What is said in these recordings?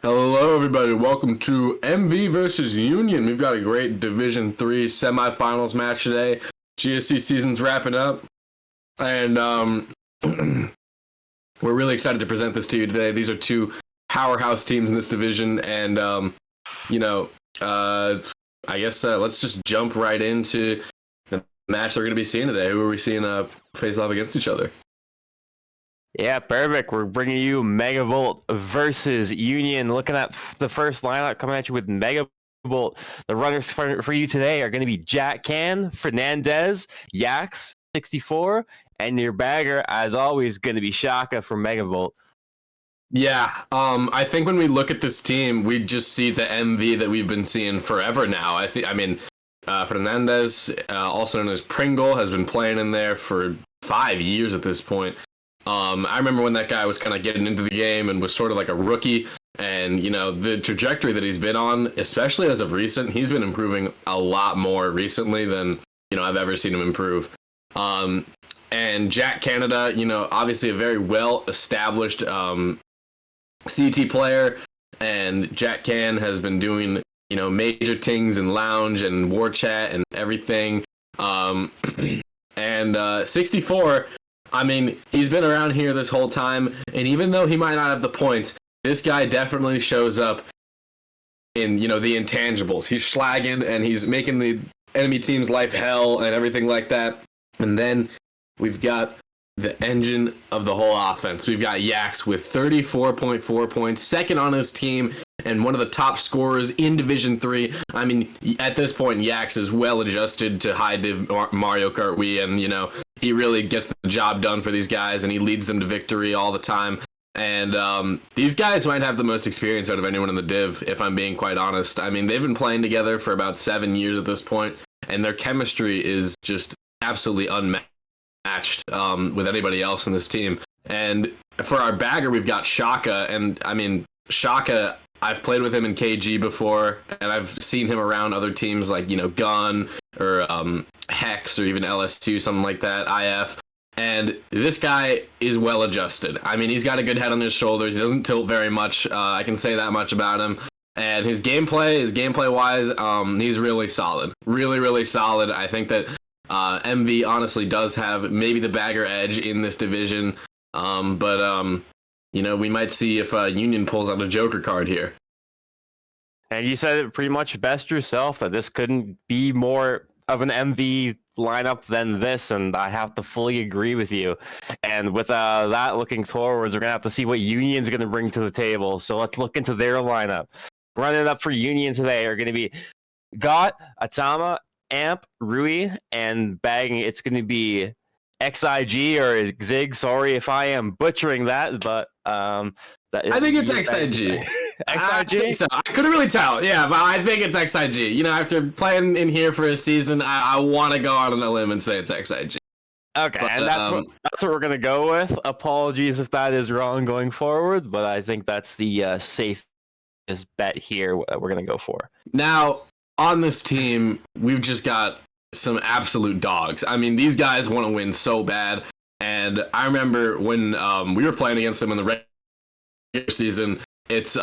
Hello, everybody. Welcome to MV versus Union. We've got a great Division 3 semifinals match today. GSC season's wrapping up, and we're really excited to present this to you today. These are two powerhouse teams in this division, and I guess let's just jump right into the match we're going to be seeing today. Who are we seeing face off against each other? Yeah, perfect. We're bringing you Megavolt versus Union. Looking at the first lineup coming at you with Megavolt. The runners for you today are going to be Jack Can, Fernandez, Yax, 64, and your bagger, as always, going to be Shaka from Megavolt. Yeah, I think when we look at this team, we just see the MV that we've been seeing forever now. Fernandez, also known as Pringle, has been playing in there for 5 years at this point. I remember when that guy was kind of getting into the game and was sort of like a rookie, and the trajectory that he's been on, especially as of recent, he's been improving a lot more recently than I've ever seen him improve. And Jack Canada, obviously a very well established CT player, and Jack Can has been doing major things in lounge and war chat and everything. And 64. I mean, he's been around here this whole time, and even though he might not have the points, this guy definitely shows up in, the intangibles. He's slagging, and he's making the enemy team's life hell and everything like that. And then we've got the engine of the whole offense. We've got Yax with 34.4 points, second on his team, and one of the top scorers in Division 3. I mean, at this point, Yax is well adjusted to high div Mario Kart Wii, and, he really gets the job done for these guys, and he leads them to victory all the time. And these guys might have the most experience out of anyone in the div, if I'm being quite honest. I mean, they've been playing together for about 7 years at this point, and their chemistry is just absolutely unmatched with anybody else in this team. And for our bagger, we've got Shaka, and I mean, Shaka, I've played with him in KG before, and I've seen him around other teams like, Gun or Hex or even LS2, something like that, IF. And this guy is well adjusted. I mean, he's got a good head on his shoulders. He doesn't tilt very much. I can say that much about him. And his gameplay wise, he's really solid. Really, really solid. I think that MV honestly does have maybe the bagger edge in this division. But we might see if Union pulls out a Joker card here. And you said it pretty much best yourself, that this couldn't be more of an MV lineup than this, and I have to fully agree with you. And with that looking forwards, we're going to have to see what Union's going to bring to the table. So let's look into their lineup. Running up for Union today are going to be Got, Atama, Amp, Rui, and bagging, it's going to be XIG or Zig. Sorry if I am butchering that, but I think it's XIG. XIG? So I couldn't really tell. Yeah, but I think it's XIG. After playing in here for a season, I want to go out on a limb and say it's XIG. Okay, but, and that's what we're going to go with. Apologies if that is wrong going forward, but I think that's the safest bet here that we're going to go for. Now, on this team, we've just got some absolute dogs. I mean, these guys want to win so bad. And I remember when we were playing against them in the regular season, it's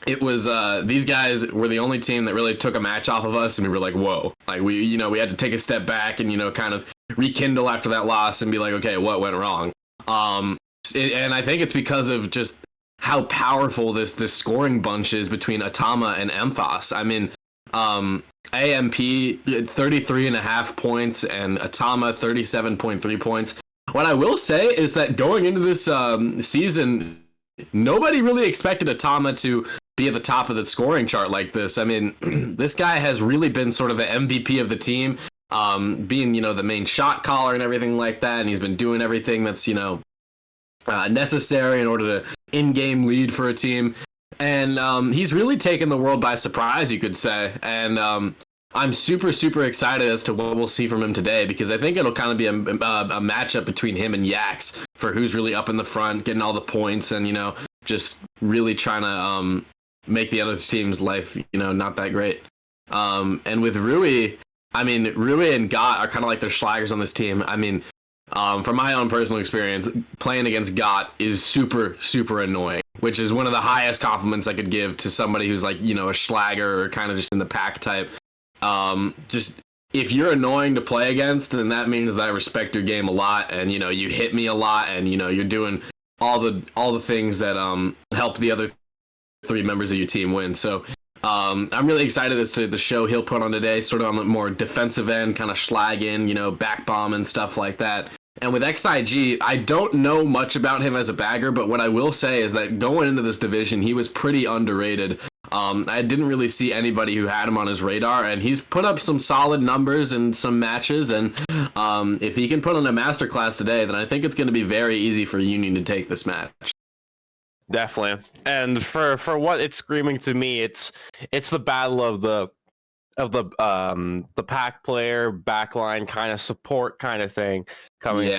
it was these guys were the only team that really took a match off of us, and we were like, whoa. Like we had to take a step back and kind of rekindle after that loss and be like, okay, what went wrong? And I think it's because of just how powerful this scoring bunch is between Atama and Emphas. I mean, AMP 33.5 points and Atama 37.3 points. What I will say is that going into this season, nobody really expected Atama to be at the top of the scoring chart like this. I mean, this guy has really been sort of the MVP of the team, being the main shot caller and everything like that, and he's been doing everything that's necessary in order to in-game lead for a team. And he's really taken the world by surprise, you could say. And I'm super, super excited as to what we'll see from him today, because I think it'll kind of be a matchup between him and Yax for who's really up in the front, getting all the points, and, just really trying to make the other team's life, not that great. And with Rui, I mean, Rui and Got are kind of like their slaggers on this team. I mean, from my own personal experience, playing against Got is super, super annoying, which is one of the highest compliments I could give to somebody who's like, you know, a schlagger or kind of just in the pack type. Just if you're annoying to play against, then that means that I respect your game a lot, and you know, you hit me a lot, and you know, you're doing all the things that help the other 3 members of your team win. So I'm really excited as to the show he'll put on today, sort of on the more defensive end, kind of schlagging, you know, back bomb and stuff like that. And with XIG, I don't know much about him as a bagger, but what I will say is that going into this division, he was pretty underrated. I didn't really see anybody who had him on his radar, and he's put up some solid numbers in some matches, and if he can put on a masterclass today, then I think it's going to be very easy for Union to take this match. Definitely. And for what it's screaming to me, it's the battle of the pack player backline kind of support kind of thing coming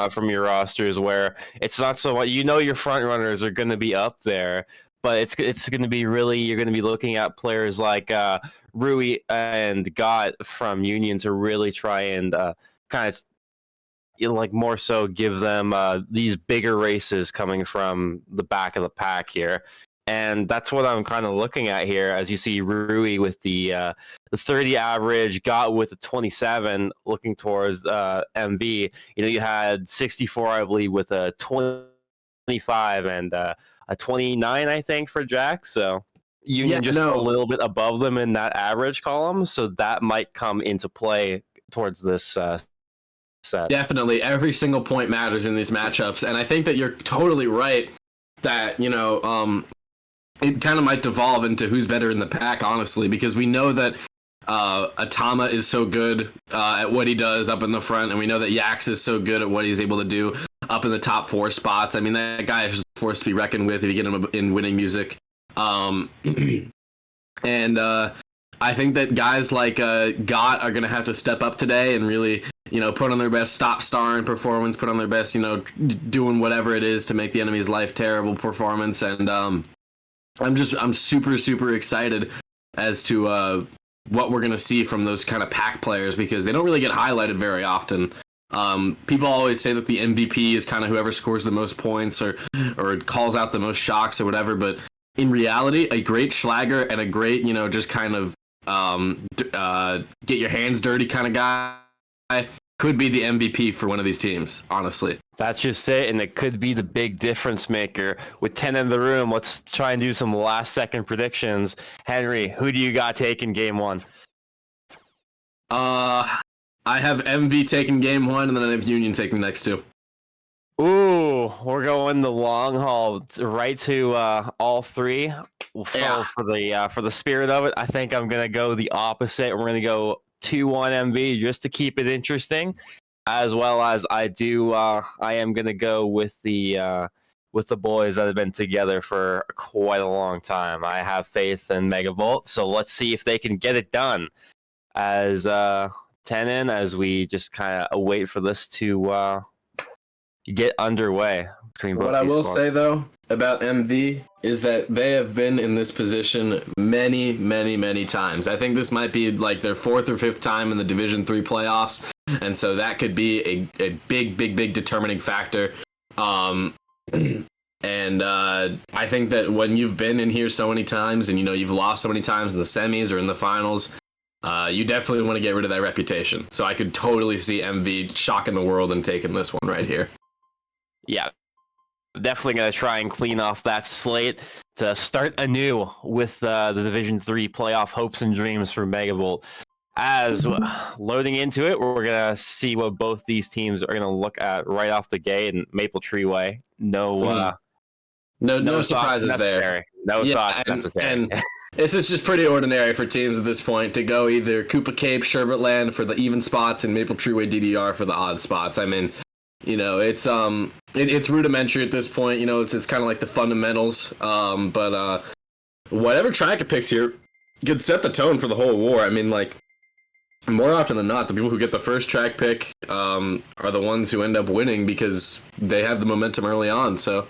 from your rosters, where it's not so much, you know, your front runners are going to be up there, but it's going to be really, you're going to be looking at players like Rui and Got from Union to really try and kind of, you know, like more so give them these bigger races coming from the back of the pack here. And that's what I'm kind of looking at here, as you see Rui with the 30 average, Got with a 27, looking towards MV. You know, you had 64, I believe, with a 25 and a 29, I think, for Jack. So Union a little bit above them in that average column. So that might come into play towards this set. Definitely, every single point matters in these matchups, and I think that you're totally right that, you know, it kind of might devolve into who's better in the pack, honestly, because we know that Atama is so good at what he does up in the front, and we know that Yax is so good at what he's able to do up in the top 4 spots. I mean, that guy is just a force to be reckoned with if you get him in winning music. And I think that guys like Got are going to have to step up today and really, you know, put on their best stop star and performance, put on their best, you know, doing whatever it is to make the enemy's life terrible performance. And I'm super, super excited as to what we're going to see from those kind of pack players, because they don't really get highlighted very often. People always say that the MVP is kind of whoever scores the most points or calls out the most shocks or whatever, but in reality, a great schlagger and a great, you know, just kind of get your hands dirty kind of guy could be the MVP for one of these teams, honestly. That's just it, and it could be the big difference maker. With 10 in the room, let's try and do some last-second predictions. Henry, who do you got taking game 1? I have MV taking game 1, and then I have Union taking the next 2. Ooh, we're going the long haul, right to all 3. For the spirit of it, I think I'm gonna go the opposite. We're gonna go 2-1 MV just to keep it interesting, as well as I am gonna go with the boys that have been together for quite a long time. I have faith in Megavolt, so let's see if they can get it done. As 10 in, as we just kind of wait for this to get underway between both. What I will say though about MV is that they have been in this position many, many, many times. I think this might be like their 4th or 5th time in the Division 3 playoffs, and so that could be a big, big, big determining factor. And I think that when you've been in here so many times, and you know you've lost so many times in the semis or in the finals, you definitely want to get rid of that reputation. So I could totally see MV shocking the world and taking this one right here. Yeah, definitely going to try and clean off that slate to start anew with the Division 3 playoff hopes and dreams for Megavolt. As loading into it, we're going to see what both these teams are going to look at right off the gate in Maple Treeway. No surprises there. No thoughts necessary. And this is just pretty ordinary for teams at this point to go either Koopa Cape, Sherbet Land for the even spots, and Maple Treeway DDR for the odd spots. I mean, you know, it's rudimentary at this point. You know, it's kind of like the fundamentals. But whatever track it picks here could set the tone for the whole war. I mean, like, more often than not, the people who get the first track pick are the ones who end up winning because they have the momentum early on. So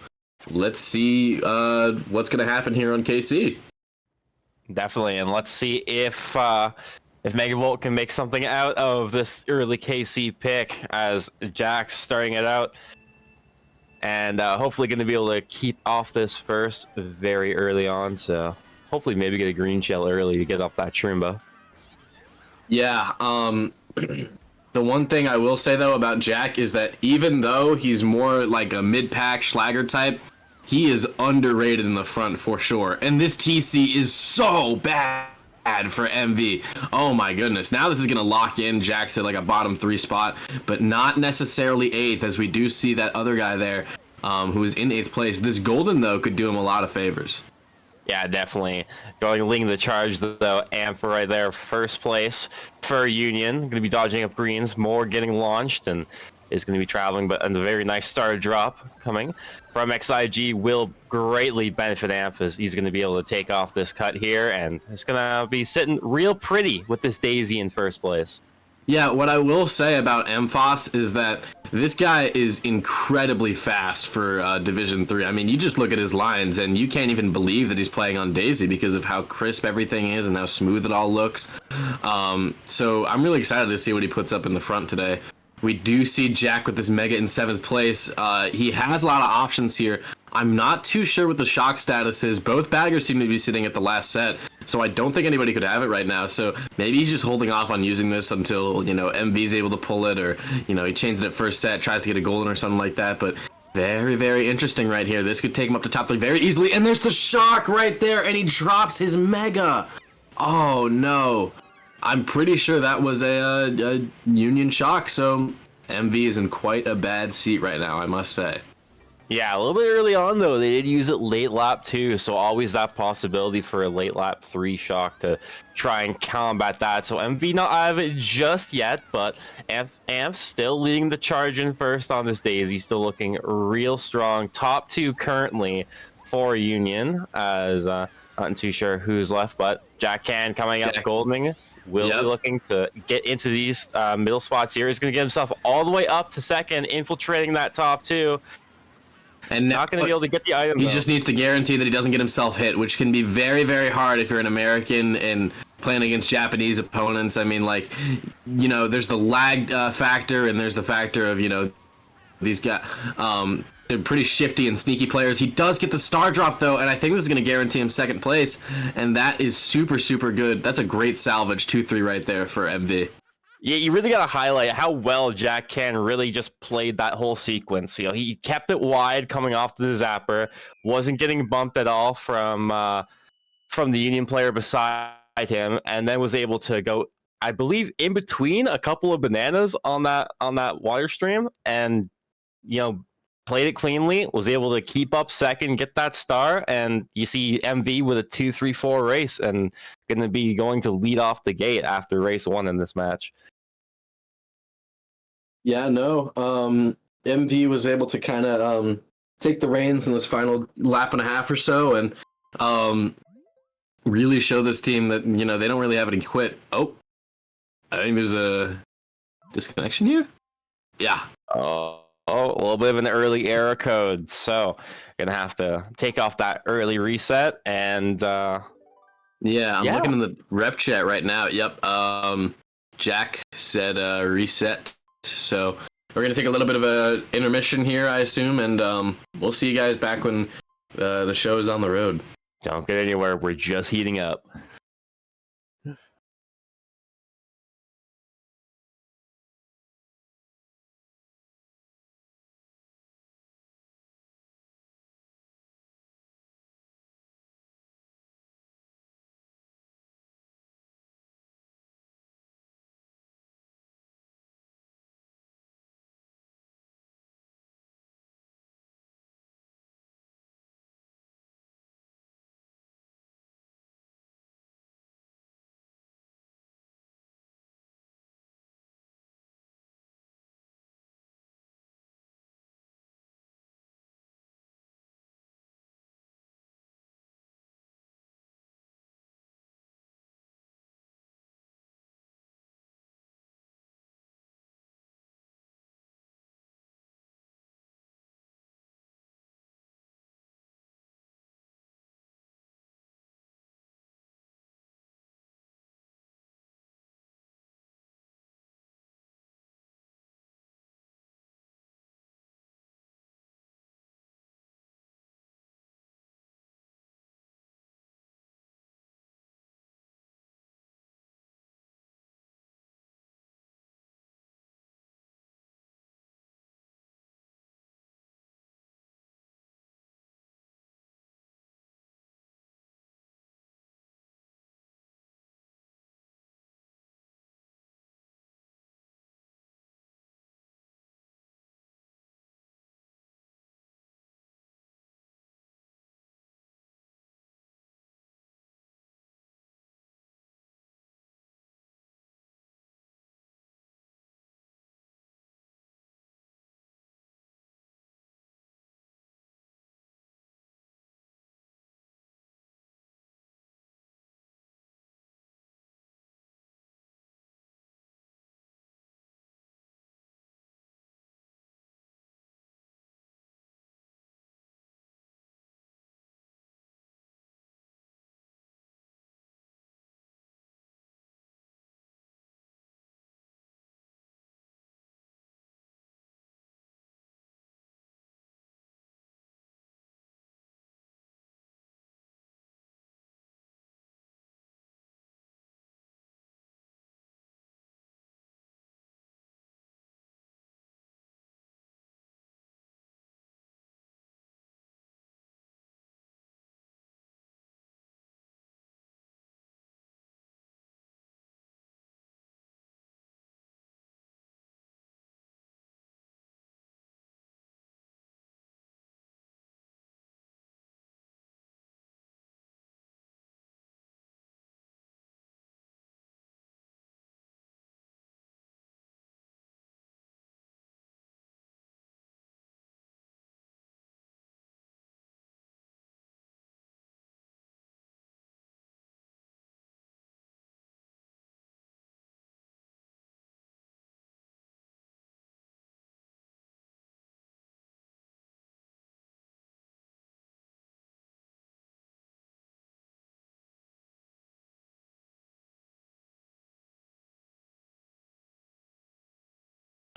let's see what's going to happen here on KC. Definitely, and let's see if if Megavolt can make something out of this early KC pick as Jack's starting it out. And hopefully going to be able to keep off this first very early on. So hopefully maybe get a green shell early to get off that Shroomba. Yeah, the one thing I will say, though, about Jack is that even though he's more like a mid-pack Schlagger type, he is underrated in the front for sure. And this TC is so bad for MV. Oh my goodness. Now this is going to lock in Jack to like a bottom 3 spot, but not necessarily 8th, as we do see that other guy there who is in 8th place. This Golden, though, could do him a lot of favors. Yeah, definitely. Going leading the charge, though, Amp right there, first place for Union. Going to be dodging up greens, more getting launched, and is going to be traveling, but a very nice star drop coming from XIG will greatly benefit Amp, as he's going to be able to take off this cut here, and it's going to be sitting real pretty with this Daisy in first place. Yeah, what I will say about MFOS is that this guy is incredibly fast for Division 3. I mean, you just look at his lines, and you can't even believe that he's playing on Daisy because of how crisp everything is and how smooth it all looks. So I'm really excited to see what he puts up in the front today. We do see Jack with this Mega in 7th place. He has a lot of options here. I'm not too sure what the shock status is. Both baggers seem to be sitting at the last set, so I don't think anybody could have it right now. So maybe he's just holding off on using this until, you know, MV's able to pull it, or, you know, he changes it first set, tries to get a golden or something like that. But very, very interesting right here. This could take him up to top 3 very easily. And there's the shock right there, and he drops his Mega. Oh, no. I'm pretty sure that was a Union shock, so MV is in quite a bad seat right now, I must say. Yeah, a little bit early on, though. They did use it late lap 2, so always that possibility for a late lap 3 shock to try and combat that. So MV not out of it just yet, but Amp still leading the charge in first on this Daisy, still looking real strong. Top 2 currently for Union, as not too sure who's left, but Jack Can coming up Goldming will be looking to get into these middle spots here. He's going to get himself all the way up to second, infiltrating that top 2. And not going to be able to get the item. He just needs to guarantee that he doesn't get himself hit, which can be very, very hard if you're an American and playing against Japanese opponents. I mean, like, you know, there's the lag factor, and there's the factor of, you know, these guys. They're pretty shifty and sneaky players. He does get the star drop, though, and I think this is going to guarantee him 2nd place, and that is super, super good. That's a great salvage, 2-3 right there for MV. Yeah, you really got to highlight how well Jack Can really just played that whole sequence. You know, he kept it wide coming off the zapper, wasn't getting bumped at all from the Union player beside him, and then was able to go, I believe, in between a couple of bananas on that water stream, and, you know, played it cleanly, was able to keep up second, get that star, and you see MV with a 2-3-4 race, and going to be going to lead off the gate after race 1 in this match. Yeah, no. MV was able to kind of take the reins in this final lap and a half or so, and really show this team that, you know, they don't really have any quit. Oh, I think there's a disconnection here. Yeah. Oh, a little bit of an early error code. So gonna have to take off that early reset, and yeah, I'm looking in the rep chat right now. Yep. Jack said reset. So we're going to take a little bit of a intermission here, I assume, and we'll see you guys back when the show is on the road. Don't get anywhere. We're just heating up.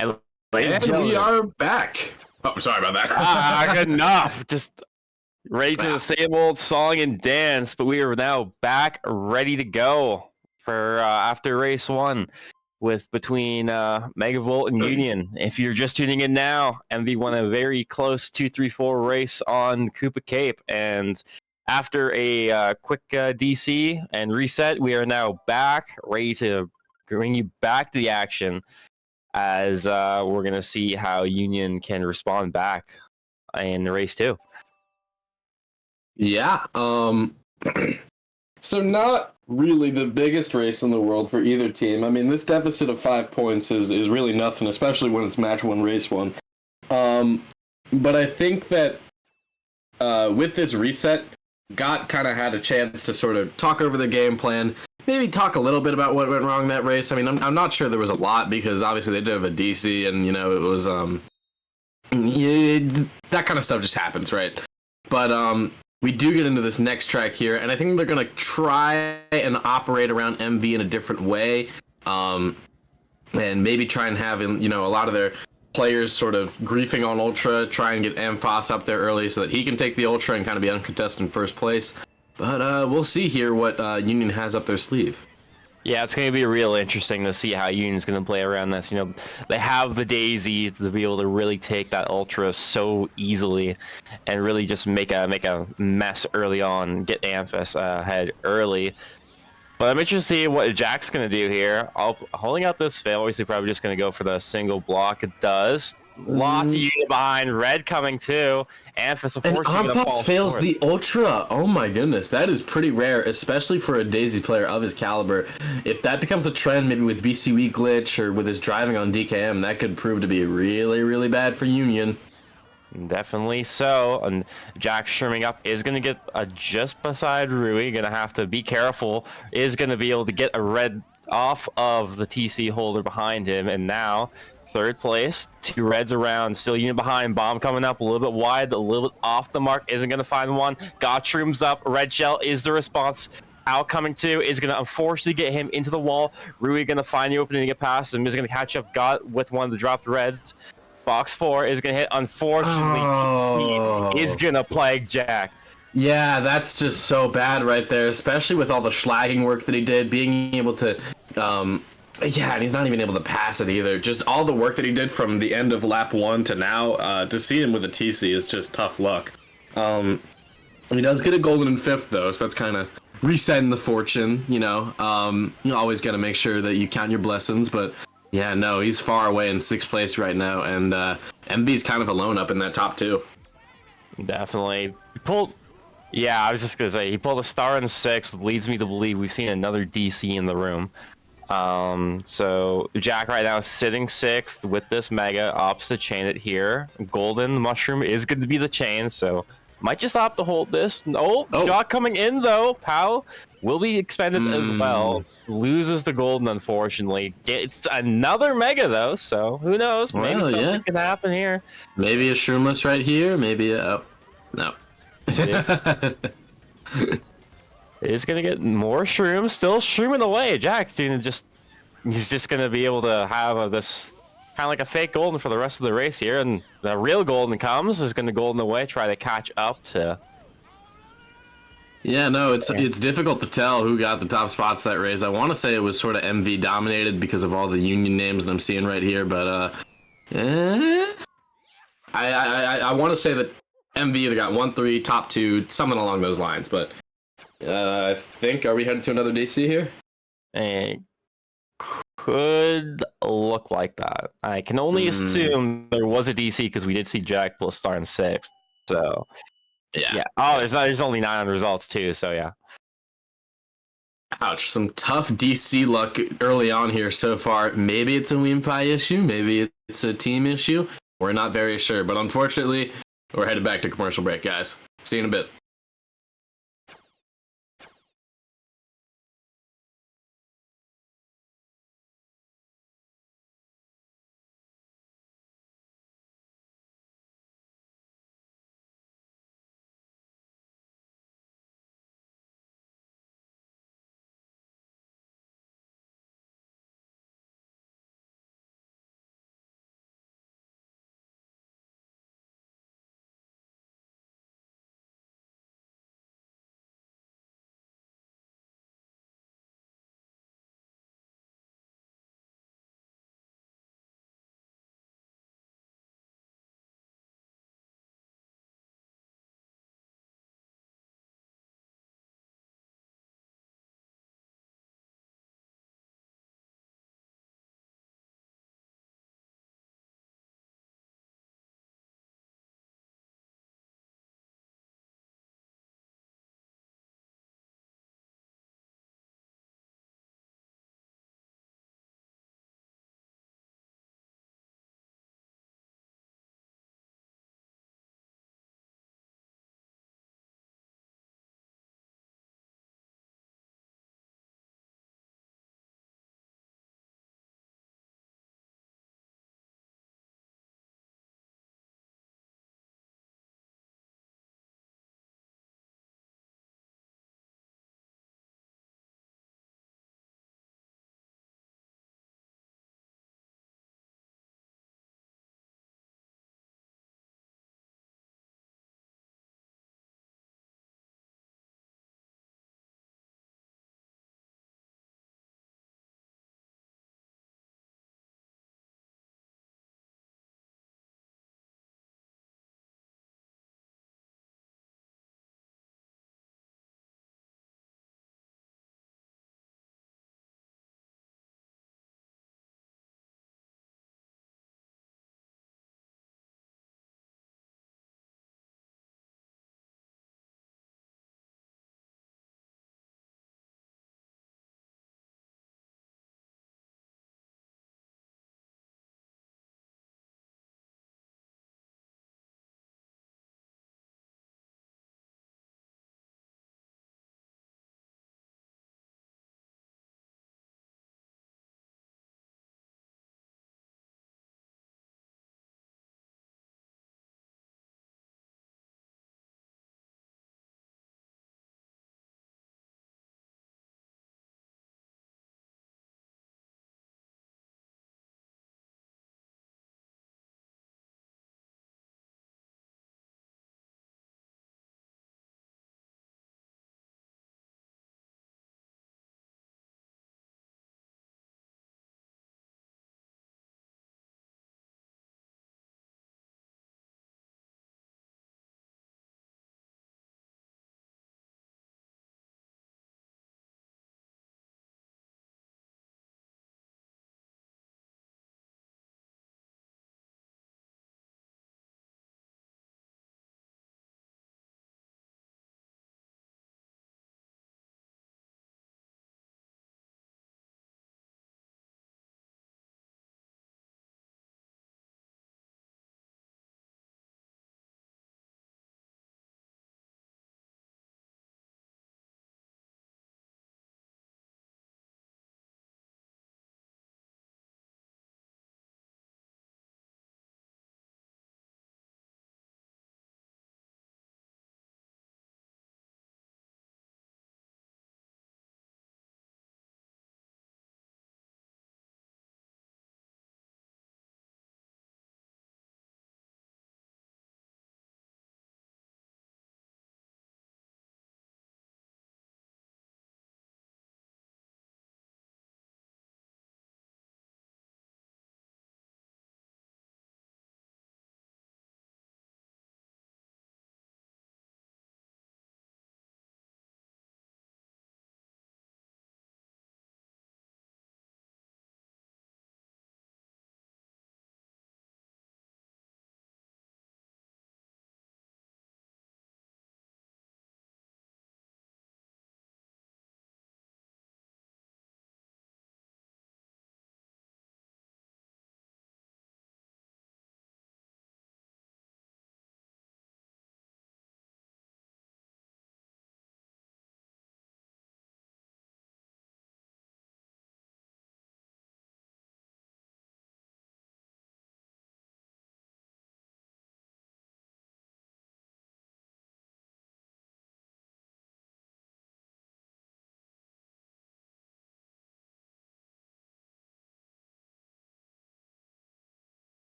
And ladies and And we gentlemen, are back. Oh, sorry about that. good enough. Just ready to the same old song and dance, but we are now back, ready to go for after race one with between Megavolt and Union. If you're just tuning in now, MV won a very close 2-3-4 race on Koopa Cape, and after a quick DC and reset, we are now back, ready to bring you back to the action as we're going to see how Union can respond back in race two. Yeah. So not really the biggest race in the world for either team. I mean, this deficit of 5 points is really nothing, especially when it's match one, race one. But I think that with this reset, Gott kind of had a chance to sort of talk over the game plan, maybe talk a little bit about what went wrong that race. I mean, I'm not sure there was a lot because obviously they did have a DC, and you know it was that kind of stuff just happens, right? But we do get into this next track here, and I think they're gonna try and operate around MV in a different way, and maybe try and have a lot of their players sort of griefing on Ultra, try and get Amphass up there early so that he can take the Ultra and kind of be uncontested in first place. But we'll see here what Union has up their sleeve. Yeah, it's going to be real interesting to see how Union's going to play around this. You know, they have the Daisy to be able to really take that Ultra so easily and really just make a mess early on, get Amphass ahead early. But I'm interested to see what Jack's going to do here. Holding out this fail, obviously probably just going to go for the single block. It does. Lots of Union behind. Red coming too. Amphass, unfortunately, and Amphass fails the Ultra. Oh my goodness, that is pretty rare, especially for a Daisy player of his caliber. If that becomes a trend, maybe with BCWii glitch or with his driving on DKM, that could prove to be really, really bad for Union. Definitely so. And Jack shrimming up is going to get just beside Rui. Going to have to be careful. Is going to be able to get a red off of the TC holder behind him. And now, third place. 2 reds around. Still Union behind. Bomb coming up a little bit wide. A little bit off the mark. Isn't going to find one. Got shrooms up. Red shell is the response. Out coming to is going to unfortunately get him into the wall. Rui going to find the opening to get past him. Is going to catch up Got with one of the dropped reds. Box 4 is going to hit. Unfortunately, TC is going to plague Jack. Yeah, that's just so bad right there, especially with all the schlagging work that he did, being able to, yeah, and he's not even able to pass it either. Just all the work that he did from the end of lap 1 to now, to see him with a TC is just tough luck. He does get a golden in 5th, though, so that's kind of resetting the fortune, you know. You always got to make sure that you count your blessings, but yeah, no, he's far away in 6th place right now, and MV's kind of alone up in that top 2. Definitely. He pulled... Yeah, I was just going to say, he pulled a star in 6, leads me to believe we've seen another DC in the room. So Jack right now is sitting 6th with this Mega, opposite chain it here. Golden Mushroom is going to be the chain, so might just opt to hold this. Oh, shot coming in though. Pow will be expended as well. Loses the golden, unfortunately. Gets another Mega though, so who knows? Maybe something can happen here. Maybe a Shroomless right here. Maybe a... Oh, no. Yeah. Is gonna get more shrooms. Still shrooming away. Jack, he's just gonna be able to have this kind of like a fake golden for the rest of the race here, and the real golden comes is gonna golden away, try to catch up to. Yeah, no, it's difficult to tell who got the top spots that race. I want to say it was sort of MV dominated because of all the Union names that I'm seeing right here, but I want to say that MV either got 1-3, top 2, something along those lines, but I think, are we headed to another DC here? It could look like that. I can only assume there was a DC because we did see Jack pull a star in 6th. So yeah. Oh, there's only 9 on results too. So yeah. Ouch! Some tough DC luck early on here so far. Maybe it's a WeamFi issue. Maybe it's a team issue. We're not very sure, but unfortunately, we're headed back to commercial break, guys. See you in a bit.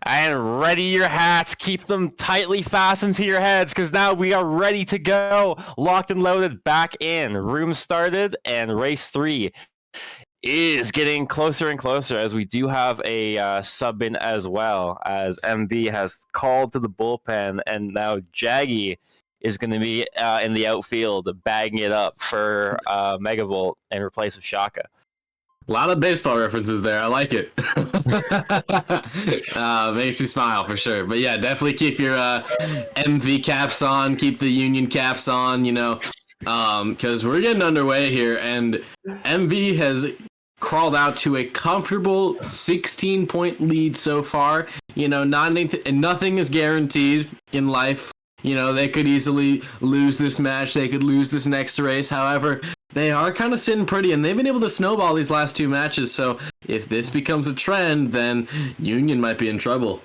And ready your hats, keep them tightly fastened to your heads, because now we are ready to go. Locked and loaded, back in. Room started, and race 3 is getting closer and closer, as we do have a sub in as well, as MB has called to the bullpen, and now Jaggy is going to be in the outfield, bagging it up for Megavolt in replace of Shaka. A lot of baseball references there. I like it. Makes me smile for sure. But yeah, definitely keep your MV caps on. Keep the Union caps on, you know, because we're getting underway here. And MV has crawled out to a comfortable 16-point lead so far. You know, nothing is guaranteed in life. You know, they could easily lose this match. They could lose this next race. However, they are kind of sitting pretty, and they've been able to snowball these last 2 matches. So if this becomes a trend, then Union might be in trouble.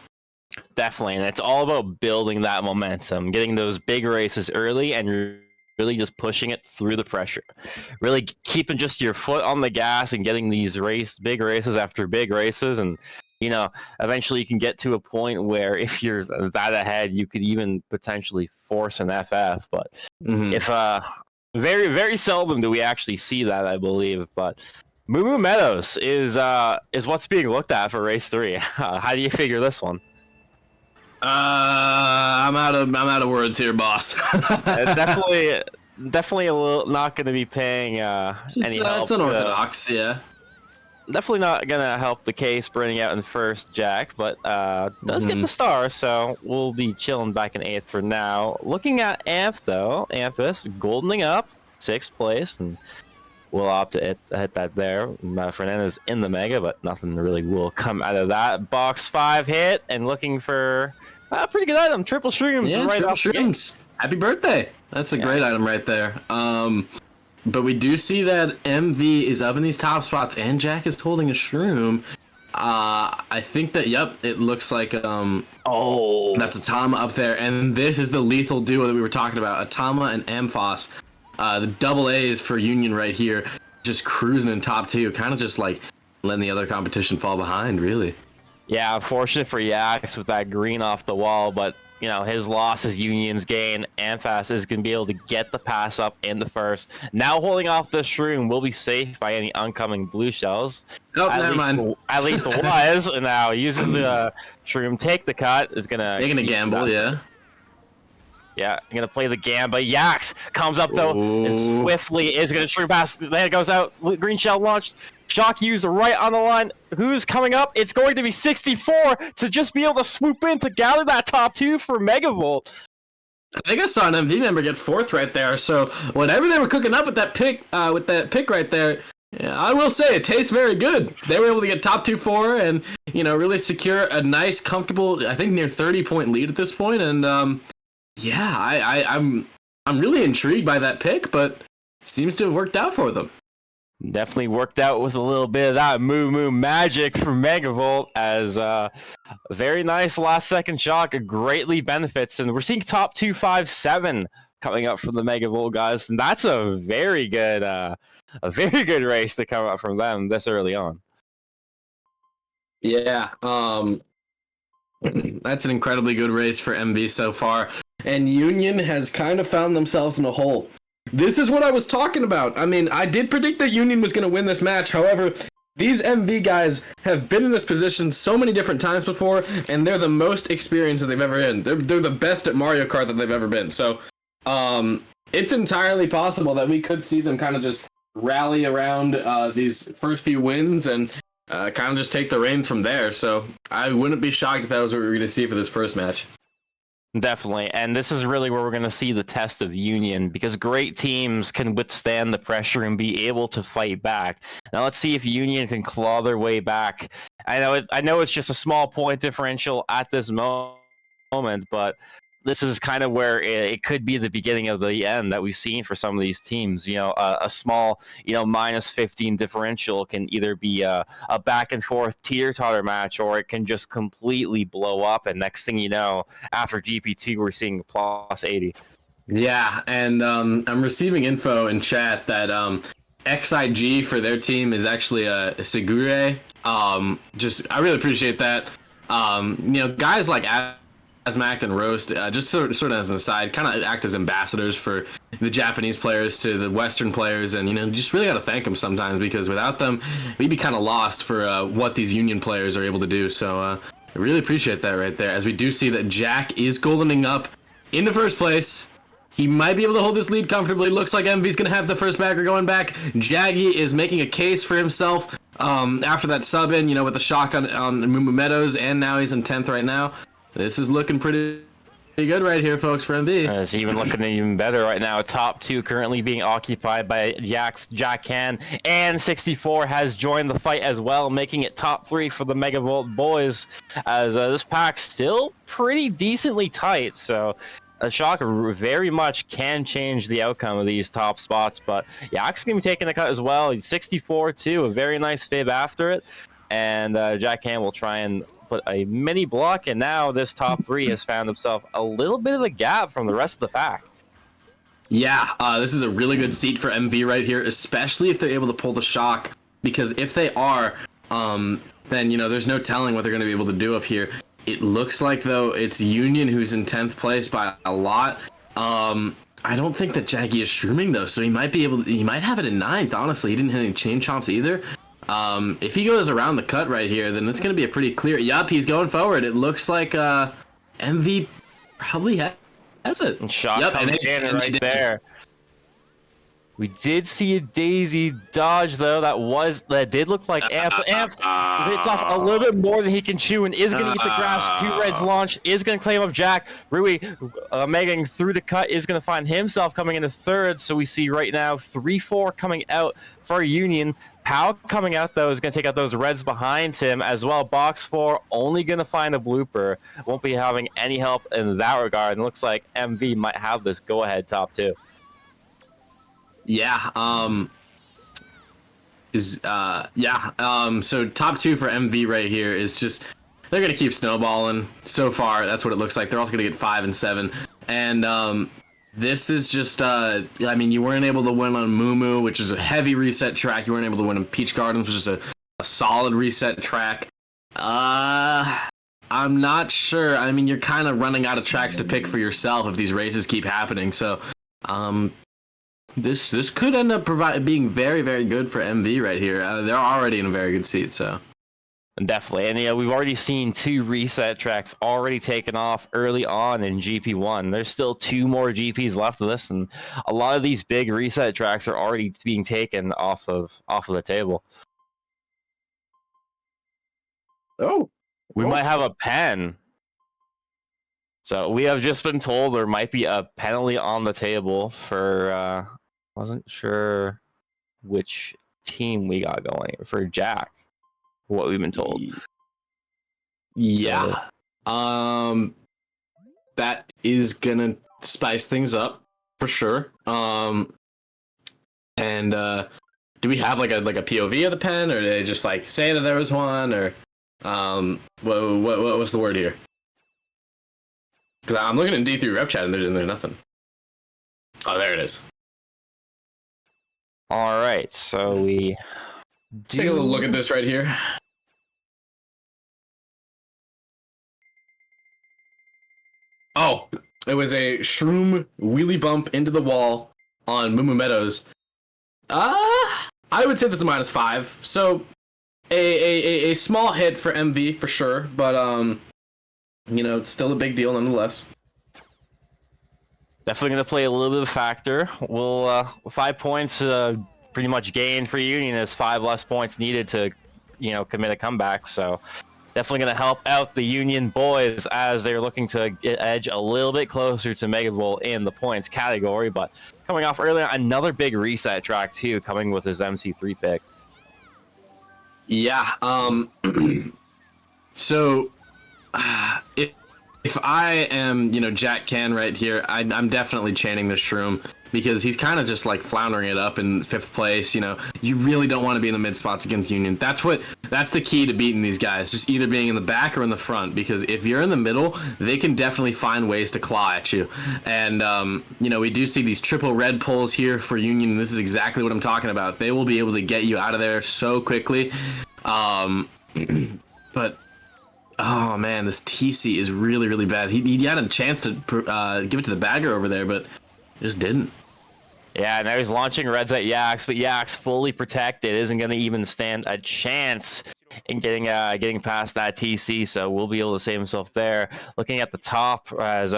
Definitely, and it's all about building that momentum, getting those big races early, and really just pushing it through the pressure. Really keeping just your foot on the gas and getting these big races after big races, and you know, eventually you can get to a point where if you're that ahead, you could even potentially force an FF. But if very, very seldom do we actually see that, I believe. But Moo Moo Meadows is what's being looked at for race 3. How do you figure this one? I'm out of words here, boss. Definitely a little not going to be paying any help. It's unorthodox, yeah. Definitely not going to help the case burning out in first, Jack, but does get the star, so we'll be chilling back in 8th for now. Looking at Amp, though, Ampus goldening up, 6th place, and we'll opt to hit that there. Fernandez in the Mega, but nothing really will come out of that. Box 5 hit, and looking for a pretty good item, triple shrooms. Yeah, right triple shrooms. Happy birthday. That's a great item right there. But we do see that MV is up in these top spots, and Jack is holding a shroom. I think that, yep, it looks like, that's Atama up there, and this is the lethal duo that we were talking about, Atama and Amphos. The double A's for Union right here, just cruising in top 2, kind of just like letting the other competition fall behind, really. Yeah, unfortunate for Yax with that green off the wall, but you know, his loss is Union's gain. Amphas is going to be able to get the pass up in the first. Now holding off the shroom will be safe by any oncoming blue shells. Nope, never mind. At least it was. And now using the shroom, take the cut is going to... They're going to gamble, yeah. Yeah, I'm going to play the gam, but Yax comes up, though, and swiftly is going to shroom pass. Then it goes out. Green shell launched. Shock used right on the line. Who's coming up? It's going to be 64 to just be able to swoop in to gather that top 2 for Megavolt. I think I saw an MV member get 4th right there. So whatever they were cooking up with that pick right there, yeah, I will say it tastes very good. They were able to get top 2-4 and really secure a nice, comfortable, I think near 30-point lead at this point. And yeah, I'm really intrigued by that pick, but it seems to have worked out for them. Definitely worked out with a little bit of that Moo Moo magic from Megavolt, as a very nice last second shock greatly benefits, and we're seeing top 257 coming up from the Megavolt guys, and that's a very good race to come up from them this early on. Yeah, that's an incredibly good race for MV so far, and Union has kind of found themselves in a hole. This is what I was talking about. I mean, I did predict that Union was going to win this match. However, these MV guys have been in this position so many different times before, and they're the most experienced that they've ever been. They're the best at Mario Kart that they've ever been. So, it's entirely possible that we could see them kind of just rally around these first few wins and kind of just take the reins from there. So, I wouldn't be shocked if that was what we were going to see for this first match. Definitely, and this is really where we're going to see the test of Union, because great teams can withstand the pressure and be able to fight back. Now let's see if Union can claw their way back. I know it's just a small point differential at this moment, but this is kind of where it could be the beginning of the end that we've seen for some of these teams. A small, minus 15 differential can either be a back and forth teeter-totter match, or it can just completely blow up. And next thing you know, after GP2, we're seeing plus 80. Yeah, and I'm receiving info in chat that XIG for their team is actually a Segure. I really appreciate that. Guys like Asmact and Roast, just sort of as an aside, kind of act as ambassadors for the Japanese players to the Western players, and you just really got to thank them sometimes, because without them, we'd be kind of lost for what these Union players are able to do. So I really appreciate that right there, as we do see that Jack is goldening up in the first place. He might be able to hold this lead comfortably. Looks like MV's going to have the first backer going back. Jaggy is making a case for himself after that sub-in, with the shock on Moo Moo Meadows, and now he's in 10th right now. This is looking pretty good right here, folks, for MV. It's even looking even better right now. Top 2 currently being occupied by Jack Can, and 64 has joined the fight as well, making it top 3 for the Megavolt boys, as this pack's still pretty decently tight. So a shock very much can change the outcome of these top spots, but Yak's going to be taking a cut as well. He's 64 too, a very nice fib after it, and Jack Can will try and put a mini block, and now this top 3 has found himself a little bit of a gap from the rest of the pack. Yeah, this is a really good seat for MV right here, especially if they're able to pull the shock, because if they are, then there's no telling what they're going to be able to do up here. It looks like, though, it's Union who's in 10th place by a lot. I don't think that Jaggy is shrooming, though, so he might have it in 9th, honestly. He didn't hit any chain chomps either. If he goes around the cut right here, then it's going to be a pretty clear... Yup, he's going forward. It looks like MV probably has it. And shot comes in right there. We did see a Daisy dodge, though. That did look like Amp hits off a little bit more than he can chew, and is going to eat the grass. 2 reds launched, is going to claim up Jack. Rui, Megan through the cut, is going to find himself coming into 3rd. So we see right now 3-4 coming out for Union. Pau coming out, though, is going to take out those reds behind him as well. Box 4 only going to find a blooper. Won't be having any help in that regard. And looks like MV might have this go-ahead top 2. Yeah, so top 2 for MV right here is just, they're going to keep snowballing. So far, that's what it looks like. They're also going to get 5 and 7. And this is just, you weren't able to win on Moo Moo, which is a heavy reset track. You weren't able to win on Peach Gardens, which is a solid reset track. I'm not sure. You're kind of running out of tracks to pick for yourself if these races keep happening. So, This could end up being very, very good for MV right here. They're already in a very good seat, so. Definitely, and we've already seen 2 reset tracks already taken off early on in GP1. There's still 2 more GPs left of this, and a lot of these big reset tracks are already being taken off of the table. Oh, we might have a pen. So we have just been told there might be a penalty on the table for. Wasn't sure which team we got going for Jack. What we've been told. Yeah. So. That is gonna spice things up for sure. And do we have like a POV of the pen, or did they just like say that there was one, or what was the word here? Because I'm looking in D3 rep chat and there's nothing. Oh, there it is. All right, so we take a little look at this right here. Oh, it was a shroom wheelie bump into the wall on Moo Moo Meadows. I would say that's a -5. So a small hit for MV for sure, but it's still a big deal nonetheless. Definitely going to play a little bit of a factor. We'll 5 points pretty much gained for Union is 5 less points needed to, commit a comeback. So definitely going to help out the Union boys as they're looking to get edge a little bit closer to Megavolt in the points category. But coming off earlier, another big reset track too, coming with his MC3 pick. Yeah. So if I am, Jack Can right here, I'm definitely chaining the shroom, because he's kind of just like floundering it up in 5th place. You really don't want to be in the mid spots against Union. That's the key to beating these guys, just either being in the back or in the front, because if you're in the middle, they can definitely find ways to claw at you. And we do see these triple red pulls here for Union, and this is exactly what I'm talking about. They will be able to get you out of there so quickly. But Oh man, this TC is really, really bad. He had a chance to give it to the bagger over there, but just didn't. Yeah, now he's launching reds at Yax, but Yax fully protected, isn't going to even stand a chance in getting past that TC, so we'll be able to save himself there. Looking at the top as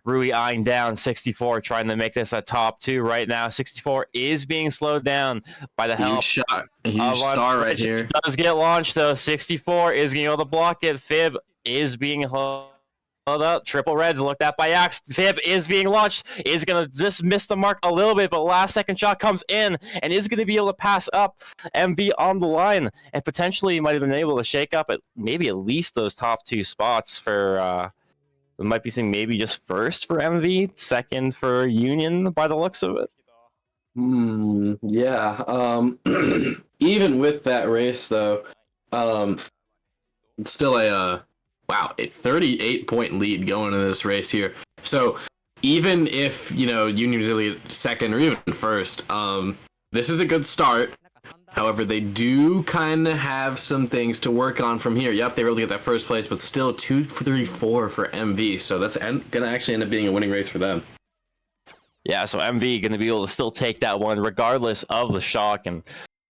Rui eyeing down 64, trying to make this a top 2 right now. 64 is being slowed down by the help. A huge star right here. It does get launched though. 64 is going to be able to block it. Fib is being held up. Triple reds looked at by Axe. Fib is being launched. Is going to just miss the mark a little bit, but last second shot comes in and is going to be able to pass up MV on the line and potentially might have been able to shake up at maybe at least those top 2 spots for we might be seeing maybe just first for MV, second for Union by the looks of it. Yeah. Even with that race though, it's still a 38-point lead going into this race here. So even if Union's really second or even first, this is a good start. However, they do kind of have some things to work on from here. Yep, they were able to get that first place, but still 2, 3, 4 for MV. So that's gonna actually end up being a winning race for them. Yeah, so MV going to be able to still take that one regardless of the shock, and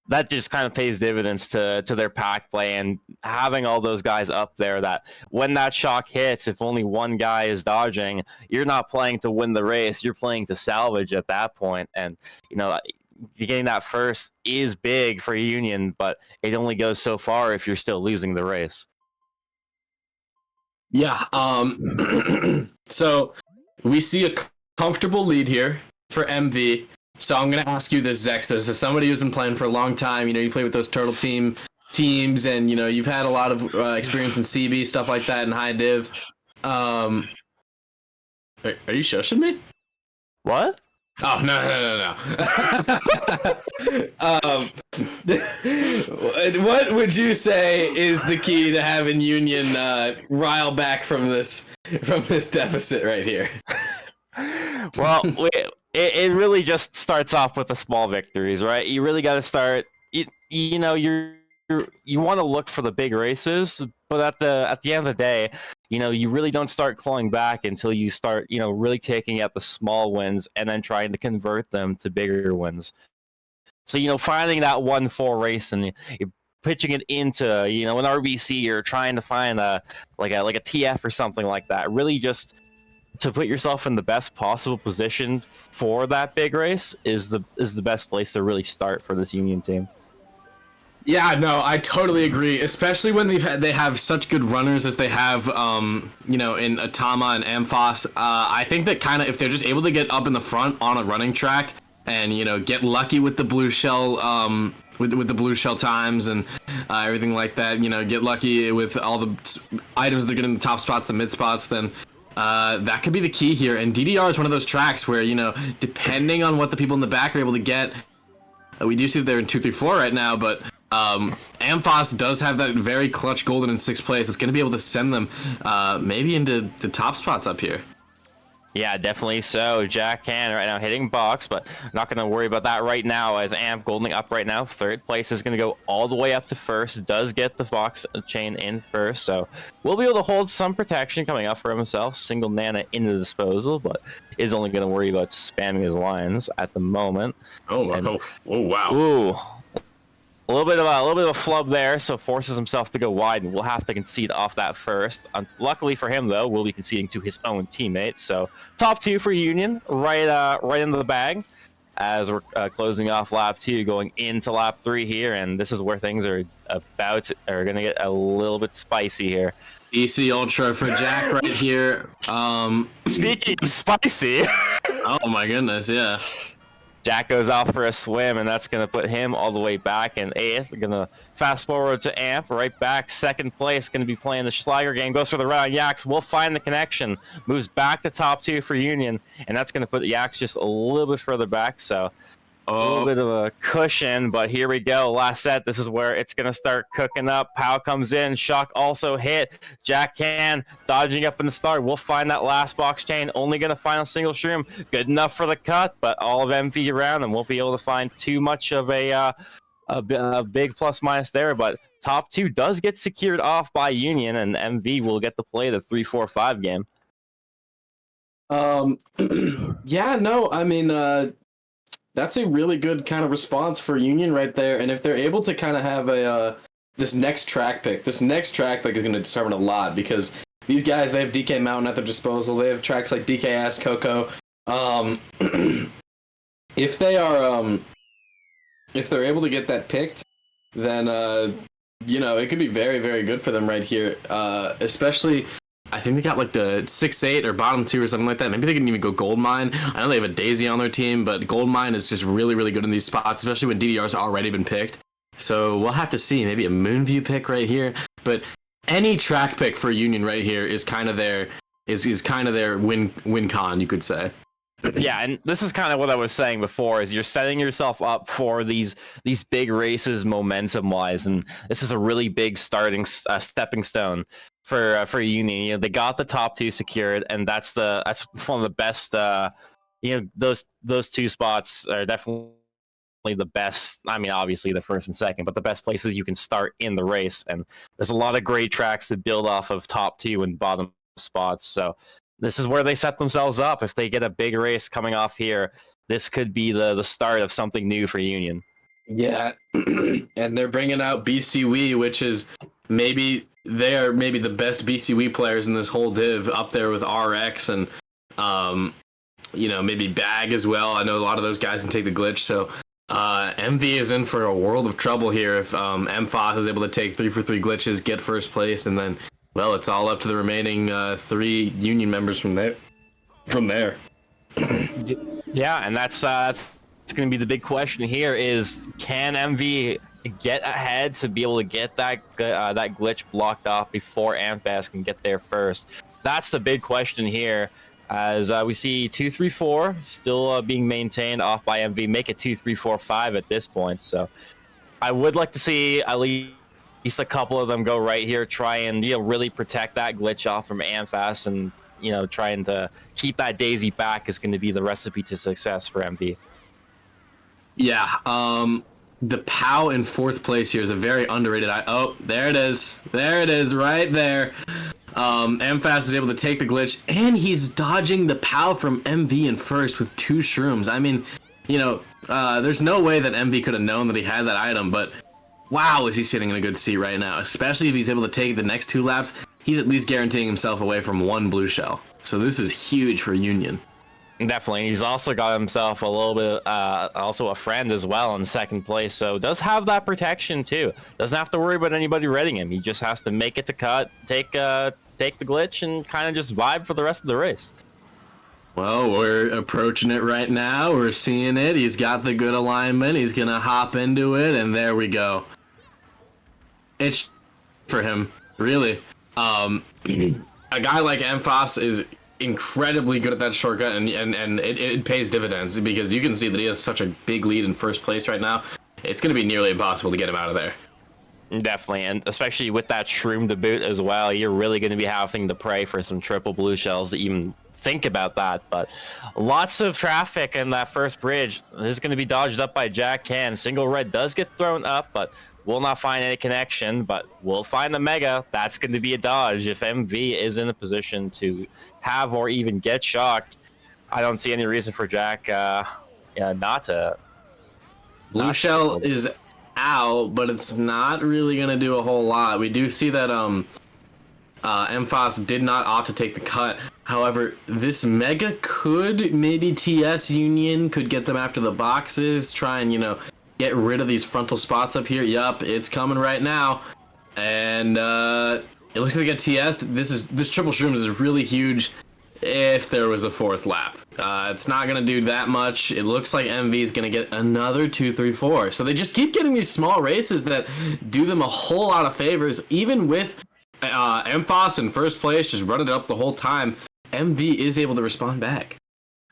that just kind of pays dividends to their pack play and having all those guys up there that when that shock hits, if only one guy is dodging, you're not playing to win the race, you're playing to salvage at that point. And, getting that first is big for Union, but it only goes so far if you're still losing the race. Yeah, so we see a comfortable lead here for MV. So I'm gonna ask you this, Zex, as somebody who's been playing for a long time. You play with those turtle teams, and you've had a lot of experience in CB stuff like that in high div. Are you shushing me? What? Oh no. What would you say is the key to having Union rile back from this deficit right here? Well, it really just starts off with the small victories, right? You really got to start. You want to look for the big races, but at the end of the day, you really don't start clawing back until you start, really taking out the small wins and then trying to convert them to bigger wins. So, finding that 1-4 race and you're pitching it into, an RBC or trying to find a TF or something like that. Really just to put yourself in the best possible position for that big race is the best place to really start for this Union team. Yeah, no, I totally agree. Especially when they have such good runners as they have, in Atama and Amphos. I think that kind of if they're just able to get up in the front on a running track and get lucky with the blue shell, with the blue shell times and everything like that. Get lucky with all the items that are getting the top spots, the mid spots, then. That could be the key here, and DDR is one of those tracks where depending on what the people in the back are able to get, we do see that they're in 2, 3, 4 right now, but Amphos does have that very clutch golden in 6th place. It's going to be able to send them maybe into the top spots up here. Yeah, definitely so. Jack Can right now hitting box, but not going to worry about that right now as Amp goldening up right now. 3rd place is going to go all the way up to 1st. Does get the box chain in 1st, so we'll be able to hold some protection coming up for himself. Single Nana into the disposal, but is only going to worry about spamming his lines at the moment. Oh wow. Ooh. A little bit of a flub there, so forces himself to go wide, and we'll have to concede off that first. Luckily for him, though, we'll be conceding to his own teammates. So top 2 for Union, right into the bag, as we're closing off lap 2, going into lap 3 here, and this is where things are going to get a little bit spicy here. EC Ultra for Jack right here. Speaking of spicy. Oh my goodness, yeah. Jack goes out for a swim, and that's going to put him all the way back in 8th. We're going to fast forward to Amp, right back, 2nd place, going to be playing the Schlager game. Goes for the round. Yax will find the connection, moves back to top 2 for Union, and that's going to put Yax just a little bit further back, so a little bit of a cushion, but here we go. Last set, this is where it's going to start cooking up. Pow comes in. Shock also hit. Jack Can dodging up in the start. We'll find that last box chain. Only going to find a single shroom. Good enough for the cut, but all of MV around, and won't be able to find too much of a a big plus minus there. But top 2 does get secured off by Union, and MV will get to play the 3-4-5 game. Yeah, no, I mean, that's a really good kind of response for Union right there. And if they're able to kind of have a this next track pick is going to determine a lot, because these guys, they have DK Mountain at their disposal. They have tracks like DKS, Coco. If they are, if they're able to get that picked, then it could be very, very good for them right here. Especially, I think they got like the 6-8 or bottom 2 or something like that. Maybe they can even go Gold Mine. I know they have a Daisy on their team, but Gold Mine is just really, really good in these spots, especially when DDR's already been picked. So we'll have to see. Maybe a Moonview pick right here. But any track pick for Union right here is kind of their win con, you could say. Yeah, and this is kind of what I was saying before, is you're setting yourself up for these big races momentum-wise, and this is a really big stepping stone for Union. You know, they got the top 2 secured, and that's one of the best. Those 2 spots are definitely the best. I mean, obviously the first and second, but the best places you can start in the race. And there's a lot of great tracks to build off of top 2 and bottom spots. So this is where they set themselves up. If they get a big race coming off here, this could be the start of something new for Union. Yeah, and they're bringing out BCWii, which is maybe the best BCWii players in this whole div, up there with RX and maybe Bag as well. I know a lot of those guys can take the glitch, so MV is in for a world of trouble here if MFOS is able to take 3-for-3 glitches, get first place, and then, well, it's all up to the remaining 3 Union members from there. Yeah, and that's going to be the big question here: is can MV get ahead to be able to get that glitch blocked off before Amphass can get there first? That's the big question here. As we see 2-3-4 still being maintained off by MV, make it 2-3-4-5 at this point. So I would like to see at least a couple of them go right here, try and really protect that glitch off from Amphass, and trying to keep that Daisy back is going to be the recipe to success for MV. Yeah, the POW in 4th place here is a very underrated. There it is right there. Amphass is able to take the glitch, and he's dodging the POW from MV in first with 2 shrooms. I mean, there's no way that MV could have known that he had that item, but wow, is he sitting in a good seat right now, especially if he's able to take the next 2 laps. He's at least guaranteeing himself away from 1 blue shell. So this is huge for Union. Definitely. He's also got himself a little bit, also a friend as well in 2nd place. So does have that protection too. Doesn't have to worry about anybody reading him. He just has to make it to cut, take the glitch, and kind of just vibe for the rest of the race. Well, we're approaching it right now. We're seeing it. He's got the good alignment. He's going to hop into it, and there we go. It's for him, really. A guy like Amphass is incredibly good at that shortcut, and it pays dividends, because you can see that he has such a big lead in 1st place right now. It's going to be nearly impossible to get him out of there. Definitely, and especially with that shroom to boot as well, you're really going to be having to pray for some triple blue shells to even think about that. But lots of traffic in that first bridge. This is going to be dodged up by Jack Can. Single red does get thrown up, but will not find any connection, but we'll find the Mega. That's going to be a dodge if MV is in a position to have or even get shocked. I don't see any reason for Jack not to. Blue shell is out, but it's not really going to do a whole lot. We do see that Amphass did not opt to take the cut. However, this Mega could maybe TS Union, could get them after the boxes, try and, get rid of these frontal spots up here. Yup, it's coming right now. And it looks like they got TS'd. This triple shrooms is really huge if there was a 4th lap. It's not going to do that much. It looks like MV is going to get another 2-3-4. So they just keep getting these small races that do them a whole lot of favors. Even with Amphass in 1st place, just running it up the whole time, MV is able to respond back.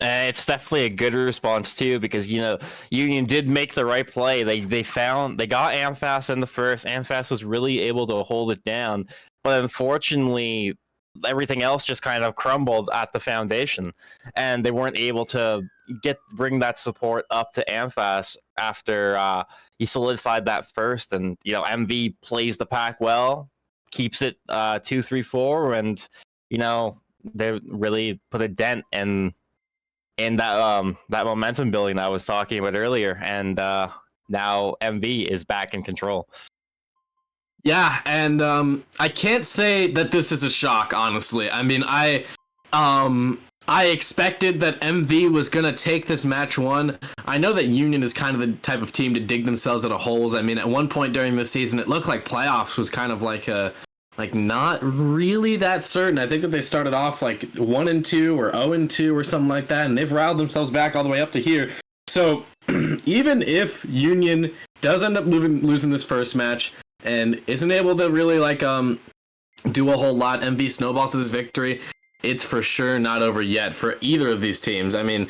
It's definitely a good response too, because Union did make the right play. They got Amphass in the first. Amphass was really able to hold it down, but unfortunately, everything else just kind of crumbled at the foundation, and they weren't able to bring that support up to Amphass after he solidified that first, and MV plays the pack well, keeps it 2-3-4, and they really put a dent in that momentum building that I was talking about earlier, and now MV is back in control. Yeah, and I can't say that this is a shock, honestly. I mean, I expected that MV was gonna take this match one. I know that Union is kind of the type of team to dig themselves out of holes. I mean, at one point during the season, it looked like playoffs was kind of like not really that certain. I think that they started off like 1-2 or 0-2 or something like that, and they've riled themselves back all the way up to here. So even if Union does end up losing this first match and isn't able to really do a whole lot, MV snowballs to this victory, it's for sure not over yet for either of these teams. I mean,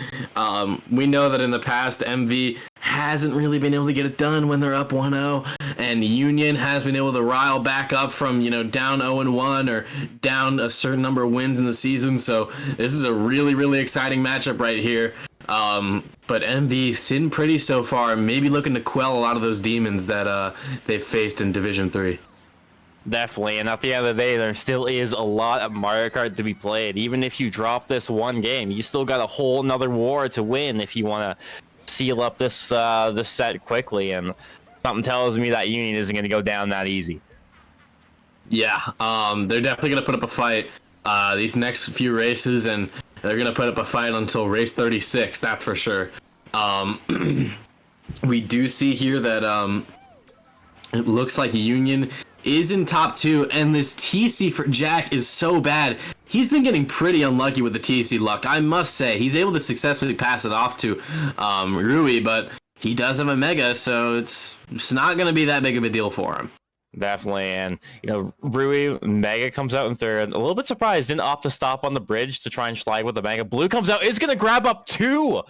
we know that in the past, MV hasn't really been able to get it done when they're up 1-0, and Union has been able to rile back up from, down 0-1 or down a certain number of wins in the season. So this is a really, really exciting matchup right here. But MV sitting pretty so far, maybe looking to quell a lot of those demons that they've faced in Division 3. Definitely, and at the end of the day, there still is a lot of Mario Kart to be played. Even if you drop this one game, you still got a whole another war to win if you want to seal up this set quickly. And something tells me that Union isn't going to go down that easy. Yeah, they're definitely going to put up a fight these next few races, and they're going to put up a fight until race 36, that's for sure. We do see here that it looks like Union is in top 2, and this TC for Jack is so bad. He's been getting pretty unlucky with the TC luck, I must say. He's able to successfully pass it off to Rui, but he does have a Mega, so it's not going to be that big of a deal for him. Definitely, and Rui Mega comes out in third. A little bit surprised, didn't opt to stop on the bridge to try and slide with the Mega. Blue comes out, is going to grab up 2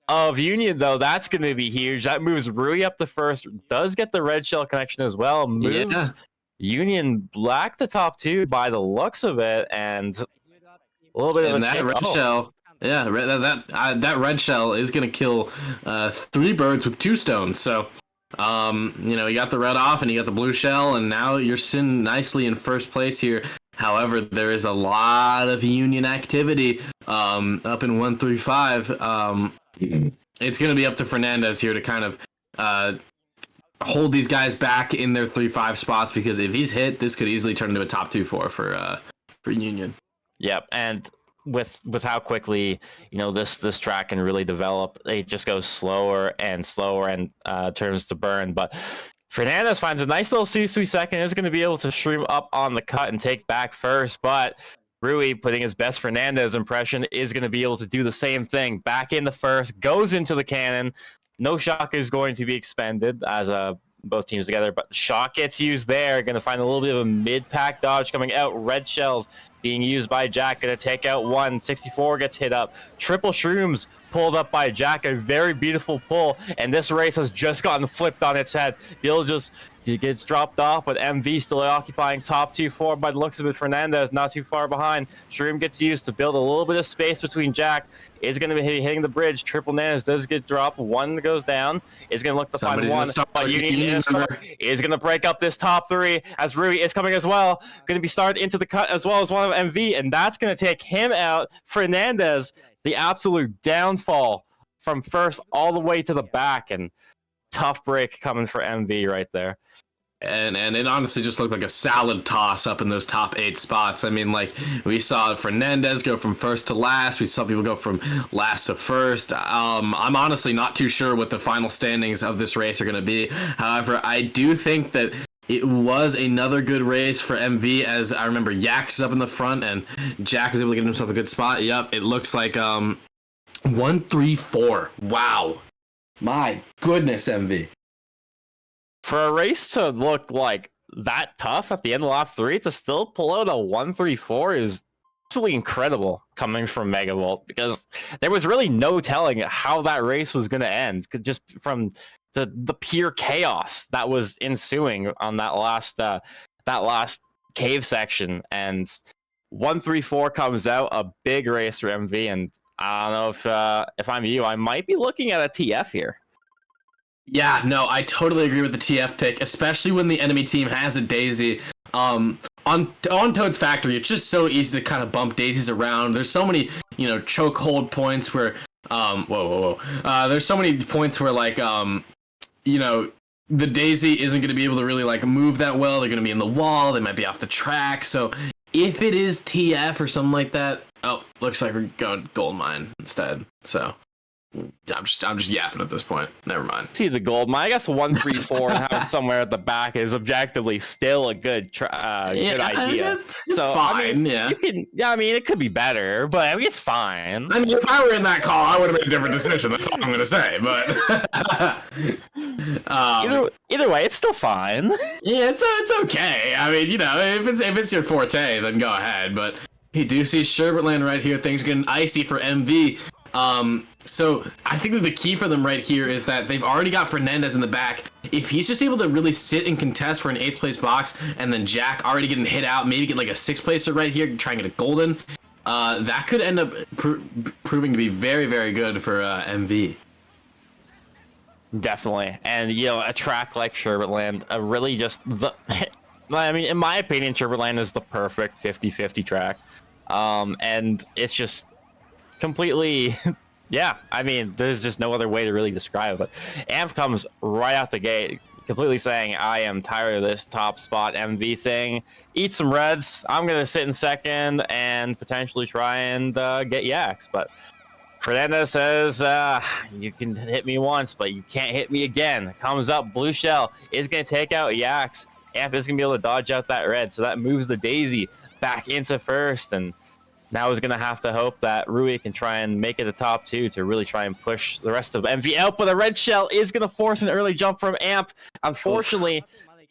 of Union, though. That's going to be huge. That moves Rui up the first, does get the red shell connection as well, moves Union Black the top 2 by the looks of it, and a little bit of that red shell. Yeah, that red shell is gonna kill 3 birds with 2 stones. So, you got the red off and you got the blue shell, and now you're sitting nicely in first place here. However, there is a lot of Union activity up in 135. It's gonna be up to Fernandez here to kind of hold these guys back in their 3-5 spots, because if he's hit, this could easily turn into a top 2-4 for Union. Yep, and with how quickly this track can really develop, it just goes slower and slower and turns to burn. But Fernandez finds a nice little Susui second, is going to be able to shroom up on the cut and take back first, but Rui, putting his best Fernandez impression, is going to be able to do the same thing. Back in the first, goes into the cannon. No shock is going to be expended as both teams together, but shock gets used there. Going to find a little bit of a mid-pack dodge coming out. Red shells being used by Jack. Going to take out 1. 64 gets hit up. Triple shrooms pulled up by Jack. A very beautiful pull, and this race has just gotten flipped on its head. Bill just gets dropped off, but MV still occupying top 2-4 by the looks of it. Fernandez not too far behind. Shroom gets used to build a little bit of space between. Jack is going to be hitting the bridge. Triple Nans does get dropped. 1 goes down. Is going to look to find 1. But Union is going to break up this top 3 as Rui is coming as well. Going to be started into the cut as well as one of MV, and that's going to take him out. Fernandez, the absolute downfall from first all the way to the back, and tough break coming for MV right there. And it honestly just looked like a salad toss up in those top 8 spots. I mean, like, we saw Fernandez go from first to last. We saw people go from last to first. I'm honestly not too sure what the final standings of this race are going to be. However, I do think that it was another good race for MV, as I remember Yak's up in the front and Jack was able to get himself a good spot. Yep, it looks like 1-3-4. Wow. My goodness, MV. For a race to look like that tough at the end of lap 3, to still pull out a 1-3-4 is absolutely incredible coming from Megavolt, because there was really no telling how that race was going to end, just from the pure chaos that was ensuing on that last cave section. And 1-3-4 comes out, a big race for MV, and I don't know if I'm you, I might be looking at a TF here. Yeah, no, I totally agree with the TF pick, especially when the enemy team has a Daisy. On Toad's Factory, it's just so easy to kind of bump daisies around. There's so many, chokehold points where, there's so many points where, like, the daisy isn't going to be able to really, like, move that well. They're going to be in the wall. They might be off the track. So if it is TF or something like that, looks like we're going gold mine instead. So I'm just yapping at this point. Never mind. See the gold mine. I guess 134 and have it somewhere at the back is objectively still a good good idea. It's so fine. I mean, yeah. It could be better, but I mean it's fine. I mean, if I were in that call, I would have made a different decision. That's all I'm gonna say. But either way, it's still fine. Yeah, it's okay. I mean, if it's your forte, then go ahead. But you do see Sherbet Land right here. Things getting icy for MV. So I think that the key for them right here is that they've already got Fernandez in the back. If he's just able to really sit and contest for an 8th place box, and then Jack already getting hit out, maybe get like a 6th placer right here, try and get a golden, that could end up proving to be very, very good for MV. Definitely, and a track like Sherbet Land, really just I mean, in my opinion, Sherbet Land is the perfect 50-50 track, and it's just completely. Yeah, I mean, there's just no other way to really describe it. Amp comes right out the gate, completely saying, I am tired of this top spot MV thing. Eat some reds. I'm going to sit in second and potentially try and get Yaks. But Fernandez says, you can hit me once, but you can't hit me again. Comes up, Blue Shell is going to take out Yaks. Amp is going to be able to dodge out that red, so that moves the Daisy back into first, and now is going to have to hope that Rui can try and make it a top 2 to really try and push the rest of MV out. But a red shell is going to force an early jump from Amp. Unfortunately,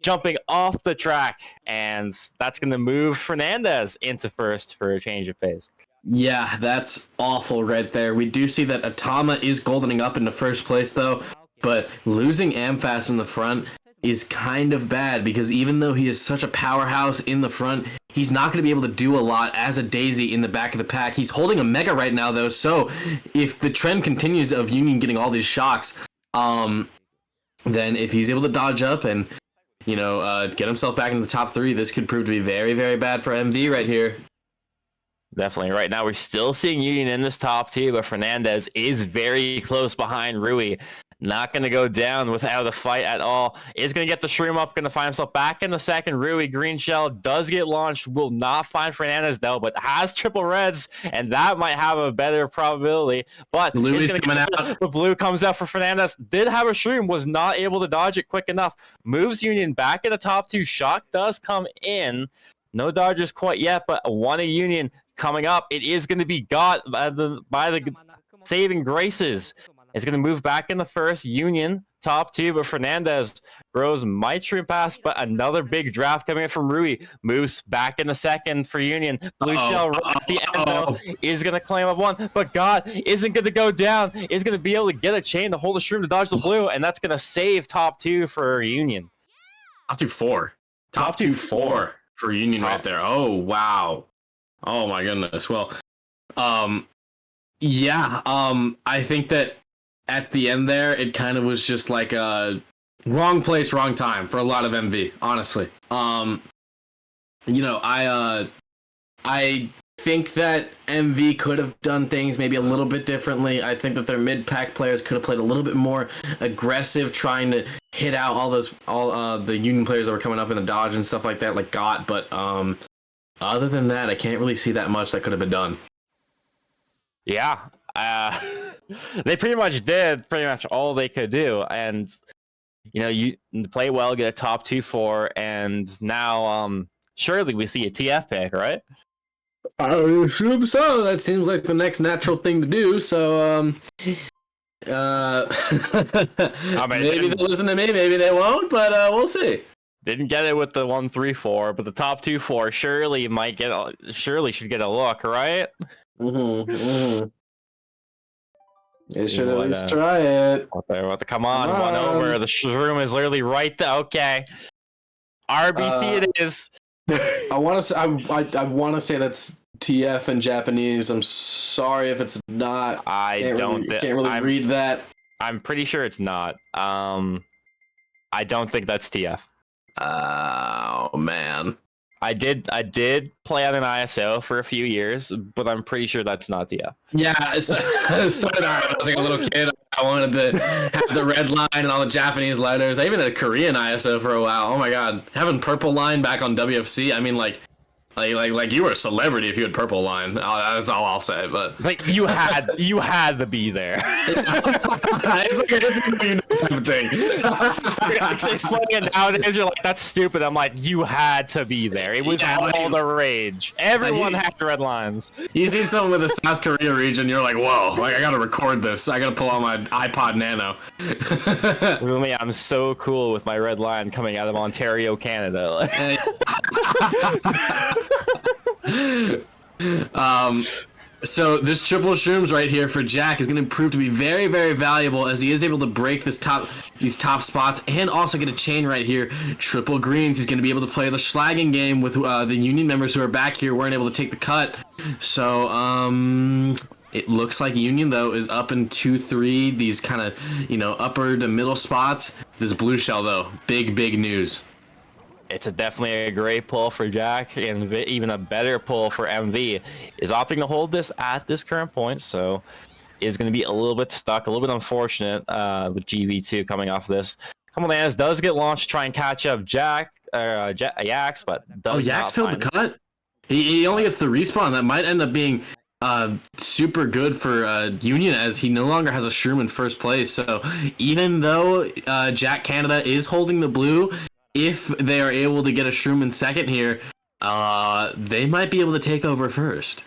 jumping off the track. And that's going to move Fernandez into first for a change of pace. Yeah, that's awful right there. We do see that Atama is goldening up into first place, though. But losing Amfast in the front is kind of bad, because even though he is such a powerhouse in the front, he's not going to be able to do a lot as a Daisy in the back of the pack. He's holding a Mega right now, though, so if the trend continues of Union getting all these shocks, then if he's able to dodge up and, get himself back into the top 3, this could prove to be very, very bad for MV right here. Definitely. Right now, we're still seeing Union in this top 2, but Fernandez is very close behind Rui. Not going to go down without a fight at all. Is going to get the Shroom up. Going to find himself back in the second. Rui, green shell, does get launched. Will not find Fernandez, though, but has triple reds, and that might have a better probability. But Blue is coming out. The blue comes out for Fernandez. Did have a Shroom. Was not able to dodge it quick enough. Moves Union back in the top 2. Shock does come in. No dodgers quite yet, but one of Union coming up. It is going to be got by the saving graces. It's going to move back in the first. Union top 2, but Fernandez grows Mitri past, but another big draft coming in from Rui. Moves back in the second for Union. Blue shell right at the end, though, is going to claim up 1, but God isn't going to go down. Is going to be able to get a chain to hold the Shroom to dodge the blue, and that's going to save top 2 for Union. Top 2-4. Top 2-4 for Union right there. Oh, wow. Oh, my goodness. Well, I think that at the end there, it kind of was just like a wrong place, wrong time for a lot of MV, honestly. I think that MV could have done things maybe a little bit differently. I think that their mid-pack players could have played a little bit more aggressive, trying to hit out all the Union players that were coming up in the dodge and stuff like that, like Got. But other than that, I can't really see that much that could have been done. Yeah. They pretty much did all they could do, and you play well, get a top 2-4, and now surely we see a TF pick, right? I assume so. That seems like the next natural thing to do. So maybe they'll listen to me, maybe they won't, but we'll see. Didn't get it with the 1-3-4, but the top 2-4 surely should get a look, right? They should at least try it. Come on, one over. The Shroom is literally right there. Okay. RBC it is. I want to say that's TF in Japanese. I'm sorry if it's not. I can't really read that. I'm pretty sure it's not. I don't think that's TF. Oh man. I did play on an ISO for a few years, but I'm pretty sure that's not TF. Yeah, so did I. I was like a little kid. I wanted to have the red line and all the Japanese letters. I even had a Korean ISO for a while. Oh my god, having purple line back on WFC. I mean, like you were a celebrity if you had purple line. That's all I'll say. But it's like you had to be there. It's like a different type of thing. Explaining it nowadays, you're like, that's stupid. I'm like, you had to be there. It was all the rage. Everyone had red lines. You see someone with a South Korea region, you're like, whoa! Like I gotta record this. I gotta pull out my iPod Nano. Really, I'm so cool with my red line coming out of Ontario, Canada. So this triple shrooms right here for Jack is going to prove to be very, very valuable as he is able to break these top spots and also get a chain right here. Triple greens. He's going to be able to play the slagging game with the Union members who are back here weren't able to take the cut. So it looks like Union though is up in 2-3. These kind of upper to middle spots. This blue shell though, big news. It's definitely a great pull for Jack, and even a better pull for MV. Is opting to hold this at this current point, so is going to be a little bit stuck, a little bit unfortunate with GV2 coming off this. Couple Lands does get launched to try and catch up Yax, but does Yax filled the cut? He only gets the respawn. That might end up being super good for Union as he no longer has a shroom in first place. So even though Jack Canada is holding the blue, if they are able to get a shroom in second here, they might be able to take over first.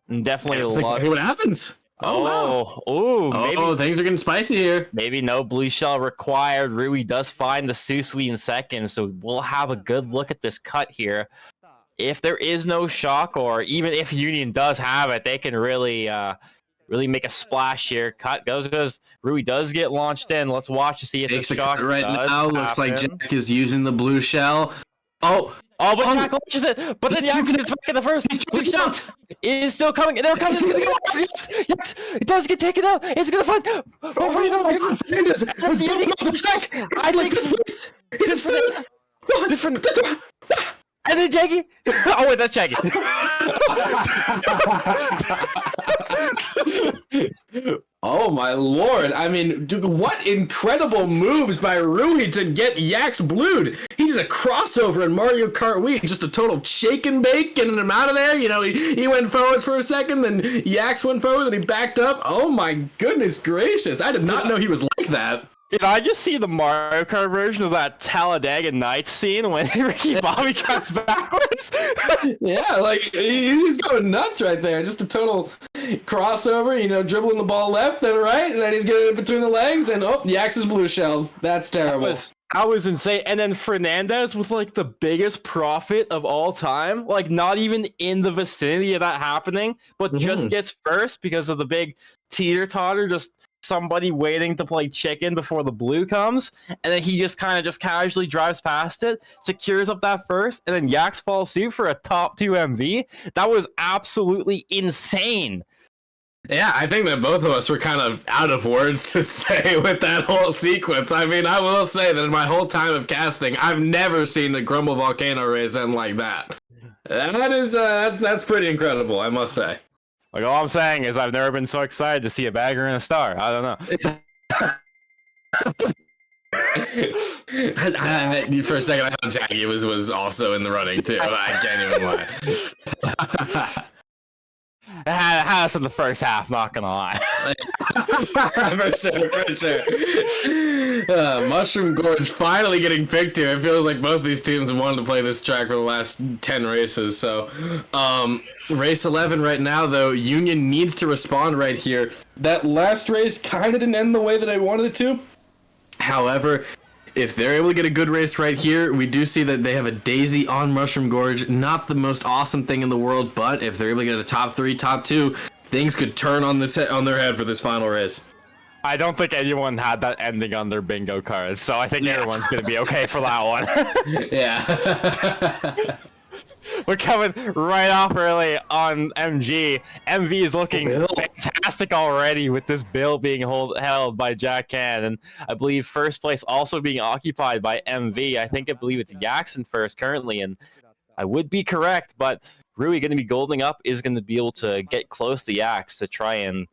Definitely. That's exactly what happens. Maybe things are getting spicy here. Maybe no blue shell required. Rui does find the Susui in second, so we'll have a good look at this cut here. If there is no shock, or even if Union does have it, they can really make a splash here. Cut goes. Rui does get launched in. Let's watch to see if Takes the the shock cut right now. happen. Looks like Jack is using the blue shell. But Jack launches it. But then Jack gets back in the first. Blue shell is still coming. There comes. It's gonna go. Yes, it does get taken out. It's gonna find. I like this. He's different. And then Jackie. Oh wait, that's Jackie. Oh my lord! I mean, dude, what incredible moves by Rui to get Yax blued. He did a crossover in Mario Kart Wii, just a total shake and bake, getting him out of there. He went forwards for a second, then Yax went forward, then he backed up. Oh my goodness gracious! I did not know he was like that. Did I just see the Mario Kart version of that Talladega Nights scene when Ricky Bobby drives backwards? Yeah, like he's going nuts right there. Just a total crossover, dribbling the ball left, then right, and then he's getting it between the legs, and Yax is blue shelled. That's terrible. That was insane. And then Fernandez with like the biggest profit of all time, like not even in the vicinity of that happening, but just gets first because of the big teeter-totter, just somebody waiting to play chicken before the blue comes, and then he just kind of casually drives past it, secures up that first, and then Yax falls suit for a top 2 MV. That was absolutely insane. Yeah, I think that both of us were kind of out of words to say with that whole sequence. I mean, I will say that in my whole time of casting, I've never seen the Grumble Volcano race end like that. That is that's pretty incredible, I must say. Like, all I'm saying is I've never been so excited to see a bagger and a star. I don't know. For a second, I thought Jackie was also in the running, too. I can't even lie. It had us in the first half, not gonna lie. For sure. Mushroom Gorge finally getting picked here. It feels like both these teams have wanted to play this track for the last 10 races. So, race 11 right now, though, Union needs to respond right here. That last race kind of didn't end the way that I wanted it to. However, if they're able to get a good race right here, we do see that they have a daisy on Mushroom Gorge. Not the most awesome thing in the world, but if they're able to get a top 3, top 2, things could turn on their head for this final race. I don't think anyone had that ending on their bingo cards, so I think everyone's going to be okay for that one. Yeah. We're coming right off early on MG. MV is looking fantastic already with this bill being held by Jack Can, and I believe first place also being occupied by MV. I believe it's Yaxon first currently, and I would be correct, but Rui going to be golding up is going to be able to get close to Yax to try and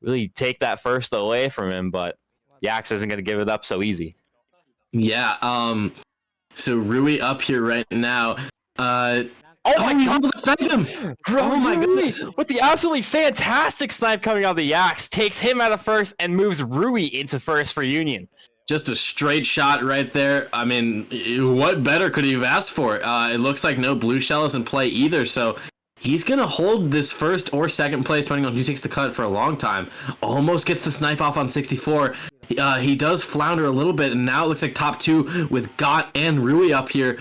really take that first away from him, but Yax isn't going to give it up so easy. Yeah, so Rui up here right now. Oh my god, sniped him! Oh my goodness! With the absolutely fantastic snipe coming out of the Yax, takes him out of first and moves Rui into first for Union. Just a straight shot right there. I mean, what better could he have asked for? It looks like no blue shell is in play either, so he's going to hold this first or second place, depending on who takes the cut, for a long time. Almost gets the snipe off on 64. He does flounder a little bit, and now it looks like top two with Got and Rui up here.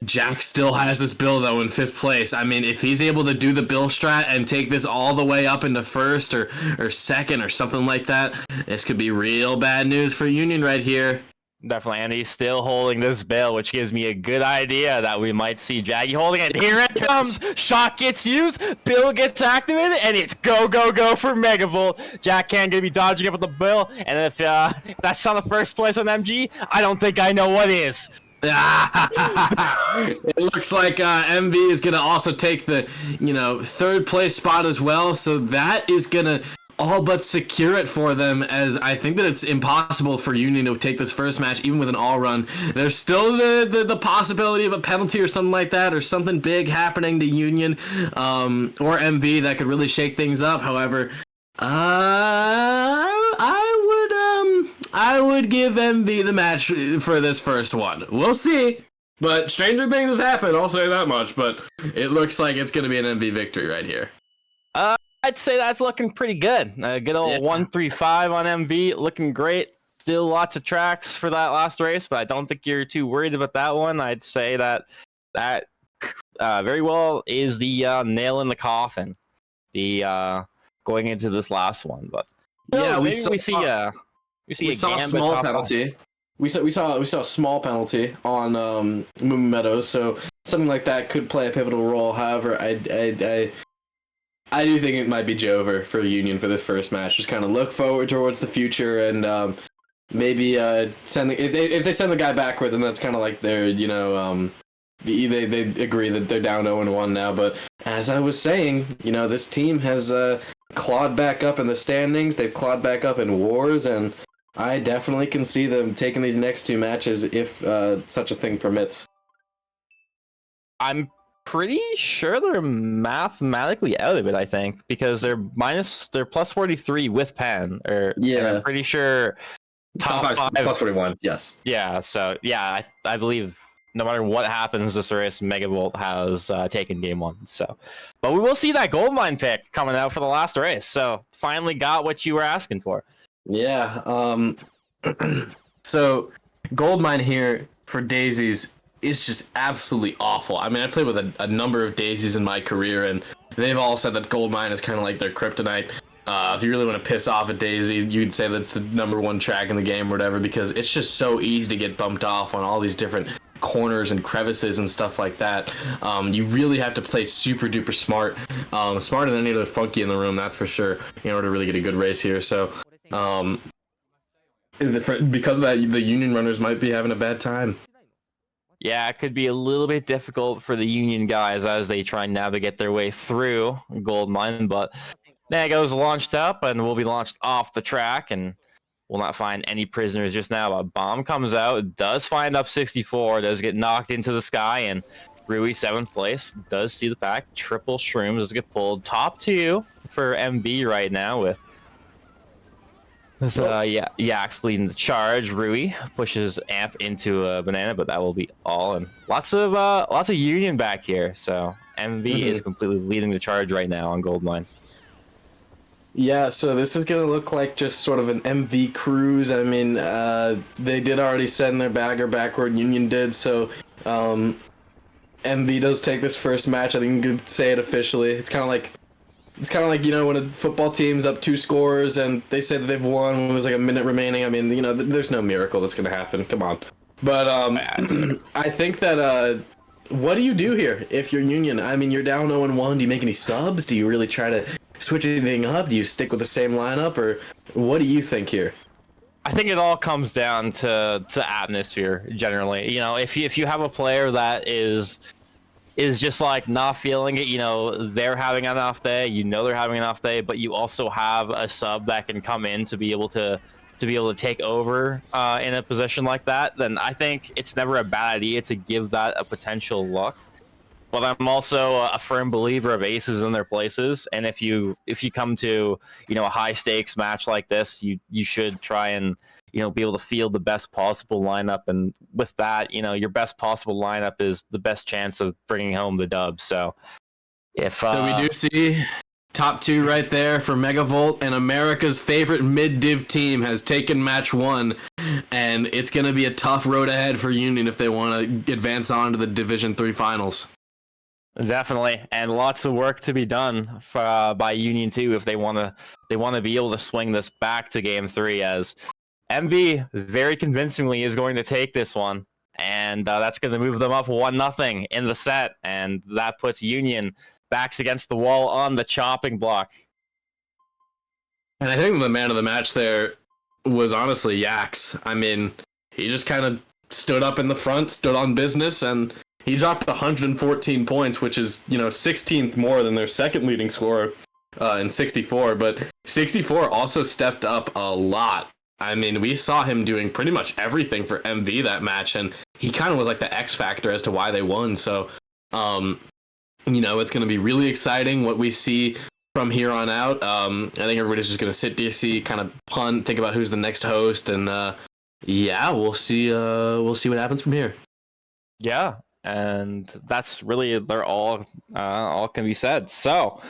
Jack still has this bill, though, in 5th place. I mean, if he's able to do the bill strat and take this all the way up into first or second or something like that, this could be real bad news for Union right here. Definitely, and he's still holding this bill, which gives me a good idea that we might see Jaggy holding it. Here it comes! Shot gets used, bill gets activated, and it's go, go, go for Megavolt. Jack Can gonna be dodging up with the bill, and if that's not the first place on MG, I don't think I know what is. It looks like MV is gonna also take the 3rd place spot as well, so that is gonna all but secure it for them, as I think that it's impossible for Union to take this first match even with an all run. There's still the possibility of a penalty or something like that, or something big happening to Union or MV that could really shake things up. However, I would give MV the match for this first one. We'll see. But stranger things have happened, I'll say that much, but it looks like it's going to be an MV victory right here. I'd say that's looking pretty good. Good old 135 on MV, looking great. Still lots of tracks for that last race, but I don't think you're too worried about that one. I'd say that very well is the nail in the coffin, the going into this last one. But yeah, we see a small penalty. We saw a small penalty on Moo Moo Meadows, so something like that could play a pivotal role. However, I do think it might be Jover for Union for this first match. Just kind of look forward towards the future, and maybe send if they send the guy backward, then that's kind of like their they agree that they're down 0-1 now. But as I was saying, this team has clawed back up in the standings. They've clawed back up in wars, and I definitely can see them taking these next 2 matches if such a thing permits. I'm pretty sure they're mathematically out of it, I think, because they're plus 43 with pen. Yeah, I'm pretty sure top 5 plus 41. Yes. Yeah. So yeah, I believe no matter what happens this race, Megavolt has taken game 1. So, but we will see that gold mine pick coming out for the last race. So finally got what you were asking for. Yeah. So gold mine here for Daisies is just absolutely awful. I mean, I played with a number of Daisies in my career, and they've all said that Goldmine is kind of like their kryptonite. If you really want to piss off a Daisy, you'd say that's the #1 track in the game or whatever, because it's just so easy to get bumped off on all these different corners and crevices and stuff like that. You really have to play super duper smart, smarter than any other funky in the room, that's for sure, in order to really get a good race here. So because of that, the Union runners might be having a bad time. Yeah, it could be a little bit difficult for the Union guys as they try and navigate their way through Gold Mine, but Nago's launched up and will be launched off the track, and will not find any prisoners just now. A bomb comes out, does find up 64, does get knocked into the sky, and Rui 7th place does see the pack. Triple Shrooms does get pulled. Top 2 for MB right now with Yax leading the charge. Rui pushes Amp into a banana, but that will be all. And lots of Union back here. So MV is completely leading the charge right now on Goldmine. Yeah, so this is gonna look like just sort of an MV cruise. I mean, they did already send their bagger backward. Union did, so MV does take this first match. I think you could say it officially. It's kind of like when a football team's up 2 scores and they say that they've won when there's like a minute remaining. I mean, there's no miracle that's gonna happen. Come on. But I think that what do you do here if you're Union? I mean, you're down 0-1. Do you make any subs? Do you really try to switch anything up? Do you stick with the same lineup, or what do you think here? I think it all comes down to atmosphere generally. You know, if you have a player that is just like not feeling it, you know, they're having an off day, you know they're having an off day, but you also have a sub that can come in to be able to take over in a position like that, then I think it's never a bad idea to give that a potential look. But I'm also a firm believer of aces in their places, and if you come to, you know, a high stakes match like this, you should try and, you know, be able to field the best possible lineup, and with that, you know, your best possible lineup is the best chance of bringing home the dub. So if So we do see top two right there for Megavolt, and America's favorite mid-div team has taken match 1, and it's going to be a tough road ahead for Union if they want to advance on to the Division 3 finals. Definitely, and lots of work to be done for, by Union 2 if they want to be able to swing this back to Game 3, as MV very convincingly is going to take this one, and that's going to move them up 1-0 in the set, and that puts Union backs against the wall on the chopping block. And I think the man of the match there was honestly Yax. I mean, he just kind of stood up in the front, stood on business, and he dropped 114 points, which is, you know, 16th more than their second leading scorer in 64. But 64 also stepped up a lot. I mean, we saw him doing pretty much everything for MV that match, and he kind of was like the X factor as to why they won. So, you know, it's going to be really exciting what we see from here on out. I think everybody's just going to sit DC, kind of punt, think about who's the next host, and yeah, we'll see. We'll see what happens from here. Yeah, and that's really they're all can be said. So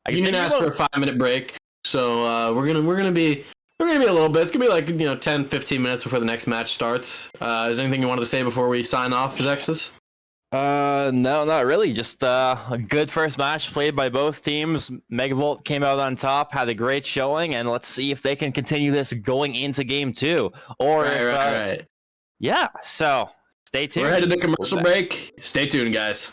Union asked for a 5-minute break, so we're gonna be a little bit. It's gonna be like, you know, 10-15 minutes before the next match starts. Is there anything you wanted to say before we sign off, Zexus? No, not really. Just a good first match played by both teams. Megavolt came out on top, had a great showing, and let's see if they can continue this going into Game 2. Or Right. Yeah, so stay tuned. We're headed to commercial break. Stay tuned, guys.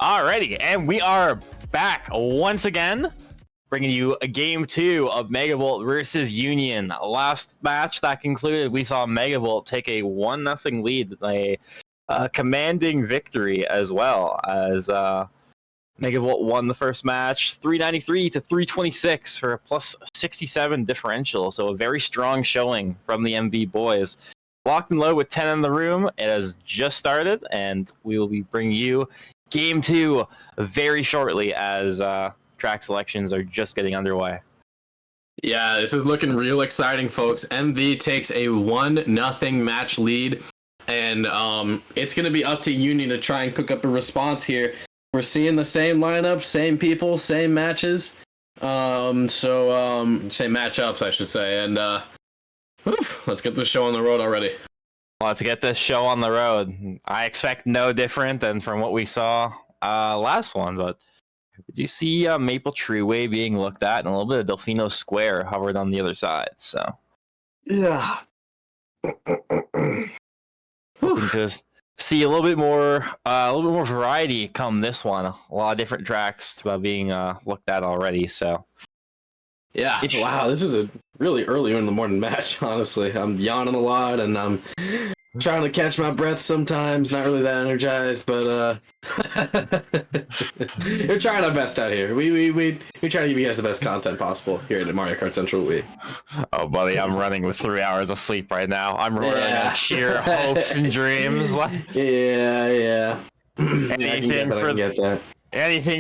Alrighty, and we are back once again, bringing you a game 2 of Megavolt versus Union. Last match that concluded, we saw Megavolt take a 1-0 lead, a commanding victory as well, as Megavolt won the first match 393 to 326 for a plus 67 differential, so a very strong showing from the MV boys. Locked and low with 10 in the room. It has just started, and we will be bringing you Game 2 very shortly as track selections are just getting underway. Yeah, this is looking real exciting, folks. MV takes a 1-0 match lead, and it's going to be up to Union to try and cook up a response here. We're seeing the same lineup, same people, same matches. Same matchups, I should say. And let's get this show on the road already. Let's get this show on the road. I expect no different than from what we saw last one, but did you see Maple Treeway being looked at, and a little bit of Delfino Square hovered on the other side? So yeah, just see a little bit more variety come this one. A lot of different tracks being looked at already. So yeah, wow, this is a really early in the morning match. Honestly, I'm yawning a lot, and I'm trying to catch my breath sometimes. Not really that energized, but we're trying our best out here. We try to give you guys the best content possible here at Mario Kart Central Wii. Oh, buddy, I'm running with 3 hours of sleep right now. I'm running on sheer hopes and dreams. Yeah. Anything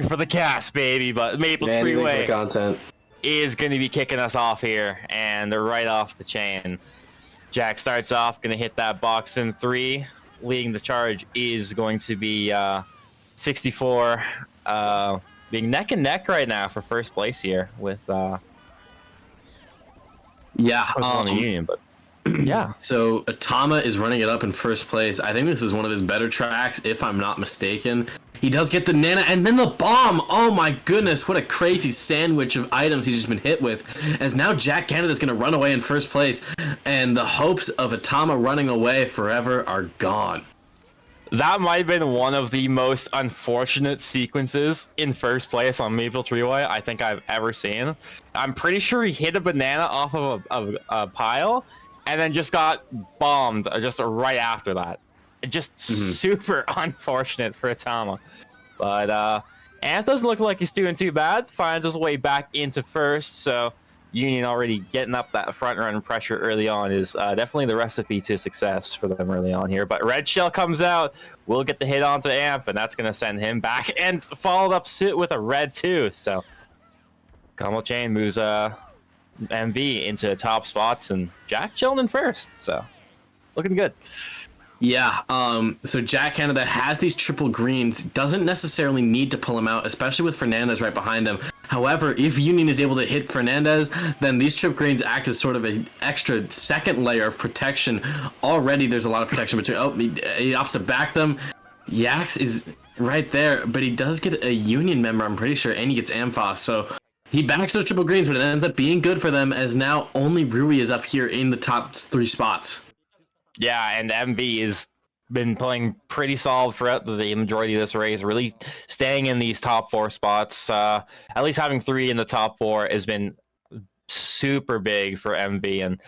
for the cast, baby. But Maple Treeway content is going to be kicking us off here, and they're right off the chain. Jack starts off, going to hit that box in 3. Leading the charge is going to be 64, being neck and neck right now for first place here with on the Union, but yeah. So Atama is running it up in first place. I think this is one of his better tracks, if I'm not mistaken. He does get the Nana and then the bomb. Oh my goodness, what a crazy sandwich of items he's just been hit with. As now Jack Canada's going to run away in first place, and the hopes of Atama running away forever are gone. That might have been one of the most unfortunate sequences in first place on Maple Treeway I think I've ever seen. I'm pretty sure he hit a banana off of a pile, and then just got bombed just right after that. Just super unfortunate for Atama. But Ant doesn't look like he's doing too bad. Finds his way back into first, so Union already getting up that front run pressure early on is definitely the recipe to success for them early on here. But Red Shell comes out, will get the hit onto Amp, and that's going to send him back, and followed up suit with a red too. So Combo Chain moves MV into top spots, and Jack chilling in first, so looking good. Yeah, so Jack Canada has these triple greens, doesn't necessarily need to pull him out, especially with Fernandez right behind him. However, if Union is able to hit Fernandez, then these trip greens act as sort of an extra second layer of protection. Already there's a lot of protection between, he opts to back them. Yax is right there, but he does get a Union member, I'm pretty sure, and he gets Amphos, so he backs those triple greens, but it ends up being good for them, as now only Rui is up here in the top 3 spots. Yeah, and MV has been playing pretty solid throughout the majority of this race, really staying in these top 4 spots. At least having 3 in the top 4 has been super big for MV. And,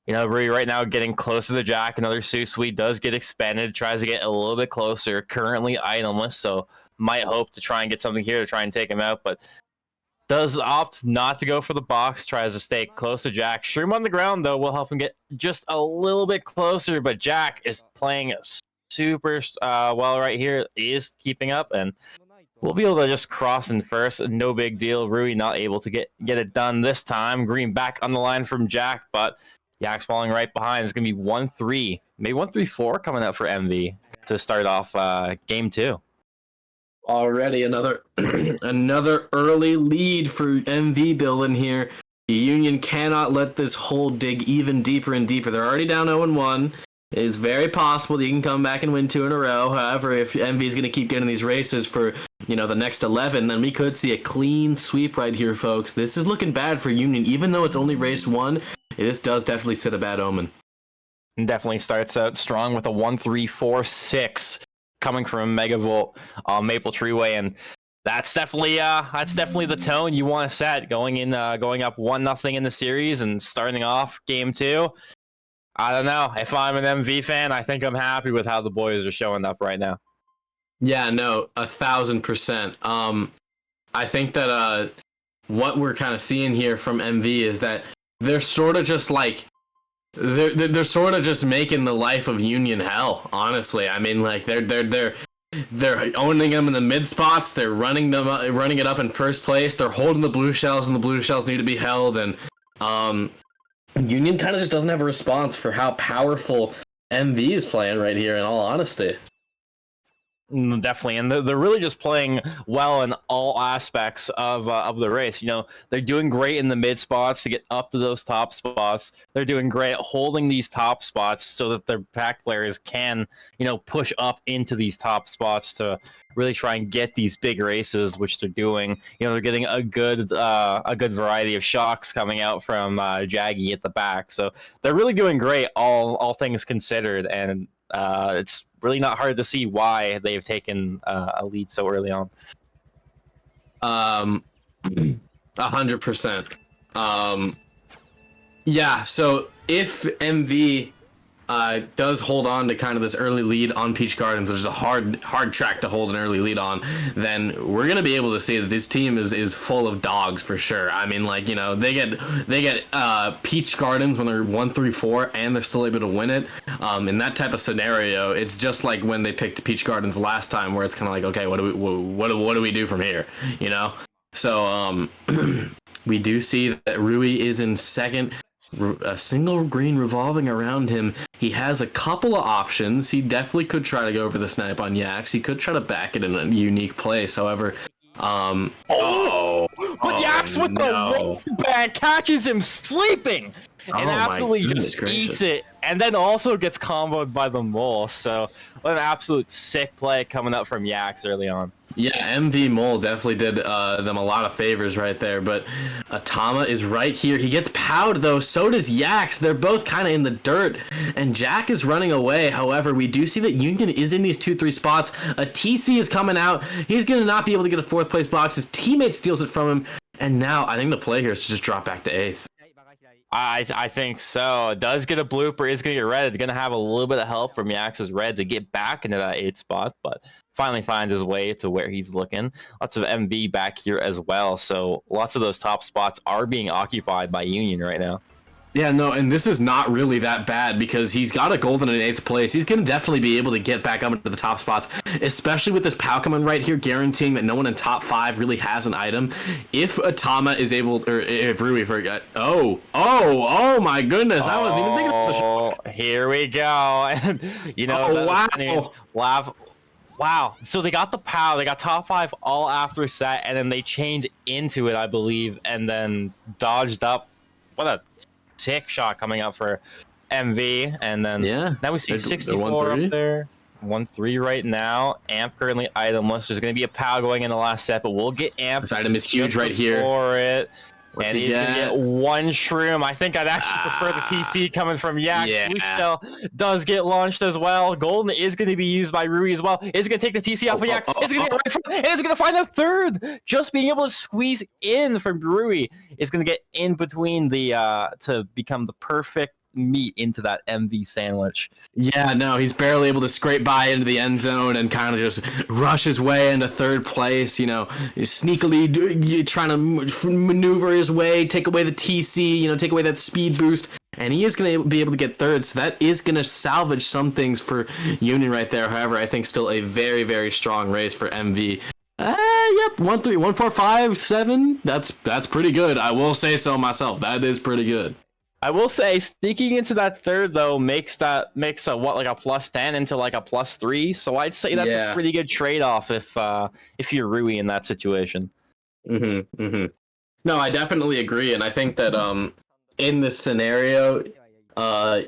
Rui right now getting closer to Jack. Another Susui does get expanded, tries to get a little bit closer. Currently itemless, so might hope to try and get something here to try and take him out, but does opt not to go for the box, tries to stay close to Jack. Shroom on the ground, though, will help him get just a little bit closer, but Jack is playing super well right here. He is keeping up, and we'll be able to just cross in first. No big deal. Rui not able to get it done this time. Green back on the line from Jack, but Jack's falling right behind. It's going to be 1-3, maybe 1-3-4 coming out for MV to start off game 2. Already another another early lead for MV building here. The Union cannot let this hole dig even deeper and deeper. They're already down 0-1. It is very possible that you can come back and win 2 in a row. However, if MV is going to keep getting these races for, the next 11, then we could see a clean sweep right here, folks. This is looking bad for Union. Even though it's only race 1, this does definitely set a bad omen. Definitely starts out strong with a 1-3-4-6. coming from Megavolt on Maple Treeway, and that's definitely the tone you want to set going up 1-0 in the series and starting off game 2. I don't know. If I'm an MV fan, I think I'm happy with how the boys are showing up right now. Yeah, no, 1,000%. I think that what we're kind of seeing here from MV is that they're sort of just like they're sort of just making the life of Union hell. Honestly, I mean, like they're owning them in the mid spots. They're running it up in first place. They're holding the blue shells, and the blue shells need to be held. And Union kind of just doesn't have a response for how powerful MV is playing right here. In all honesty. Definitely, and they're really just playing well in all aspects of the race. You know, they're doing great in the mid spots to get up to those top spots. They're doing great holding these top spots so that their pack players can, you know, push up into these top spots to really try and get these big races, which they're doing. You know, they're getting a good variety of shocks coming out from Jaggy at the back. So they're really doing great, all things considered, and it's really not hard to see why they've taken a lead so early on. 100%. Yeah, so if MV does hold on to kind of this early lead on Peach Gardens, which is a hard track to hold an early lead on, then we're gonna be able to see that this team is full of dogs for sure. I mean, like, you know, they get Peach Gardens when they're 1-3-4 and they're still able to win it. In that type of scenario, it's just like when they picked Peach Gardens last time, where it's kind of like, okay, what do we do from here, you know? So we do see that Rui is in second. A single green revolving around him. He has a couple of options. He definitely could try to go over the snipe on Yax. He could try to back it in a unique place. However, but Yax with the bag catches him sleeping and absolutely just eats it, and then also gets comboed by the mole. So what an absolute sick play coming up from Yax early on. Yeah, MV Mole definitely did them a lot of favors right there, but Atama is right here. He gets powed, though. So does Yax. They're both kind of in the dirt, and Jack is running away. However, we do see that Union is in these 2-3 spots. A TC is coming out. He's going to not be able to get a 4th place box. His teammate steals it from him, and now I think the play here is to just drop back to 8th. I think so. It does get a blooper. It's going to get red. It's going to have a little bit of help from Yax's red to get back into that 8th spot, but finally finds his way to where he's looking. Lots of MV back here as well, so lots of those top spots are being occupied by Union right now. Yeah, no, and this is not really that bad because he's got a golden in 8th place. He's going to definitely be able to get back up into the top spots, especially with this Palkaman right here, guaranteeing that no one in top 5 really has an item. If Atama is able, or if Rui forgot, oh my goodness, I wasn't even thinking of the shot. Here we go, and you know, wow. So they got the POW, they got top 5 all after set, and then they chained into it, I believe, and then dodged up. What a sick shot coming up for MV, and then now we see 64 up there. 1-3 right now. Amp currently itemless. There's going to be a POW going in the last set, but we'll get Amp. This item is huge right here. For it. What's and he's going to get 1 shroom. I think I'd actually prefer the TC coming from Yak. Shell does get launched as well. Golden is going to be used by Rui as well. It's going to take the TC off of Yak. It's going to get right from, and it's going to find a 3rd. Just being able to squeeze in from Rui is going to get in between the to become the perfect meat into that MV sandwich. Yeah, no, he's barely able to scrape by into the end zone and kind of just rush his way into 3rd place. You know, he's sneakily trying to maneuver his way, take away the TC, you know, take away that speed boost, and he is going to be able to get 3rd. So that is going to salvage some things for Union right there. However, I think still a very, very strong race for MV. Yep, 1-3, 1-4, 5-7. That's pretty good. I will say so myself. That is pretty good. I will say sneaking into that 3rd though makes a what, like a +10 into like a +3. So I'd say that's a pretty good trade-off if you're Rui in that situation. No, I definitely agree, and I think that in this scenario,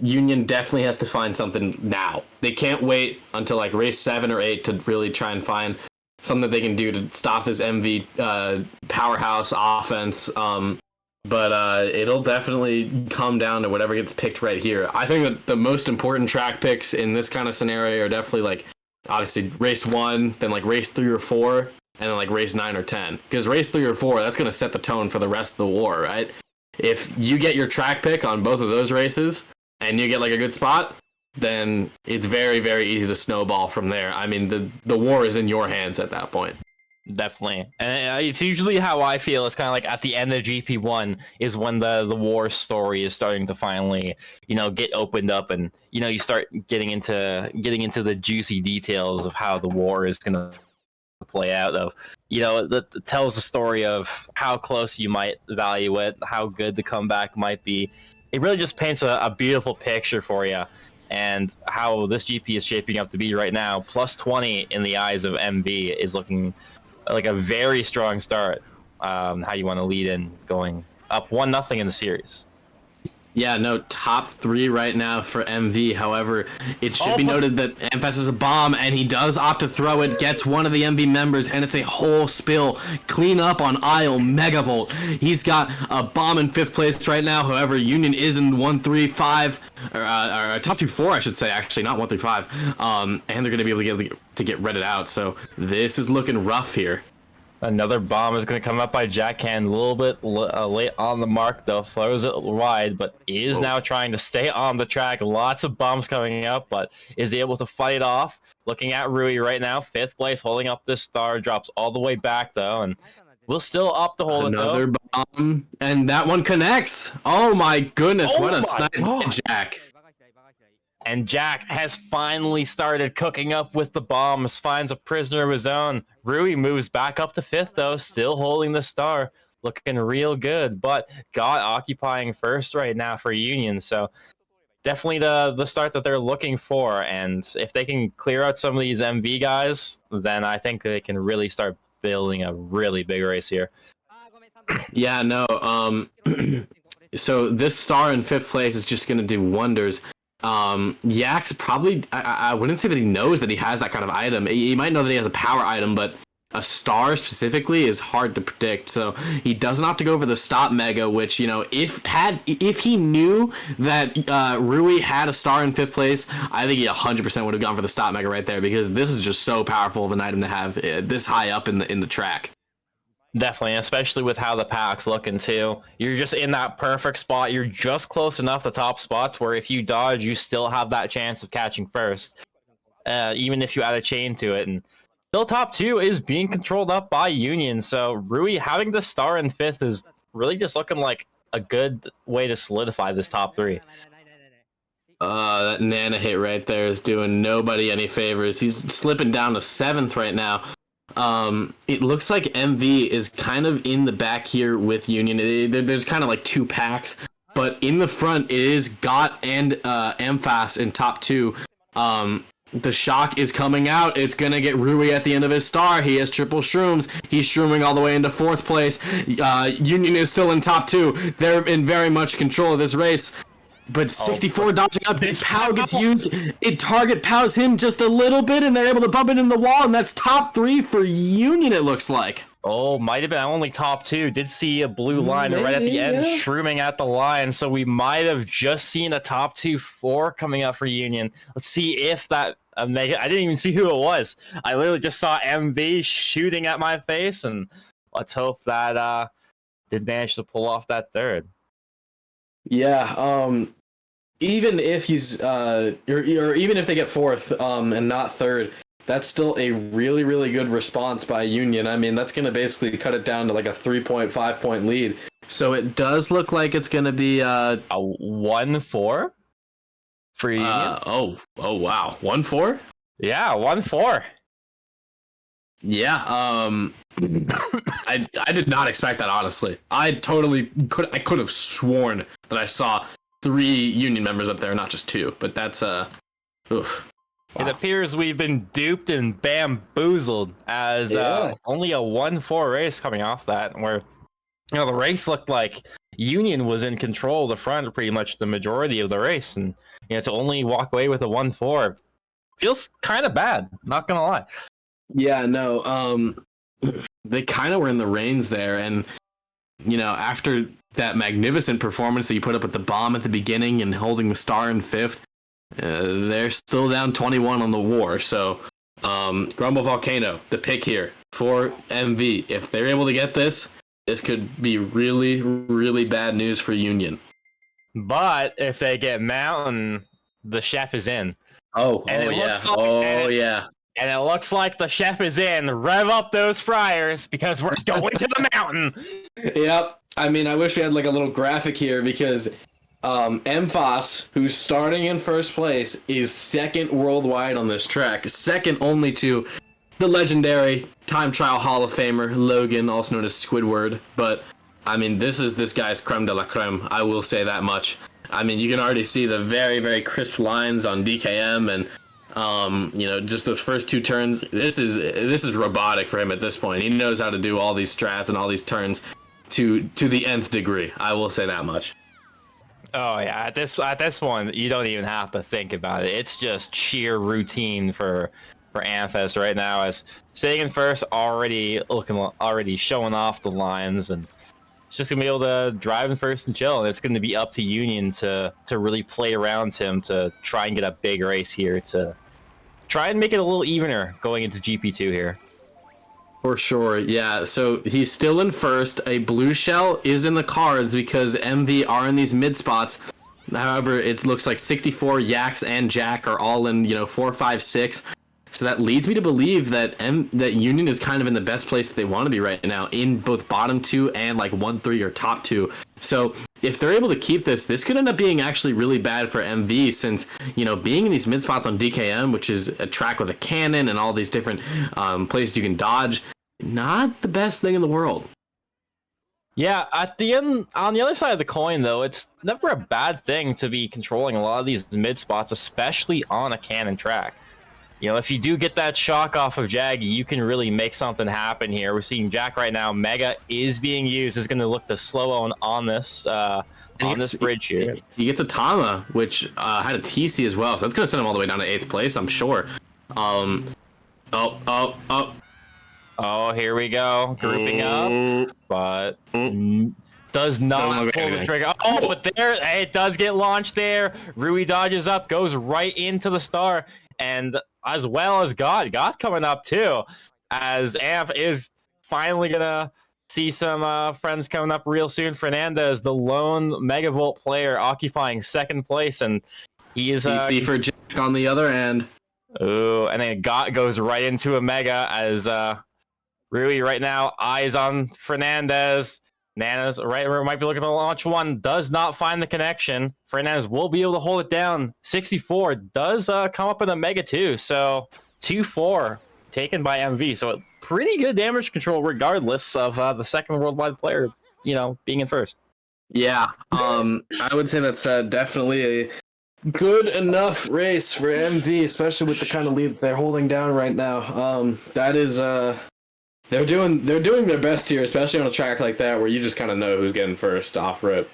Union definitely has to find something now. They can't wait until like race 7 or 8 to really try and find something that they can do to stop this MV powerhouse offense. But it'll definitely come down to whatever gets picked right here. I think that the most important track picks in this kind of scenario are definitely like obviously race 1, then like race 3 or 4, and then like race 9 or 10. Because race 3 or 4, that's going to set the tone for the rest of the war, right? If you get your track pick on both of those races and you get like a good spot, then it's very, very easy to snowball from there. I mean, the war is in your hands at that point. Definitely, and it's usually how I feel. It's kind of like at the end of GP1 is when the war story is starting to finally, get opened up, and you start getting into the juicy details of how the war is gonna play out. Of that tells the story of how close you might value it, how good the comeback might be. It really just paints a beautiful picture for you, and how this GP is shaping up to be right now. Plus 20 in the eyes of MV is looking like a very strong start. How you want to lead in, going up 1-0 in the series. Yeah, no, top 3 right now for MV. However, it should be noted that MFS is a bomb, and he does opt to throw it, gets one of the MV members, and it's a whole spill. Clean up on aisle Megavolt. He's got a bomb in 5th place right now. However, Union is in 1, 3, 5, or top 2, 4, I should say, actually, not 1, 3, 5. And they're going to be able to get redded out. So this is looking rough here. Another bomb is going to come up by Jackhand, a little bit late on the mark, though. Throws it wide, but is now trying to stay on the track. Lots of bombs coming up, but is able to fight off. Looking at Rui right now, 5th place, holding up this star. Drops all the way back, though, and will still up to hold Another it, though. bomb, and that one connects. Oh my goodness, what a snipe, Jack. And Jack has finally started cooking up with the bombs, finds a prisoner of his own. Rui moves back up to 5th, though, still holding the star. Looking real good, but got occupying 1st right now for Union. So definitely the start that they're looking for. And if they can clear out some of these MV guys, then I think they can really start building a really big race here. Yeah, no, so this star in 5th place is just going to do wonders. Yak's probably, I wouldn't say that he knows that he has that kind of item. He might know that he has a power item, but a star specifically is hard to predict. So he doesn't have to go for the stop mega, which, if he knew that Rui had a star in 5th place, I think he 100% would have gone for the stop mega right there, because this is just so powerful of an item to have this high up in the track. Definitely, especially with how the pack's looking too. You're just in that perfect spot. You're just close enough to top spots where if you dodge, you still have that chance of catching 1st, even if you add a chain to it. And still top 2 is being controlled up by Union. So Rui having the star in 5th is really just looking like a good way to solidify this top 3. That Nana hit right there is doing nobody any favors. He's slipping down to 7th right now. It looks like MV is kind of in the back here with Union. There's kind of like 2 packs, but in the front it is Got and Amphas in top 2. The shock is coming out. It's gonna get Rui at the end of his star. He has triple shrooms. He's shrooming all the way into 4th place. Union is still in top 2. They're in very much control of this race. But 64 dodging up, this POW gets used, it target POWs him just a little bit, and they're able to bump it in the wall, and that's top 3 for Union, it looks like. Oh, might have been only top 2. Did see a blue line right at the end, shrooming at the line, so we might have just seen a top 2-4 coming up for Union. Let's see if that... I didn't even see who it was. I literally just saw MV shooting at my face, and let's hope that did manage to pull off that 3rd. Yeah, even if he's or even if they get 4th and not 3rd, that's still a really, really good response by Union. I mean, that's going to basically cut it down to like a 3.5 point lead. So it does look like it's going to be a 1-4 for Union. Oh wow, 1-4. Yeah, 1-4. Yeah, I did not expect that, honestly. I could have sworn that I saw 3 Union members up there, not just 2. But that's oof. Wow. It appears we've been duped and bamboozled, as only a 1-4 race coming off that, where the race looked like Union was in control of the front pretty much the majority of the race, and to only walk away with a 1-4 feels kind of bad, not gonna lie. Yeah, no, they kind of were in the reins there, and after that magnificent performance that you put up with the bomb at the beginning and holding the star in 5th, they're still down 21 on the war. So Grumble Volcano, the pick here for MV. If they're able to get this, this could be really, really bad news for Union. But if they get Mountain, the chef is in. And it looks like the chef is in. Rev up those fryers because we're going to the mountain. Yep. I mean, I wish we had like a little graphic here because MFOS, who's starting in first place, is second worldwide on this track, second only to the legendary time trial Hall of Famer Logan, also known as Squidward. But I mean, this is this guy's creme de la creme. I will say that much. I mean, you can already see the very, very crisp lines on DKM and just those first two turns. This is robotic for him at this point. He knows how to do all these strats and all these turns to the nth degree. I will say that much. Oh yeah, at this one, you don't even have to think about it. It's just sheer routine for Amphis right now. As sitting in first, already showing off the lines, and it's just gonna be able to drive in first and chill. And it's gonna be up to Union to really play around him to try and get a big race here to try and make it a little evener going into GP2 here. For sure, yeah. So he's still in first. A blue shell is in the cards because MV are in these mid spots. However, it looks like 64, Yax, and Jack are all in 4, 5, 6. So that leads me to believe that that Union is kind of in the best place that they want to be right now, in both bottom two and like 1, 3 or top two. So if they're able to keep this could end up being actually really bad for MV, since being in these mid spots on DKM, which is a track with a cannon and all these different places you can dodge, not the best thing in the world. Yeah, at the end, on the other side of the coin, though, it's never a bad thing to be controlling a lot of these mid spots, especially on a cannon track. If you do get that shock off of Jaggy, you can really make something happen here. We're seeing Jack right now. Mega is being used. Is going to look to slow on this bridge here. He gets a Tama, which had a TC as well, so that's going to send him all the way down to 8th place, I'm sure. Oh, here we go. Grouping up, but does not pull the trigger. Oh, but there, it does get launched there. Rui dodges up, goes right into the star, and as well as God coming up too, as Amp is finally gonna see some friends coming up real soon. Fernandez, the lone Megavolt player, occupying 2nd place, and he is DC for Jack on the other end. Ooh, and then God goes right into a Mega as Rui right now eyes on Fernandez. Nana's right where it might be looking to launch one, does not find the connection. Fernandez will be able to hold it down. 64 does come up in a Mega too, so 2-4 taken by MV. So pretty good damage control regardless of the second worldwide player, being in first. Yeah, I would say that's definitely a good enough race for MV, especially with the kind of lead they're holding down right now. That is they're doing their best here, especially on a track like that where you just kind of know who's getting first off rip.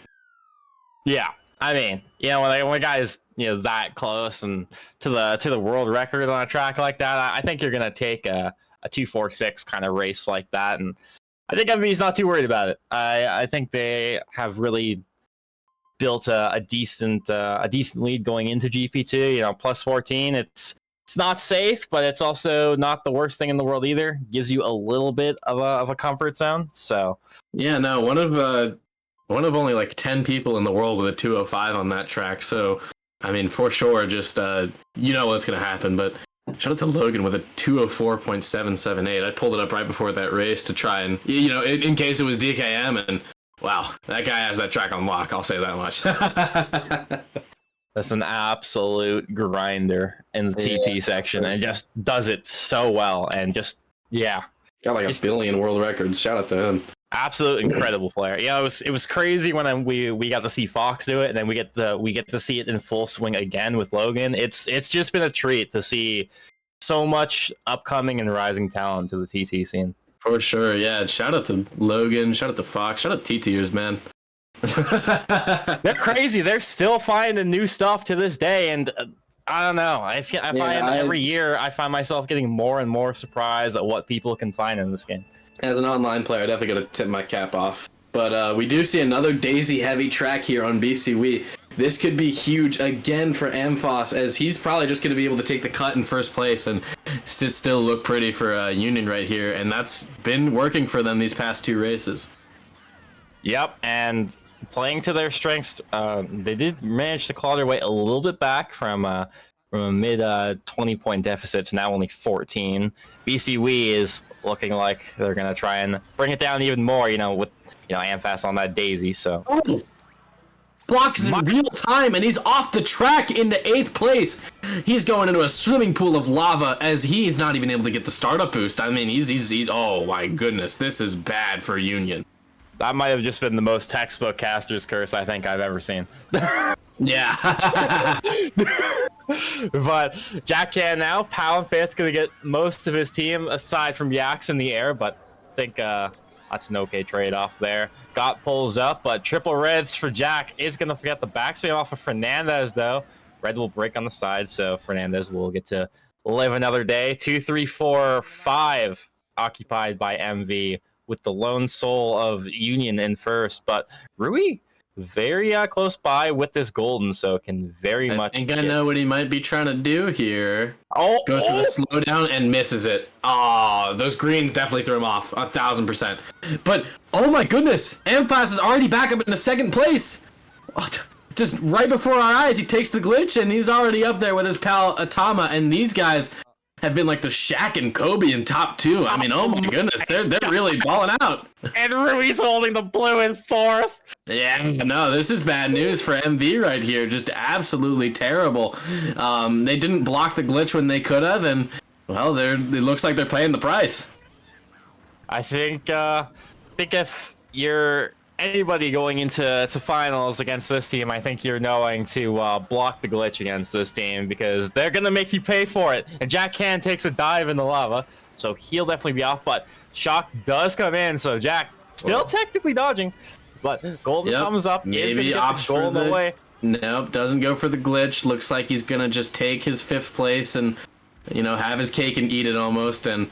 Yeah, I mean, when a guy's that close and to the world record on a track like that, I think you're gonna take a 2-4-6 kind of race like that, and I think MV's not too worried about it. I think they have really built a decent lead going into GP2. Plus 14, it's not safe, but it's also not the worst thing in the world either. Gives you a little bit of a comfort zone. So yeah, no, one of only like 10 people in the world with a 205 on that track. So I mean, for sure, just what's gonna happen. But shout out to Logan with a 204.778. I pulled it up right before that race to try and in case it was DKM, and wow, that guy has that track on lock. I'll say that much. That's an absolute grinder in the TT section, and just does it so well, and just got like a billion world records. Shout out to him. Absolute incredible player. Yeah, it was crazy when we got to see Fox do it, and then we get to see it in full swing again with Logan. It's just been a treat to see so much upcoming and rising talent to the TT scene. For sure, yeah. Shout out to Logan. Shout out to Fox. Shout out to TTers, man. They're crazy. They're still finding new stuff to this day, and I don't know. I find every year I find myself getting more and more surprised at what people can find in this game. As an online player, I definitely got to tip my cap off. But we do see another Daisy-heavy track here on BCWii. This could be huge again for Amphos, as he's probably just going to be able to take the cut in first place and sit still, look pretty for Union right here, and that's been working for them these past 2 races. Yep, and playing to their strengths, they did manage to claw their way a little bit back from a mid 20-point deficit to now only 14. BCWii is looking like they're gonna try and bring it down even more, with Amfast on that daisy. So blocks in real time, and he's off the track into 8th place. He's going into a swimming pool of lava as he's not even able to get the startup boost. I mean, he's oh my goodness, this is bad for Union. That might have just been the most textbook caster's curse I think I've ever seen. Yeah. But Jack Can now, Pal and Faith gonna get most of his team aside from Yaks in the air, but I think that's an okay trade-off there. Got pulls up, but triple reds for Jack is gonna forget the backspin off of Fernandez though. Red will break on the side, so Fernandez will get to live another day. 2, 3, 4, 5 occupied by MV, with the lone soul of Union in first, but Rui very close by with this golden, so can very much. I think I know what he might be trying to do here. Goes for the slowdown and misses it. Oh, those greens definitely threw him off 1,000%. But oh my goodness, Amfast is already back up into 2nd place. Just right before our eyes, he takes the glitch and he's already up there with his pal Atama, and these guys have been like the Shaq and Kobe in top 2. I mean, oh my goodness, they're really balling out. And Rui's holding the blue in 4th. Yeah, no, this is bad news for MV right here. Just absolutely terrible. They didn't block the glitch when they could have, and well, it looks like they're paying the price. I think if you're anybody going into finals against this team, I think you're knowing to block the glitch against this team, because they're gonna make you pay for it. And Jack Can takes a dive in the lava, so he'll definitely be off. But Shock does come in, so Jack still technically dodging, but golden comes up. Maybe opts for the way. Nope, doesn't go for the glitch. Looks like he's gonna just take his 5th place and have his cake and eat it almost. And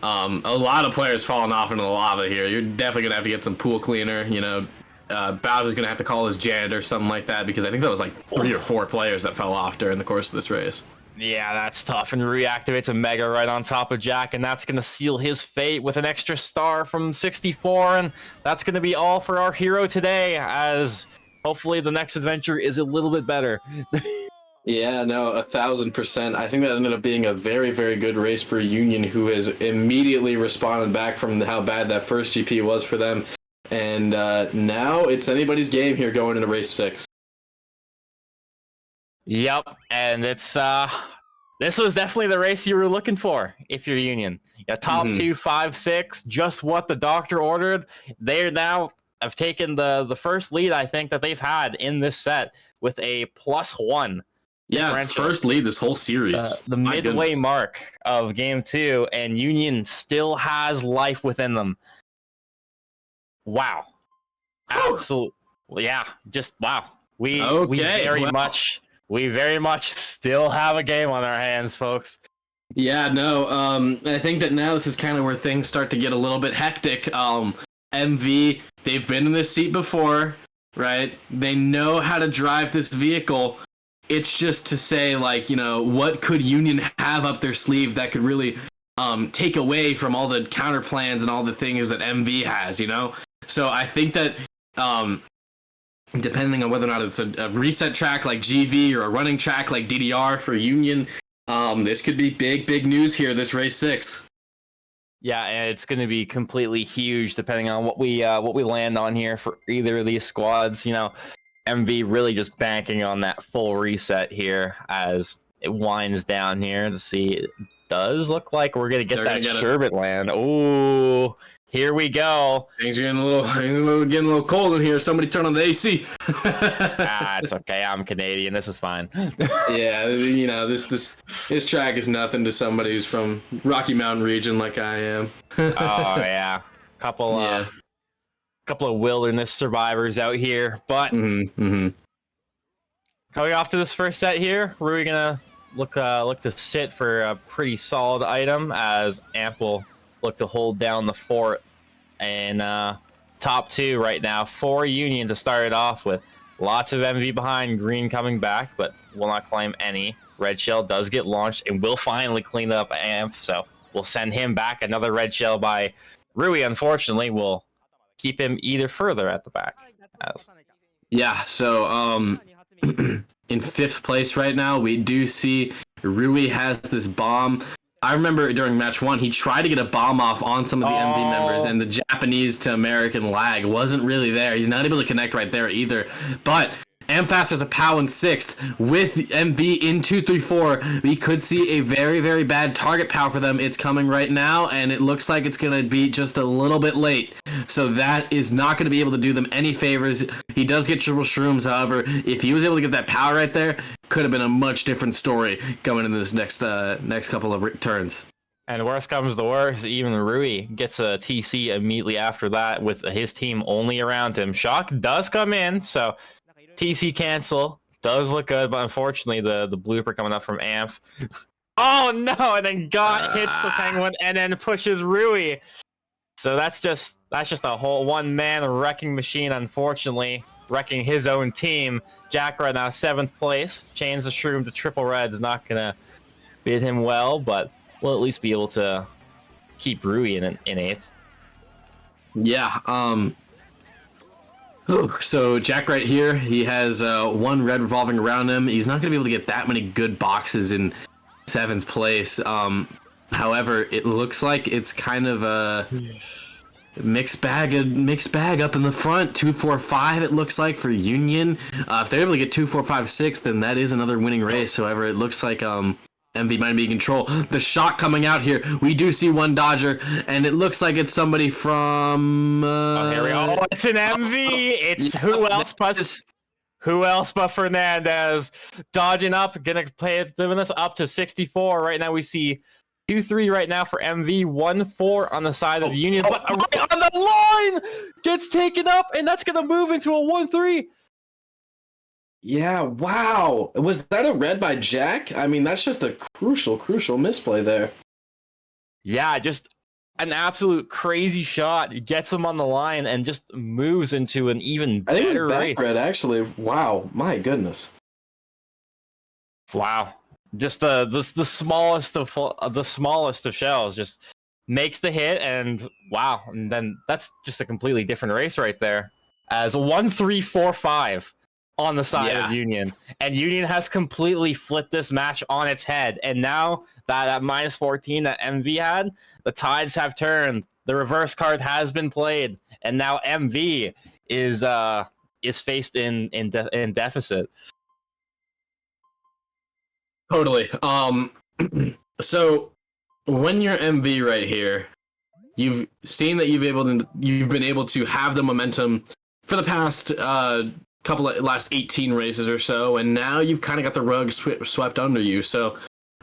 a lot of players falling off into the lava here. You're definitely gonna have to get some pool cleaner. Bowser's gonna have to call his janitor or something like that, because I think that was like 3 or 4 players that fell off during the course of this race. Yeah, that's tough. And reactivates a Mega right on top of Jack, and that's gonna seal his fate with an extra star from 64. And that's gonna be all for our hero today, as hopefully the next adventure is a little bit better. Yeah, no, 1,000%. I think that ended up being a very, very good race for Union, who has immediately responded back from how bad that first GP was for them. And now it's anybody's game here going into race 6. Yep, and it's this was definitely the race you were looking for if you're Union. Yeah, top 2, 5, 6, just what the doctor ordered. They now have taken the first lead I think that they've had in this set with a +1. Yeah, first lead this whole series. The midway mark of game 2, and Union still has life within them. Wow. Absolutely. Yeah, just wow. We very much still have a game on our hands, folks. Yeah, no, I think that now this is kind of where things start to get a little bit hectic. MV, they've been in this seat before, right? They know how to drive this vehicle. It's just to say, like, what could Union have up their sleeve that could really take away from all the counter plans and all the things that MV has, So I think that depending on whether or not it's a reset track like GV or a running track like DDR for Union, this could be big news here, this race 6. Yeah, and it's going to be completely huge depending on what we land on here for either of these squads. MV really just banking on that full reset here as it winds down here to see. It does look like we're going to get that Sherbet Land. Oh, here we go. Things are getting a little cold in here. Somebody turn on the AC. It's okay. I'm Canadian. This is fine. Yeah, this track is nothing to somebody who's from Rocky Mountain region like I am. Oh yeah, couple of wilderness survivors out here, but coming off to this first set here, we're gonna look to sit for a pretty solid item as Amp will look to hold down the fort. And top 2 right now for Union to start it off with. Lots of MV behind, green coming back, but will not claim any. red shell does get launched and will finally clean up Amp, so we'll send him back. Another red shell by Rui, unfortunately, will keep him either further at the back. Yeah, so in 5th place right now, we do see Rui has this bomb. I remember during match 1, he tried to get a bomb off on some of the MV members, and the Japanese to American lag wasn't really there. He's not able to connect right there either. But Amfast has a POW in 6th with MV in 2-3-4. We could see a very, very bad target POW for them. It's coming right now, and it looks like it's going to be just a little bit late. So that is not going to be able to do them any favors. He does get triple shrooms, however. If he was able to get that POW right there, could have been a much different story going into this next couple of turns. And worst comes to worst, even Rui gets a TC immediately after that with his team only around him. Shock does come in, so TC cancel. Does look good, but unfortunately the blooper coming up from Amph. Oh no, and then Got hits the Penguin and then pushes Rui. So that's just a whole one-man wrecking machine, unfortunately. Wrecking his own team. Jack right now 7th place. Chains the Shroom to triple red's not gonna bid him well, but we'll at least be able to keep Rui in 8th. Yeah, so Jack right here, he has 1 red revolving around him. He's not going to be able to get that many good boxes in 7th place. However, it looks like it's kind of a mixed bag up in the front. 2-4-5 it looks like for Union. If they're able to get 2-4-5-6, then that is another winning race. However, it looks like MV might be in control. The shot coming out here. We do see one Dodger, and it looks like it's somebody from. Here we go. Oh, it's an MV. It's who else but Fernandez dodging up. Gonna play it, living this up to 64 right now. We see 2-3 right now for MV. 1-4 on the side of Union, but right on the line gets taken up, and that's gonna move into a 1-3. Yeah, wow. Was that a red by Jack? I mean, that's just a crucial misplay there. Yeah, just an absolute crazy shot. It gets him on the line and just moves into an even better race. I think it was back red, actually. Wow, my goodness. Wow. Just the smallest of shells just makes the hit, and wow. And then that's just a completely different race right there. As 1-3-4-5. On the side of Union, and Union has completely flipped this match on its head, and now that at -14 that MV had, the tides have turned. The reverse card has been played, and now MV is faced in deficit. Totally. So when you're MV right here, you've seen that you've been able to have the momentum for the past last 18 races or so, and now you've kind of got the rug swept under you. So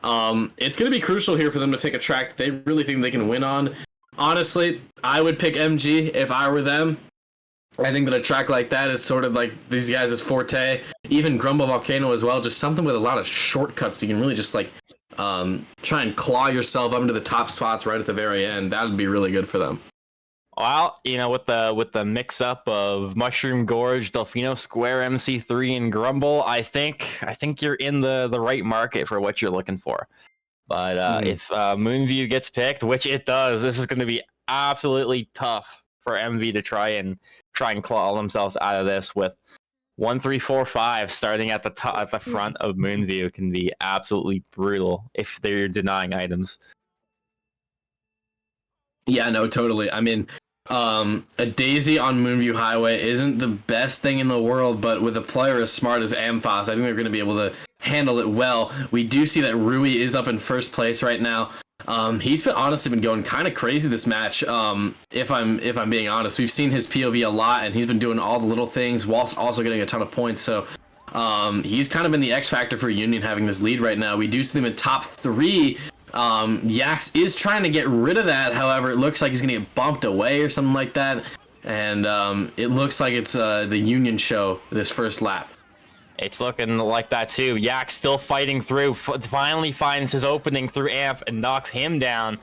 it's going to be crucial here for them to pick a track they really think they can win on. Honestly, I would pick MG if I were them. I think that a track like that is sort of like these guys' forte. Even Grumble Volcano as well, just something with a lot of shortcuts. You can really just like try and claw yourself up into the top spots right at the very end. That would be really good for them. Well, you know, with the mix up of Mushroom Gorge, Delfino Square, MC3, and Grumble, I think you're in the right market for what you're looking for. But if Moonview gets picked, which it does, this is going to be absolutely tough for MV to try and claw themselves out of this. With 1-3-4-5 starting at the front of Moonview can be absolutely brutal if they're denying items. Yeah, no, totally. I mean, a daisy on Moonview Highway isn't the best thing in the world, but with a player as smart as Amphos, I think they're going to be able to handle it well. We do see that Rui is up in 1st place right now. He's honestly been going kind of crazy this match. If I'm being honest, we've seen his POV a lot, and he's been doing all the little things whilst also getting a ton of points. So he's kind of been the X factor for Union having this lead right now. We do see them in top 3. Yax is trying to get rid of that. However, it looks like he's gonna get bumped away or something like that, and it looks like it's the Union show this first lap. It's looking like that too. Yak still fighting through. Finally finds his opening through Amp and knocks him down.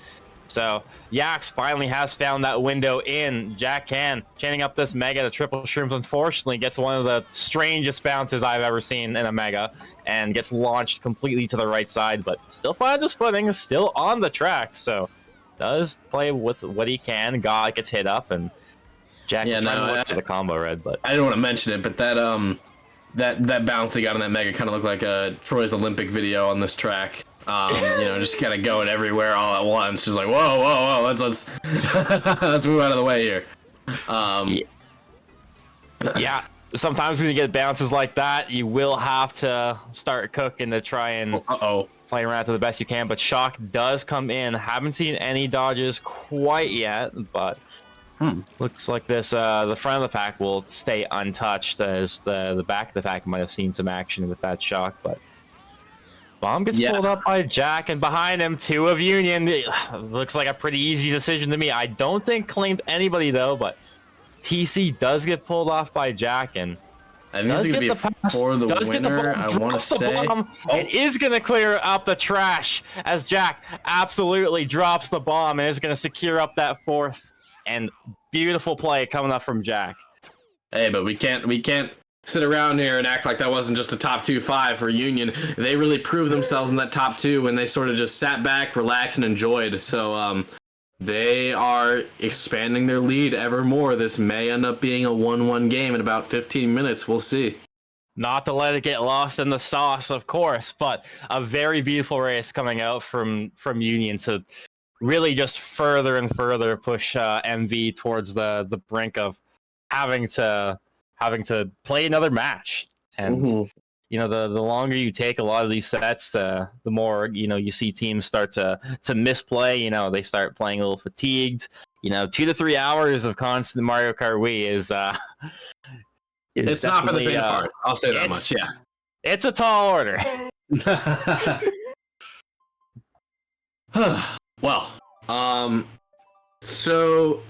So Yax finally has found that window in. Jack Can chaining up this Mega. The triple shrooms unfortunately gets one of the strangest bounces I've ever seen in a Mega and gets launched completely to the right side, but still finds his footing, is still on the track. So does play with what he can. God gets hit up, and Jack trying to look for the combo red, but I didn't want to mention it, but that bounce they got on that Mega kind of looked like a Troy's Olympic video on this track. Just kind of going everywhere all at once. Just like, whoa, let's let's move out of the way here. Yeah, sometimes when you get bounces like that, you will have to start cooking to try and play around to the best you can. But Shock does come in. Haven't seen any dodges quite yet, but looks like this the front of the pack will stay untouched, as the back of the pack might have seen some action with that Shock, but Bomb gets pulled up by Jack, and behind him, 2 of Union. Looks like a pretty easy decision to me. I don't think claimed anybody, though, but TC does get pulled off by Jack, and I think he's going to be for the winner, I want to say. And is going to clear up the trash, as Jack absolutely drops the bomb and is going to secure up that 4th. And beautiful play coming up from Jack. Hey, but we can't sit around here and act like that wasn't just a top 2-5 for Union. They really proved themselves in that top 2 when they sort of just sat back, relaxed, and enjoyed. So they are expanding their lead ever more. This may end up being a 1-1 game in about 15 minutes. We'll see. Not to let it get lost in the sauce, of course, but a very beautiful race coming out from Union to really just further and further push MV towards the brink of having to play another match. And the longer you take a lot of these sets, the more you see teams start to misplay. They start playing a little fatigued. 2 to 3 hours of constant Mario Kart Wii is it's not for the faint of heart. I'll say that much. Yeah, it's a tall order. Well, so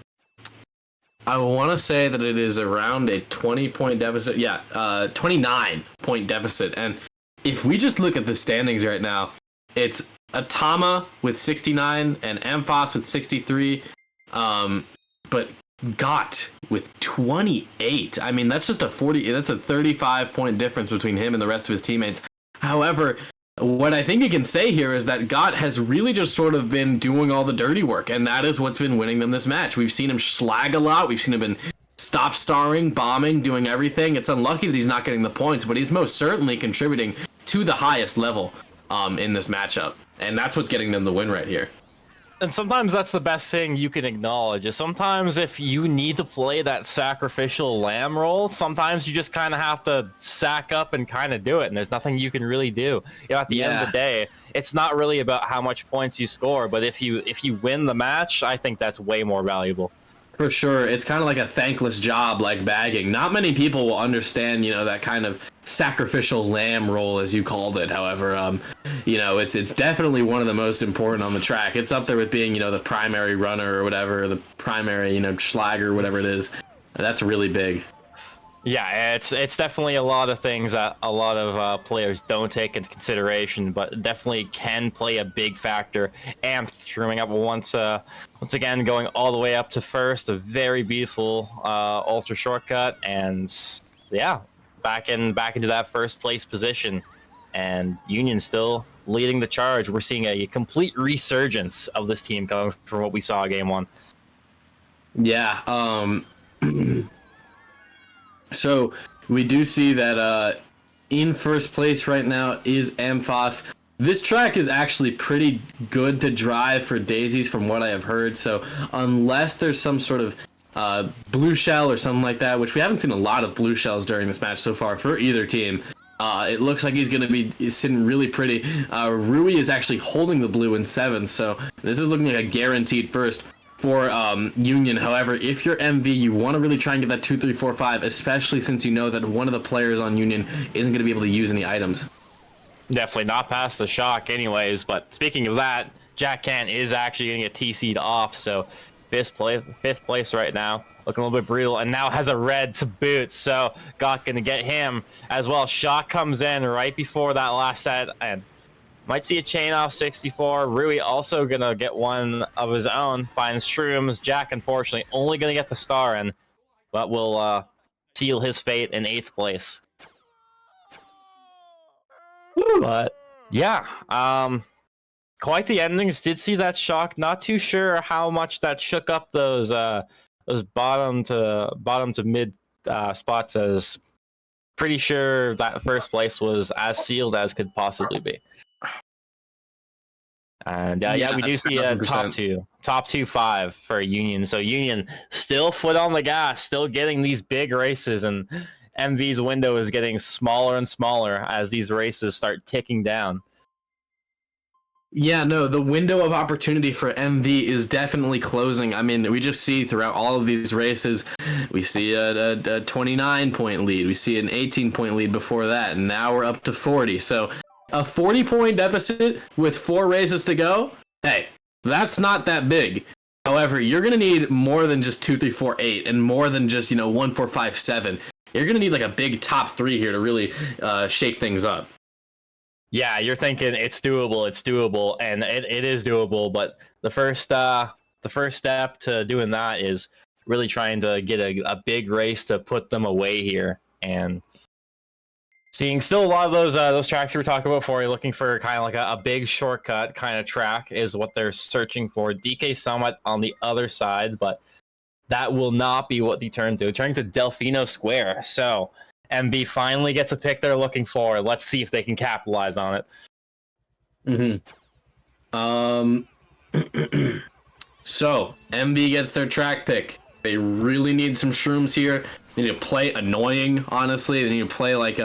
I want to say that it is around a 20-point deficit. Yeah, 29-point deficit. And if we just look at the standings right now, it's Atama with 69 and Amphos with 63, but Got with 28. I mean, that's just that's a 35-point difference between him and the rest of his teammates. However, what I think you can say here is that Got has really just sort of been doing all the dirty work, and that is what's been winning them this match. We've seen him schlag a lot. We've seen him been stop-starring, bombing, doing everything. It's unlucky that he's not getting the points, but he's most certainly contributing to the highest level in this matchup, and that's what's getting them the win right here. And sometimes that's the best thing you can acknowledge, is sometimes if you need to play that sacrificial lamb role, sometimes you just kind of have to sack up and kind of do it, and there's nothing you can really do. At the end of the day, it's not really about how much points you score, but if you win the match, I think that's way more valuable. For sure. It's kind of like a thankless job, like bagging. Not many people will understand, that kind of sacrificial lamb role, as you called it. However, it's definitely one of the most important on the track. It's up there with being, the primary runner or whatever, the primary, schlager, whatever it is. That's really big. Yeah, it's definitely a lot of things that a lot of players don't take into consideration, but definitely can play a big factor. Amp throwing up once again, going all the way up to first, a very beautiful ultra shortcut, and yeah, back into that first place position. And Union still leading the charge. We're seeing a complete resurgence of this team coming from what we saw game one. Yeah. So we do see that in first place right now is Amphos. This track is actually pretty good to drive for daisies from what I have heard. So unless there's some sort of blue shell or something like that, which we haven't seen a lot of blue shells during this match so far for either team, it looks like he's going to be sitting really pretty. Rui is actually holding the blue in 7, so this is looking like a guaranteed first for Union. However, if you're MV, you want to really try and get that 2, 3, 4, 5, especially since you know that one of the players on Union isn't going to be able to use any items. Definitely not past the shock anyways, but speaking of that, Jack Kent is actually going to get TC'd off, so fifth place right now, looking a little bit brutal, and now has a red to boot, so Got going to get him as well. Shock comes in right before that last set, and Might see a chain off 64. Rui also gonna get one of his own. Finds Shrooms. Jack, unfortunately, only gonna get the star in, but will seal his fate in 8th place. But yeah, quite the endings. Did see that shock. Not too sure how much that shook up those bottom to mid spots. As pretty sure that first place was as sealed as could possibly be. And yeah, we do see a 1000%. top 2-5 for Union. So Union still foot on the gas, still getting these big races, and MV's window is getting smaller and smaller as these races start ticking down. Yeah, no, the window of opportunity for MV is definitely closing. I mean, we just see throughout all of these races, we see a 29-point lead. We see an 18-point lead before that, and now we're up to 40. So a 40-point deficit with 4 races to go, hey, that's not that big. However, you're going to need more than just 2, 3, 4, 8, and more than just, 1, 4, 5, 7. You're going to need like a big top 3 here to really shake things up. Yeah, you're thinking it's doable, and it is doable. But the first step to doing that is really trying to get a big race to put them away here, and seeing still a lot of those tracks we were talking about before. You're looking for kind of like a big shortcut kind of track is what they're searching for. DK Summit on the other side, but that will not be what they turn to. Turning to Delfino Square, so MB finally gets a pick they're looking for. Let's see if they can capitalize on it. So MB gets their track pick. They really need some shrooms here. They need to play annoying, honestly. They need to play like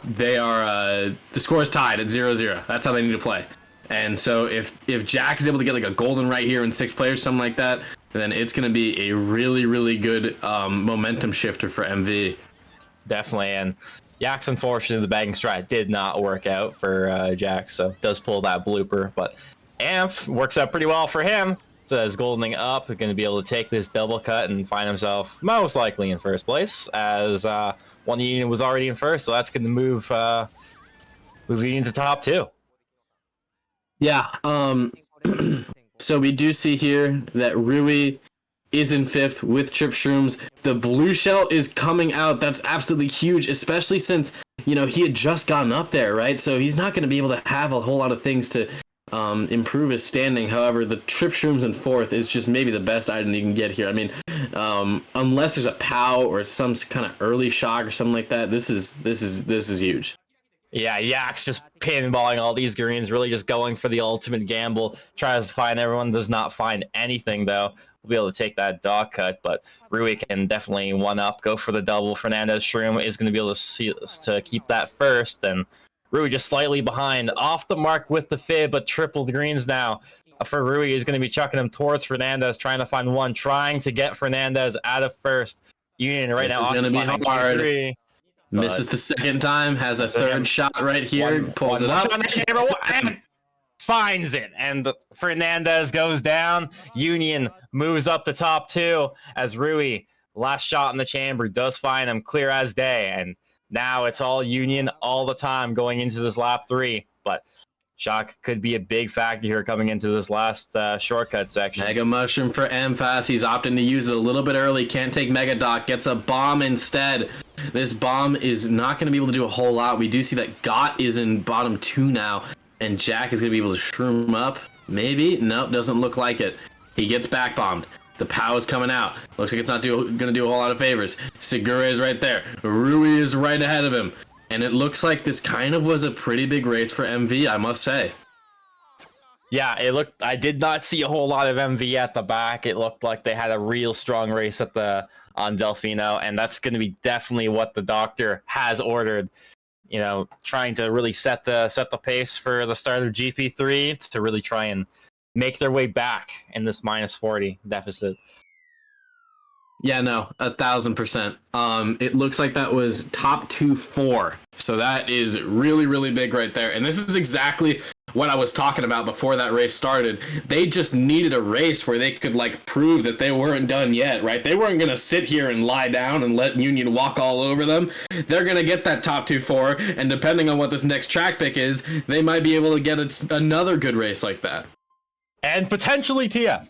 they are the score is tied at 0-0. That's how they need to play. And so if Jack is able to get like a golden right here in 6 players, something like that, then it's going to be a really, really good momentum shifter for MV. Definitely, and Jack's unfortunately the bagging strat did not work out for Jack, so does pull that blooper, but Amph works out pretty well for him. Says goldening up, going to be able to take this double cut and find himself most likely in first place, as one Union was already in first, so that's going to move Union to top 2. Yeah, so we do see here that Rui is in 5th with Trip Shrooms. The blue shell is coming out. That's absolutely huge, especially since, he had just gotten up there, right? So he's not going to be able to have a whole lot of things to improve his standing. However, the Trip Shrooms in 4th is just maybe the best item you can get here. I mean, unless there's a POW or some kind of early shock or something like that, this is huge. Yeah, Yak's just pinballing all these greens, really just going for the ultimate gamble. Tries to find everyone, does not find anything, though. We'll be able to take that dog cut, but Rui can definitely one-up, go for the double. Fernandez Shroom is going to be able to keep that first, and Rui just slightly behind. Off the mark with the fib, but triple the greens now. For Rui, he's going to be chucking him towards Fernandez, trying to find one, trying to get Fernandez out of first. Union right now. This is going to be hard. Misses the second time, has a third shot right here, pulls it up. And finds it, and Fernandez goes down. Union moves up the top 2 as Rui, last shot in the chamber, does find him clear as day, and now it's all Union all the time going into this lap 3. But Shock could be a big factor here coming into this last shortcut section. Mega Mushroom for Amphass. He's opting to use it a little bit early. Can't take Mega Doc. Gets a bomb instead. This bomb is not going to be able to do a whole lot. We do see that Got is in bottom 2 now. And Jack is going to be able to shroom up. Maybe? Nope, doesn't look like it. He gets back bombed. The POW is coming out. Looks like it's not going to do a whole lot of favors. Segura is right there. Rui is right ahead of him. And it looks like this kind of was a pretty big race for MV, I must say. Yeah, it looked. I did not see a whole lot of MV at the back. It looked like they had a real strong race on Delfino, and that's going to be definitely what the doctor has ordered. Trying to really set the pace for the start of GP3 to really try and make their way back in this -40 deficit. Yeah, no, 1,000%. It looks like that was top 2-4. So that is really, really big right there. And this is exactly what I was talking about before that race started. They just needed a race where they could like prove that they weren't done yet, right? They weren't going to sit here and lie down and let Union walk all over them. They're going to get that top 2-4, and depending on what this next track pick is, they might be able to get another good race like that. And potentially TF.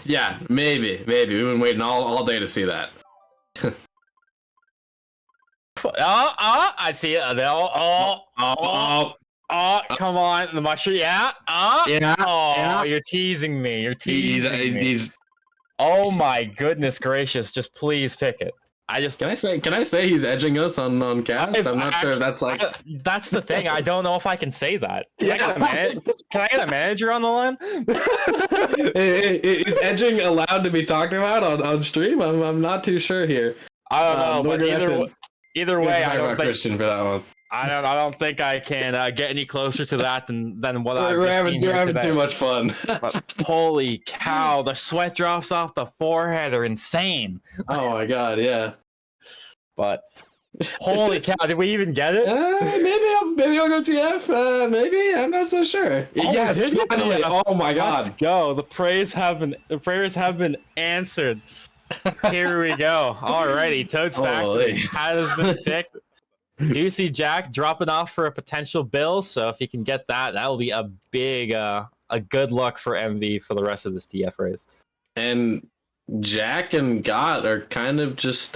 Yeah, maybe. We've been waiting all day to see that. I see it. Come on, the mushroom. Yeah. Yeah. You're teasing me. You're teasing me. He's. Oh my goodness gracious! Just please pick it. Can I say he's edging us on cast? I'm not sure if that's like. That's the thing. I don't know if I can say that. Can I get a manager on the line? Is edging allowed to be talked about on stream? I'm not too sure here. I don't know, but either way, I don't think Christian for that one. I don't think I can get any closer to that than what we're having too much fun. But holy cow, the sweat drops off the forehead are insane. Oh my god, yeah. But holy cow, did we even get it? Maybe I'll go TF. Maybe I'm not so sure. Oh, yes, finally. Oh my god. Let's go. The prayers have been answered. Here we go. Alrighty, Toad's Factory has been picked. Juicy Jack dropping off for a potential bill, so if he can get that, that will be a big, a good luck for MV for the rest of this TF race. And Jack and Gott are kind of just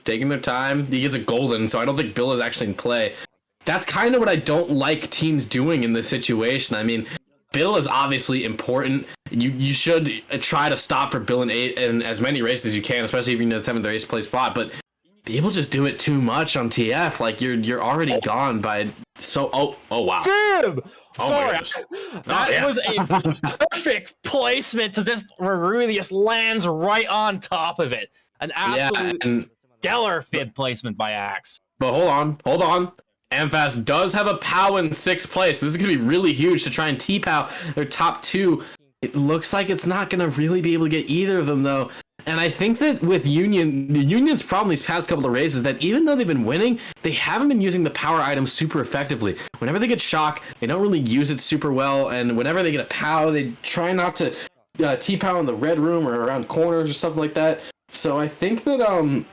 taking their time. He gets a golden, so I don't think Bill is actually in play. That's kind of what I don't like teams doing in this situation. I mean, Bill is obviously important. You should try to stop for Bill in 8 and as many races as you can, especially if you're in the 7th or 8th place spot. But people just do it too much on TF. Like you're already gone by so. Oh wow. Boom! Sorry, that was a perfect placement to just where Rudy just lands right on top of it. An absolute stellar fib placement by Axe. But hold on. Amfast does have a POW in 6th place. This is going to be really huge to try and T-POW their top 2. It looks like it's not going to really be able to get either of them, though. And I think that with Union, the Union's problem these past couple of races that even though they've been winning, they haven't been using the power items super effectively. Whenever they get shock, they don't really use it super well. And whenever they get a POW, they try not to T-POW in the red room or around corners or something like that. So I think that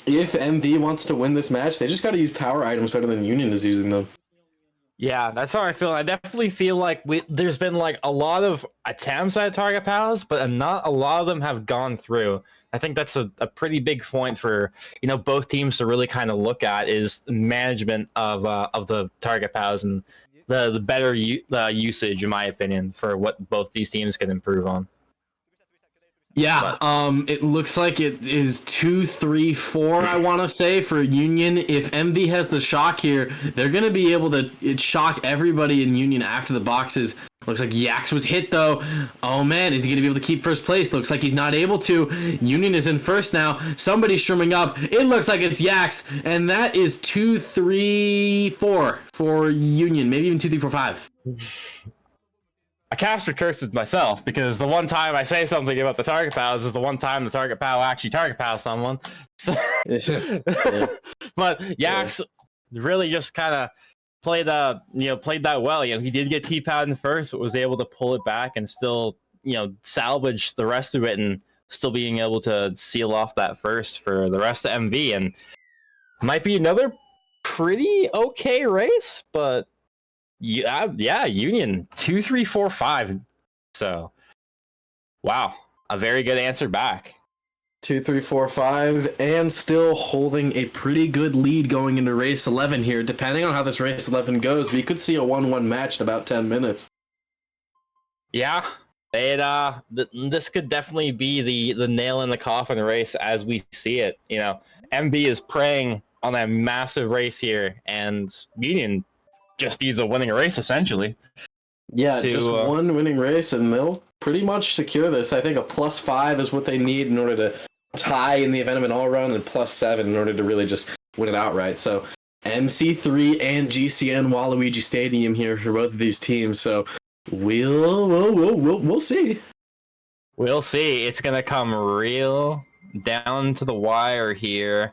if MV wants to win this match, they just got to use power items better than Union is using them. Yeah, that's how I feel. I definitely feel like there's been like a lot of attempts at target POWs, but not a lot of them have gone through. I think that's a pretty big point for both teams to really kind of look at is management of the target POWs and the better usage, in my opinion, for what both these teams can improve on. Yeah, it looks like it is 2-3-4, I want to say, for Union. If MV has the shock here, they're going to be able to shock everybody in Union after the boxes. Looks like Yax was hit, though. Oh, man, is he going to be able to keep first place? Looks like he's not able to. Union is in first now. Somebody's shrimming up. It looks like it's Yax, and that is 2-3-4 for Union, maybe even 2-3-4-5. I castered curses myself because the one time I say something about the target POWs is the one time the target POW actually target POW someone. So, but Yax really just kind of played that well. He did get T-POW'd in first, but was able to pull it back and still salvage the rest of it and still being able to seal off that first for the rest of MV, and might be another pretty okay race, but. Yeah, Union 2-3-4-5. So, wow, a very good answer back. 2-3-4-5, and still holding a pretty good lead going into race 11 here. Depending on how this race 11 goes, we could see a 1-1 match in about 10 minutes. Yeah, this could definitely be the nail in the coffin race as we see it. MB is preying on a massive race here, and Union just needs a winning race, essentially. Yeah, just one winning race, and they'll pretty much secure this. I think a +5 is what they need in order to tie in the event of an all-run, and +7 in order to really just win it outright. So MC3 and GCN Waluigi Stadium here for both of these teams. So we'll see. We'll see. It's gonna come real down to the wire here.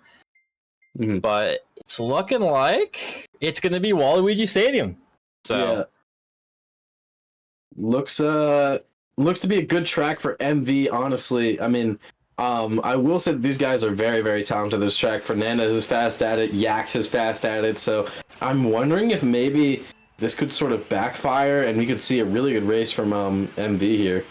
Mm-hmm. But it's looking like it's going to be Waluigi Stadium. So yeah. Looks to be a good track for MV, honestly. I mean, I will say that these guys are very, very talented at this track. Fernandez is fast at it, Yax is fast at it, so I'm wondering if maybe this could sort of backfire and we could see a really good race from MV here.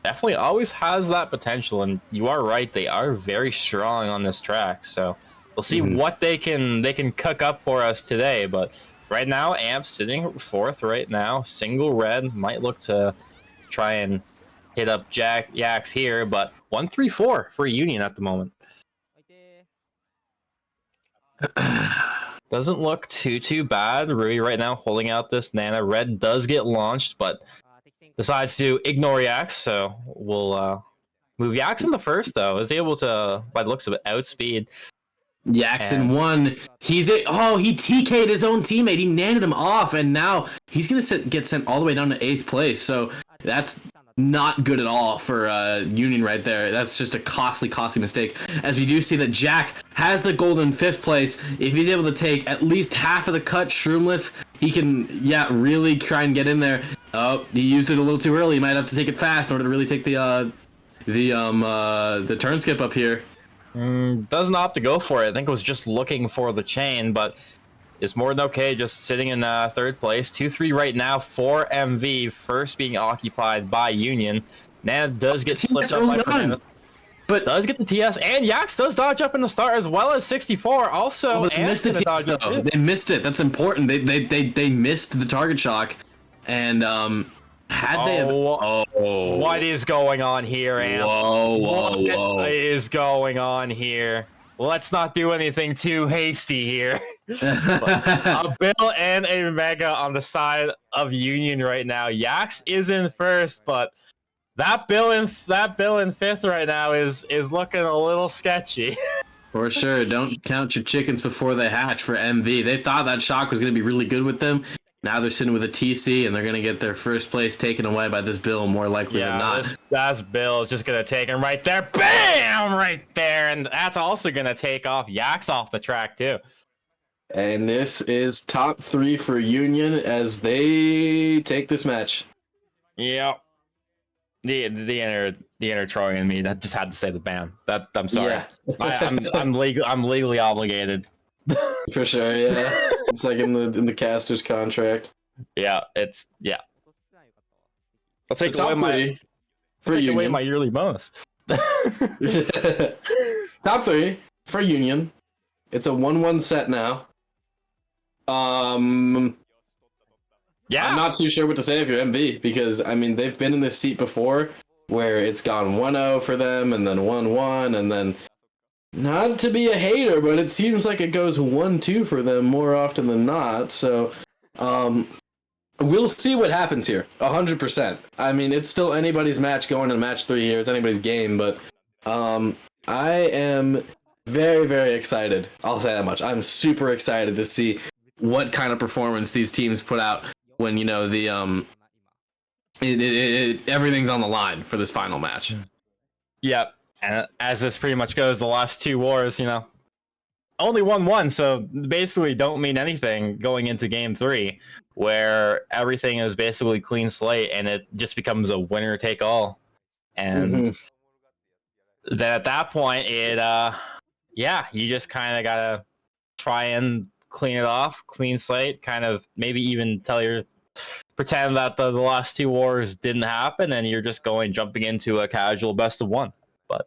definitely always has that potential, and you are right, they are very strong on this track, so we'll see what they can cook up for us today. But right now, Amp sitting fourth right now, single red, might look to try and hit up Yax here, but 1-3-4 for Union at the moment. Doesn't look too bad. Rui right now holding out this Nana. Red does get launched, but decides to ignore Yax, so we'll move Yax in the first, though. Is able to, by the looks of it, outspeed. Jackson won. He TK'd his own teammate. He nanned him off, and now he's going to get sent all the way down to 8th place. So that's not good at all for Union right there. That's just a costly mistake. As we do see that Jack has the golden 5th place. If he's able to take at least half of the cut shroomless, he can, really try and get in there. Oh, he used it a little too early. He might have to take it fast in order to really take the turn skip up here. Doesn't opt to go for it. I think it was just looking for the chain, but is more than okay just sitting in 3rd place. 2-3 right now for MV, first being occupied by Union. Nana does get slipped up by Fernandez, but does get the TS, and Yax does dodge up in the start, as well as 64 also. They missed the TS, though. They missed it. That's important. They missed the target shock, and what is going on here, Amp? What is going on here? Let's not do anything too hasty here. A Bill and a Mega on the side of Union right now. Yax is in first, but that Bill in 5th right now is looking a little sketchy. For sure. Don't count your chickens before they hatch for MV. They thought that shock was going to be really good with them. Now they're sitting with a TC, and they're going to get their first place taken away by this Bill, more likely than not. That's Bill is just going to take him right there. Bam! Right there. And that's also going to take off Yax off the track, too. And this is top 3 for Union as they take this match. Yep. The inner Troy in me that just had to say the bam. I'm sorry. Yeah. I'm legally obligated. For sure, yeah. It's like in the caster's contract. Yeah, I'll take away my yearly bonus. Top 3 for Union. It's a 1-1 set now. I'm not too sure what to say if you're MV, because I mean they've been in this seat before where it's gone 1-0 for them and then 1-1 and then, not to be a hater, but it seems like it goes 1-2 for them more often than not. So we'll see what happens here. 100%. I mean, it's still anybody's match going in match 3 here. It's anybody's game, but I am very, very excited. I'll say that much. I'm super excited to see what kind of performance these teams put out when, everything's on the line for this final match. Yep. And as this pretty much goes, the last 2 wars, only 1-1, so basically don't mean anything going into game 3, where everything is basically clean slate and it just becomes a winner take all. And then at that point, you just kind of gotta try and clean it off, clean slate, kind of maybe even pretend that the last 2 wars didn't happen, and you're just jumping into a casual best of 1. But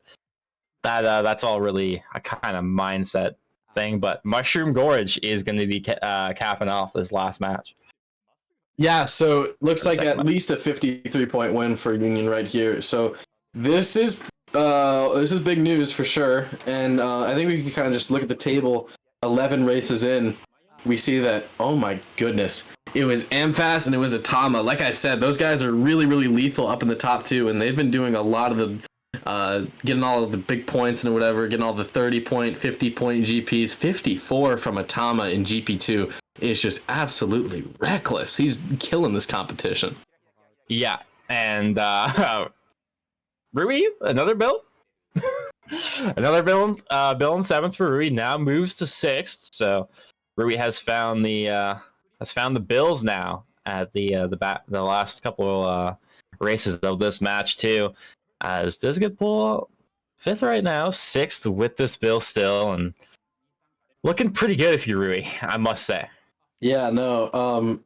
that's all really a kind of mindset thing. But Mushroom Gorge is going to be capping off this last match. Yeah, so looks like at least a 53-point win for Union right here. So this is big news for sure. And I think we can kind of just look at the table. 11 races in, we see that, oh my goodness, it was Amfast and it was Atama. Like I said, those guys are really, really lethal up in the top 2, and they've been doing a lot of the getting all of the big points and whatever, getting all the 30-point, 50-point GPs. 54 from Atama in GP2 is just absolutely reckless. He's killing this competition. Yeah, and Rui, another build? Another Bill in seventh for Rui now moves to sixth. So Rui has found the Bills now at the last couple races of this match too. As does get pull fifth right now, sixth with this Bill still, and looking pretty good if you're Rui, I must say. Yeah, no.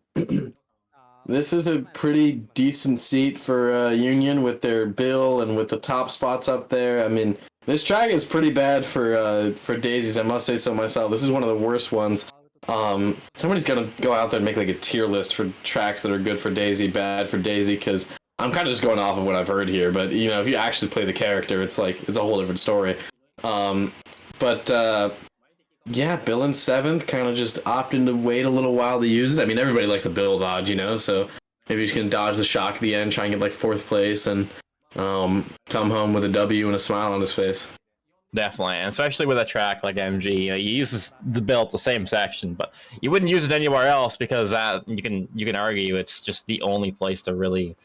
This is a pretty decent seat for Union with their Bill and with the top spots up there. I mean, this track is pretty bad for daisies. I must say so myself. This is one of the worst ones. Somebody's gonna go out there and make like a tier list for tracks that are good for Daisy, bad for Daisy, because I'm kind of just going off of what I've heard here. But you know, if you actually play the character, it's a whole different story. Yeah, Bill in seventh, kind of just opting to wait a little while to use it. I mean, everybody likes a Bill dodge, you know, so maybe he's going to dodge the shock at the end, try and get like fourth place, and come home with a W and a smile on his face. Definitely, and especially with a track like MG, you know, he uses the Bill at the same section, but you wouldn't use it anywhere else because you can argue it's just the only place to really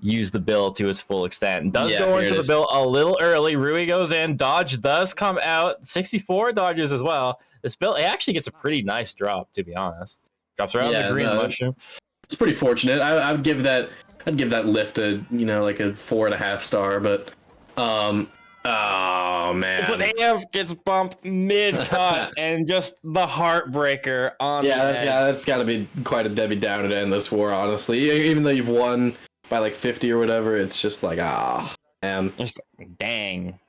use the Bill to its full extent. Does go into the Bill a little early. Rui goes in. Dodge does come out. 64 dodges as well. This Bill, it actually gets a pretty nice drop, to be honest. Drops around the green mushroom. It's pretty fortunate. I'd give that lift a like a 4.5 star, but oh man. But AF gets bumped mid cut and just the heartbreaker on. That's got to be quite a Debbie Downer to end this war, honestly. Even though you've won by like 50 or whatever, it's just like, man. Just dang.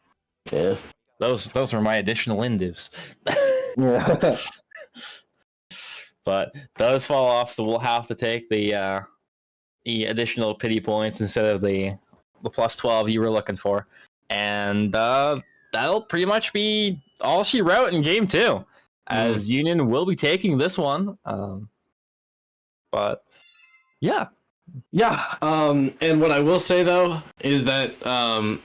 Yeah. Those were my additional indivs. Yeah. But does fall off, so we'll have to take the additional pity points instead of the plus 12 you were looking for. And that'll pretty much be all she wrote in game 2. As Union will be taking this one. But yeah. Yeah, and what I will say though is that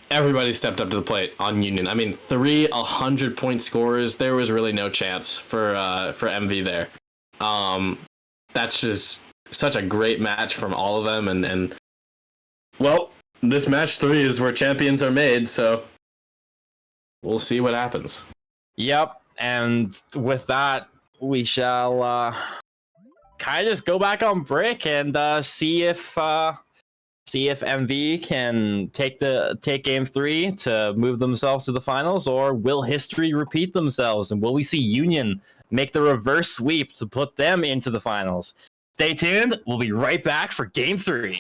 everybody stepped up to the plate on Union. I mean, 3 100-point scorers. There was really no chance for MV there. That's just such a great match from all of them, and well, this match 3 is where champions are made. So we'll see what happens. Yep, and with that, we shall. Kind of just go back on break and see if MV can take game 3 to move themselves to the finals, or will history repeat themselves, and will we see Union make the reverse sweep to put them into the finals? Stay tuned. We'll be right back for game 3.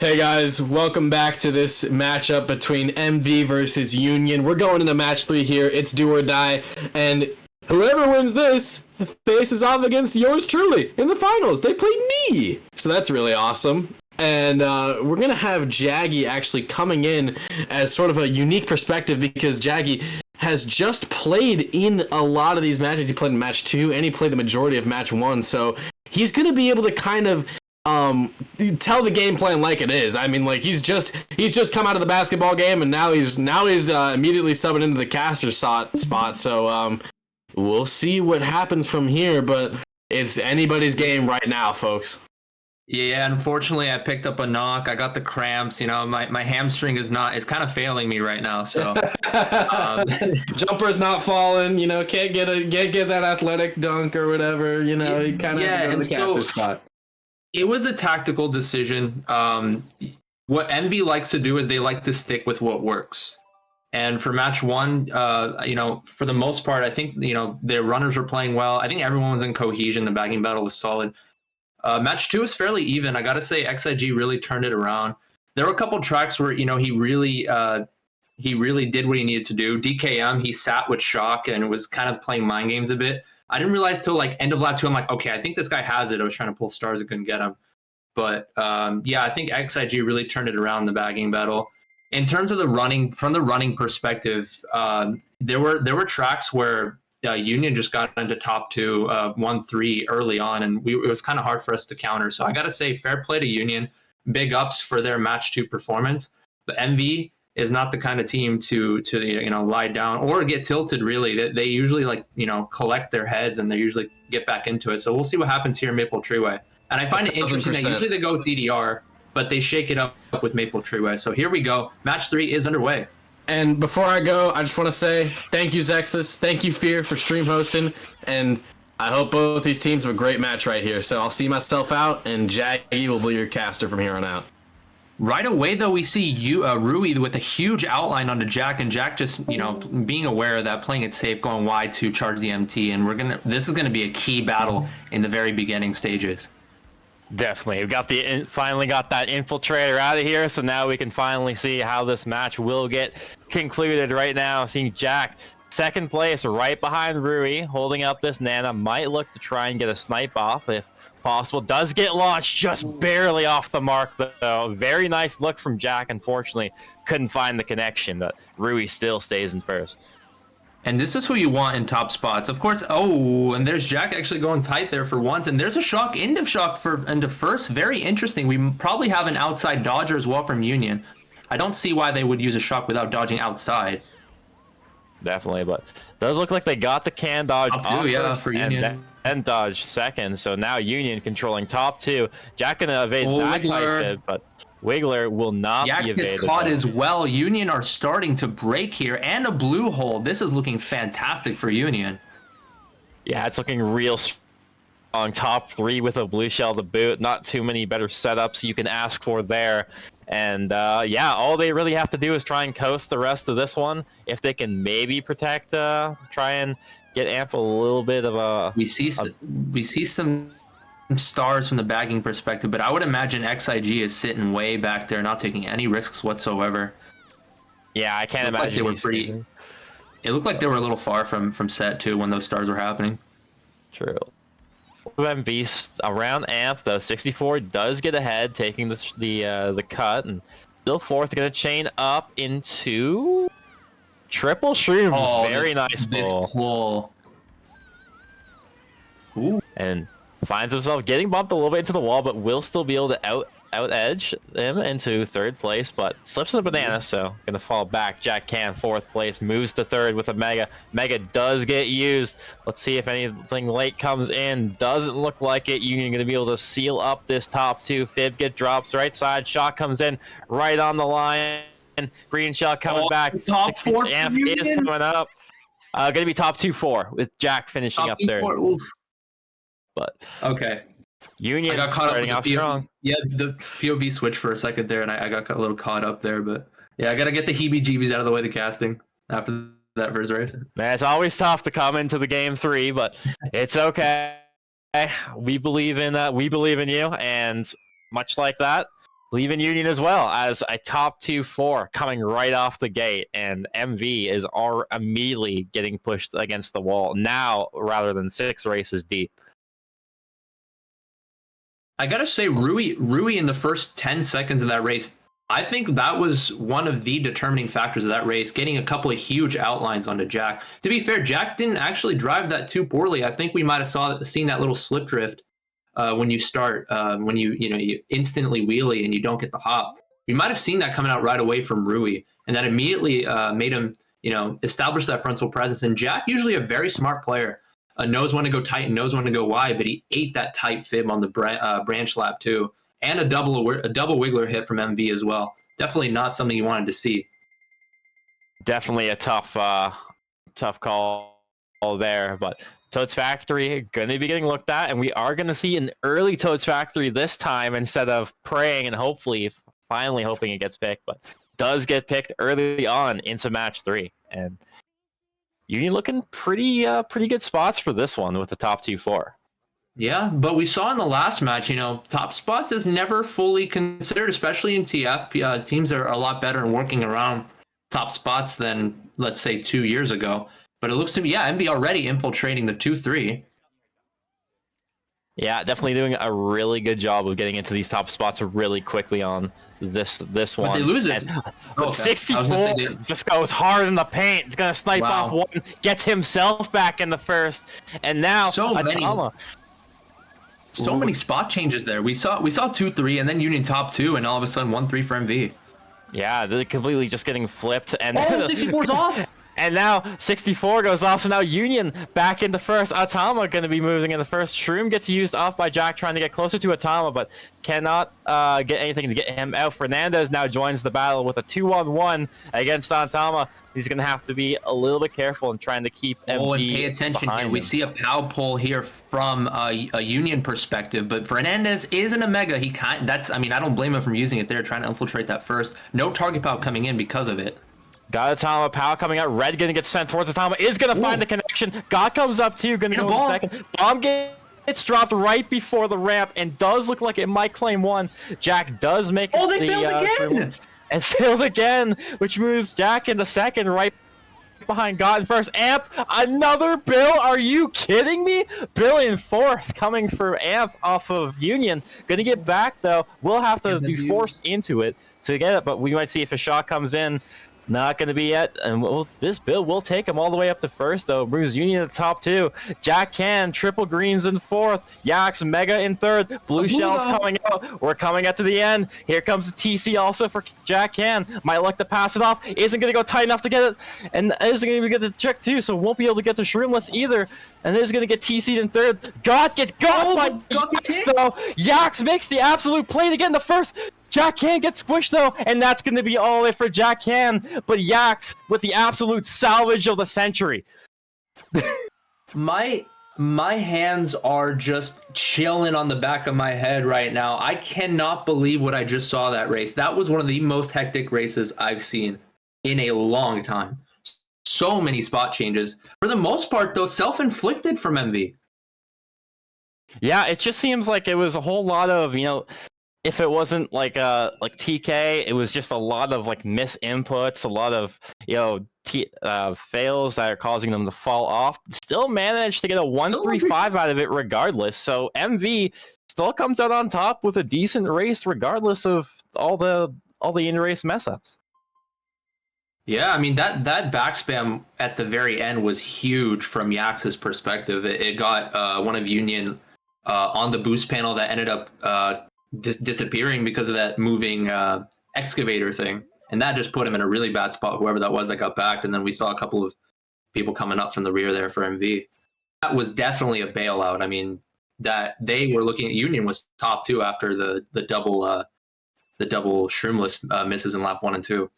Hey guys, welcome back to this matchup between MV versus Union. We're going into match 3 here. It's do or die, and whoever wins this faces off against yours truly in the finals. They played me, so that's really awesome. And we're gonna have Jaggy actually coming in as sort of a unique perspective because Jaggy has just played in a lot of these matches. He played in match 2 and he played the majority of match 1, so he's gonna be able to kind of tell the game plan like it is. I mean, like he's just come out of the basketball game and now he's immediately subbing into the caster spot. So we'll see what happens from here, but it's anybody's game right now, folks. Yeah, unfortunately, I picked up a knock. I got the cramps. You know, my hamstring is kind of failing me right now. So jumper's not falling. You know, can't get that athletic dunk or whatever. You know, he kind of in the caster spot. It was a tactical decision. What Envy likes to do is they like to stick with what works. And for match 1, you know, for the most part, I think, you know, their runners were playing well. I think everyone was in cohesion. The bagging battle was solid. Match 2 was fairly even. I got to say, XIG really turned it around. There were a couple tracks where, you know, he really did what he needed to do. DKM, he sat with Shock and was kind of playing mind games a bit. I didn't realize till like end of lap 2. I'm like, okay, I think this guy has it. I was trying to pull stars, I couldn't get him. But yeah, I think XIG really turned it around in the bagging battle. In terms of from the running perspective, there were tracks where Union just got into top 2, 1-3 early on, and it was kind of hard for us to counter. So I got to say, fair play to Union. Big ups for their match 2 performance. But MV is not the kind of team to you know, lie down or get tilted. Really, they usually like, you know, collect their heads and they usually get back into it. So we'll see what happens here in Maple Treeway. And I find it interesting that usually they go with EDR, but they shake it up with Maple Treeway. So here we go. Match 3 is underway. And before I go, I just want to say thank you, Zexus. Thank you, Fear, for stream hosting. And I hope both these teams have a great match right here. So I'll see myself out, and Jaggy will be your caster from here on out. Right away, though, we see Rui with a huge outline onto Jack, and Jack just, you know, being aware of that, playing it safe, going wide to charge the MT, and this is gonna be a key battle in the very beginning stages. Definitely, we got finally got that infiltrator out of here, so now we can finally see how this match will get concluded. Right now, seeing Jack second place, right behind Rui, holding up this Nana, might look to try and get a snipe off if possible. Does get launched just barely off the mark, though. Very nice look from Jack. Unfortunately, couldn't find the connection, but Rui still stays in first. And this is who you want in top spots. Of course, oh, and there's Jack actually going tight there for once. And there's a Shock into first. Very interesting. We probably have an outside dodger as well from Union. I don't see why they would use a Shock without dodging outside. Definitely, but does look like they got the can dodge off yeah, for Union. And dodge second. So now Union controlling top 2. Jack gonna evade that tight, but Wiggler will not be evaded. Gets caught as well. Union are starting to break here, and a blue hole. This is looking fantastic for Union. Yeah, it's looking real strong. Top 3 with a blue shell to boot. Not too many better setups you can ask for there. And yeah, all they really have to do is try and coast the rest of this one. If they can maybe protect, try and get Amp a little bit of a... We see some stars from the bagging perspective, but I would imagine XIG is sitting way back there, not taking any risks whatsoever. Yeah, I can't imagine. Like they were pretty. It looked like they were a little far from set 2 when those stars were happening. True. MV around Amp though. 64 does get ahead, taking the cut, and still fourth. Gonna chain up into triple shrooms. Oh, very nice pull. Ooh. And finds himself getting bumped a little bit into the wall, but will still be able to out edge him into third place, but slips in a banana, so gonna fall back. Jack can fourth place, moves to third with a Mega. Mega does get used. Let's see if anything late comes in. Doesn't look like it. Union gonna be able to seal up this top 2. Fib get drops right side. Shot comes in right on the line. Green shell coming back. Top 4 Amp is coming up. Gonna be top 2-4 with Jack finishing up there. But okay. Union I got caught starting up off strong. Yeah, the POV switched for a second there, and I got a little caught up there. But yeah, I got to get the heebie-jeebies out of the way of the casting after that first race. Man, it's always tough to come into the game 3, but it's okay. We believe in you, and much like that, leaving Union as well as a top 2-4 coming right off the gate, and MV is immediately getting pushed against the wall now rather than 6 races deep. I gotta say, Rui in the first 10 seconds of that race, I think that was one of the determining factors of that race, getting a couple of huge outlines onto Jack. To be fair, Jack didn't actually drive that too poorly. I think we might have seen that little slip drift when you start, when you instantly wheelie and you don't get the hop. We might have seen that coming out right away from Rui, and that immediately made him, establish that frontal presence. And Jack, usually a very smart player, knows when to go tight and knows when to go wide, but he ate that tight fib on the branch lap too, and a double wiggler hit from MV as well. Definitely not something you wanted to see. Definitely a tough call there, but Toads Factory going to be getting looked at, and we are going to see an early Toads Factory this time instead of praying and finally hoping it gets picked, but does get picked early on into match 3, and Union looking pretty good spots for this one with the top 2-4. Yeah, but we saw in the last match, top spots is never fully considered, especially in TF. Teams are a lot better in working around top spots than, let's say, 2 years ago. But it looks to me, MV already infiltrating the 2-3. Yeah, definitely doing a really good job of getting into these top spots really quickly on this one. But they lose it. Okay. 64 just goes hard in the paint. It's gonna snipe off one, gets himself back in the first, and now so many spot changes there. We saw 2-3, and then Union top 2, and all of a sudden 1-3 for MV. Yeah, they're completely just getting flipped, and 64's off. And now 64 goes off, so now Union back into first. Atama going to be moving in the first. Shroom gets used off by Jack trying to get closer to Atama, but cannot get anything to get him out. Fernandez now joins the battle with a 2-on-1 against Atama. He's going to have to be a little bit careful in trying to keep MV and pay attention here. We see a POW pull here from a Union perspective, but Fernandez is in a Mega. I don't blame him for using it there, trying to infiltrate that first. No target POW coming in because of it. Got Atama, POW coming out. Red gonna get sent towards Atama. Is gonna find the connection. God comes up too. Gonna go in a second. Bomb gets dropped right before the ramp and does look like it might claim one. Jack does make it. Oh, they failed again! And failed again, which moves Jack into second, right behind God in first. Amp, another Bill. Are you kidding me? Bill in fourth, coming for Amp off of Union. Gonna get back though. We'll have to be forced into it to get it, but we might see if a shot comes in. Not going to be yet, and this Bill will take him all the way up to first, though. Moves Union at the top 2. Jack Can, triple greens in fourth. Yaks, Mega in third. Blue Shell's coming out. We're coming out to the end. Here comes the TC also for Jack Can. Might like to pass it off. Isn't going to go tight enough to get it, and isn't going to get the check too, so won't be able to get the Shroomless either. And is going to get TC'd in third. God gets by Yaks, though. Yaks makes the absolute play to get in the first. Jack Can gets squished though, and that's going to be all it for Jack Can. But Yaks with the absolute salvage of the century. My hands are just chilling on the back of my head right now. I cannot believe what I just saw that race. That was one of the most hectic races I've seen in a long time. So many spot changes. For the most part, though, self-inflicted from MV. Yeah, it just seems like it was a whole lot of, if it wasn't like TK, it was just a lot of like misinputs, a lot of fails that are causing them to fall off. Still managed to get a 135 out of it regardless. So MV still comes out on top with a decent race regardless of all the in-race mess ups. Yeah, I mean that backspam at the very end was huge from Yax's perspective. It got one of Union on the boost panel that ended up disappearing because of that moving excavator thing, and that just put him in a really bad spot, whoever that was that got backed. And then we saw a couple of people coming up from the rear there for MV. That was definitely a bailout. I mean, that they were looking at Union was top 2 after the double Shroomless misses in lap 1 and 2.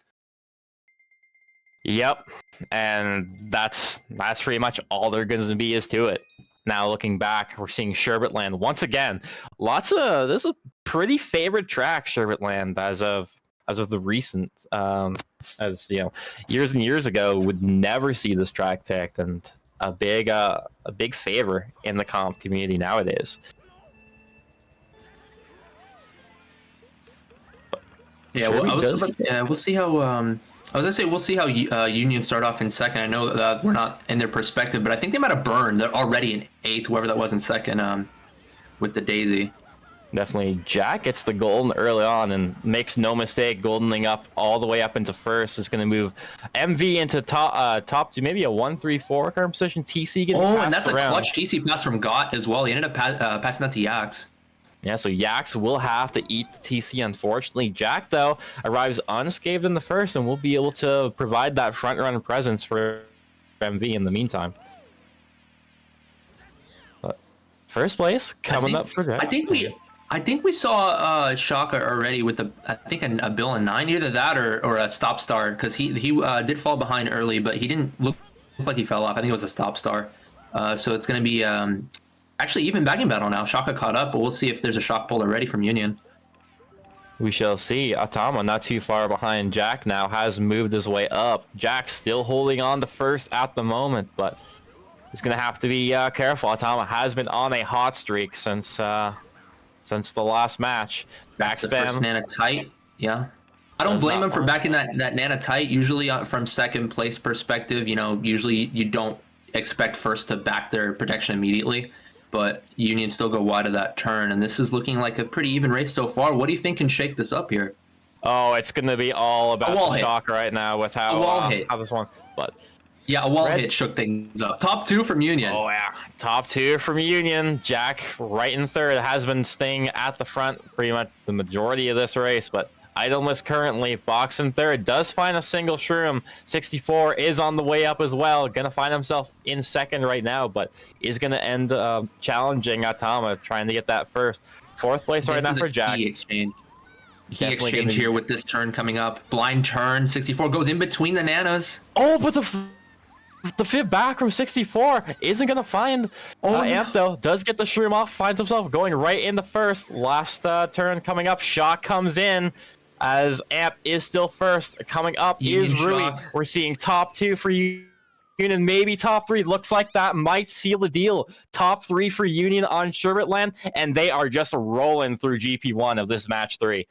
Yep, and that's pretty much all there going to be is to it. Now looking back, we're seeing Sherbet Land once again. This is a pretty favorite track, Sherbet Land, as of the recent, years and years ago, would never see this track picked, and a big favor in the comp community nowadays. Yeah, Sure well, he does. we'll see how. I was gonna say we'll see how Union start off in second. I know that we're not in their perspective, but I think they might have burned. They're already in eighth, whoever that was in second. With the Daisy. Definitely, Jack gets the golden early on and makes no mistake, goldening up all the way up into first. Is going to move MV into top two, maybe a 1-3-4 current position. TC getting Oh, passed and that's around. a clutch TC pass from Gott as well. He ended up passing that to Yax. Yeah, so Yax will have to eat the TC, unfortunately. Jack, though, arrives unscathed in the first and will be able to provide that front run presence for MV in the meantime. But first place coming up for Jack. I think we saw Shaka already with a Bill and 9, either that or a stop star, because he did fall behind early, but he didn't look like he fell off. I think it was a stop star. So it's going to be actually even bagging battle now. Shaka caught up, but we'll see if there's a shock pull already from Union. We shall see. Atama not too far behind Jack now, has moved his way up. Jack still holding on to first at the moment, but he's going to have to be careful. Atama has been on a hot streak since the last match. That's the first Nana tight. Yeah. I don't blame him for backing that Nana tight. Usually from second place perspective, usually you don't expect first to back their protection immediately, but Union still go wide of that turn, and this is looking like a pretty even race so far. What do you think can shake this up here? Oh, it's going to be all about the shock right now with how this one. But yeah, a wall hit shook things up. Top 2 from Union. Oh, yeah. Top 2 from Union. Jack right in third, has been staying at the front pretty much the majority of this race, but idleness currently. Box in third, does find a single shroom. 64 is on the way up as well. Going to find himself in second right now, but is going to end challenging Atama, trying to get that first. Fourth place right now for Jack. Key exchange here with this turn coming up. Blind turn. 64 goes in between the Nanas. Oh, but the fit back from 64 isn't going to find Amp, though. Does get the shroom off, finds himself going right in the first. Last turn coming up. Shock comes in as Amp is still first. Coming up is Rui. We're seeing top 2 for Union, maybe top 3. Looks like that might seal the deal. Top 3 for Union on Sherbet Land, and they are just rolling through GP1 of this match 3.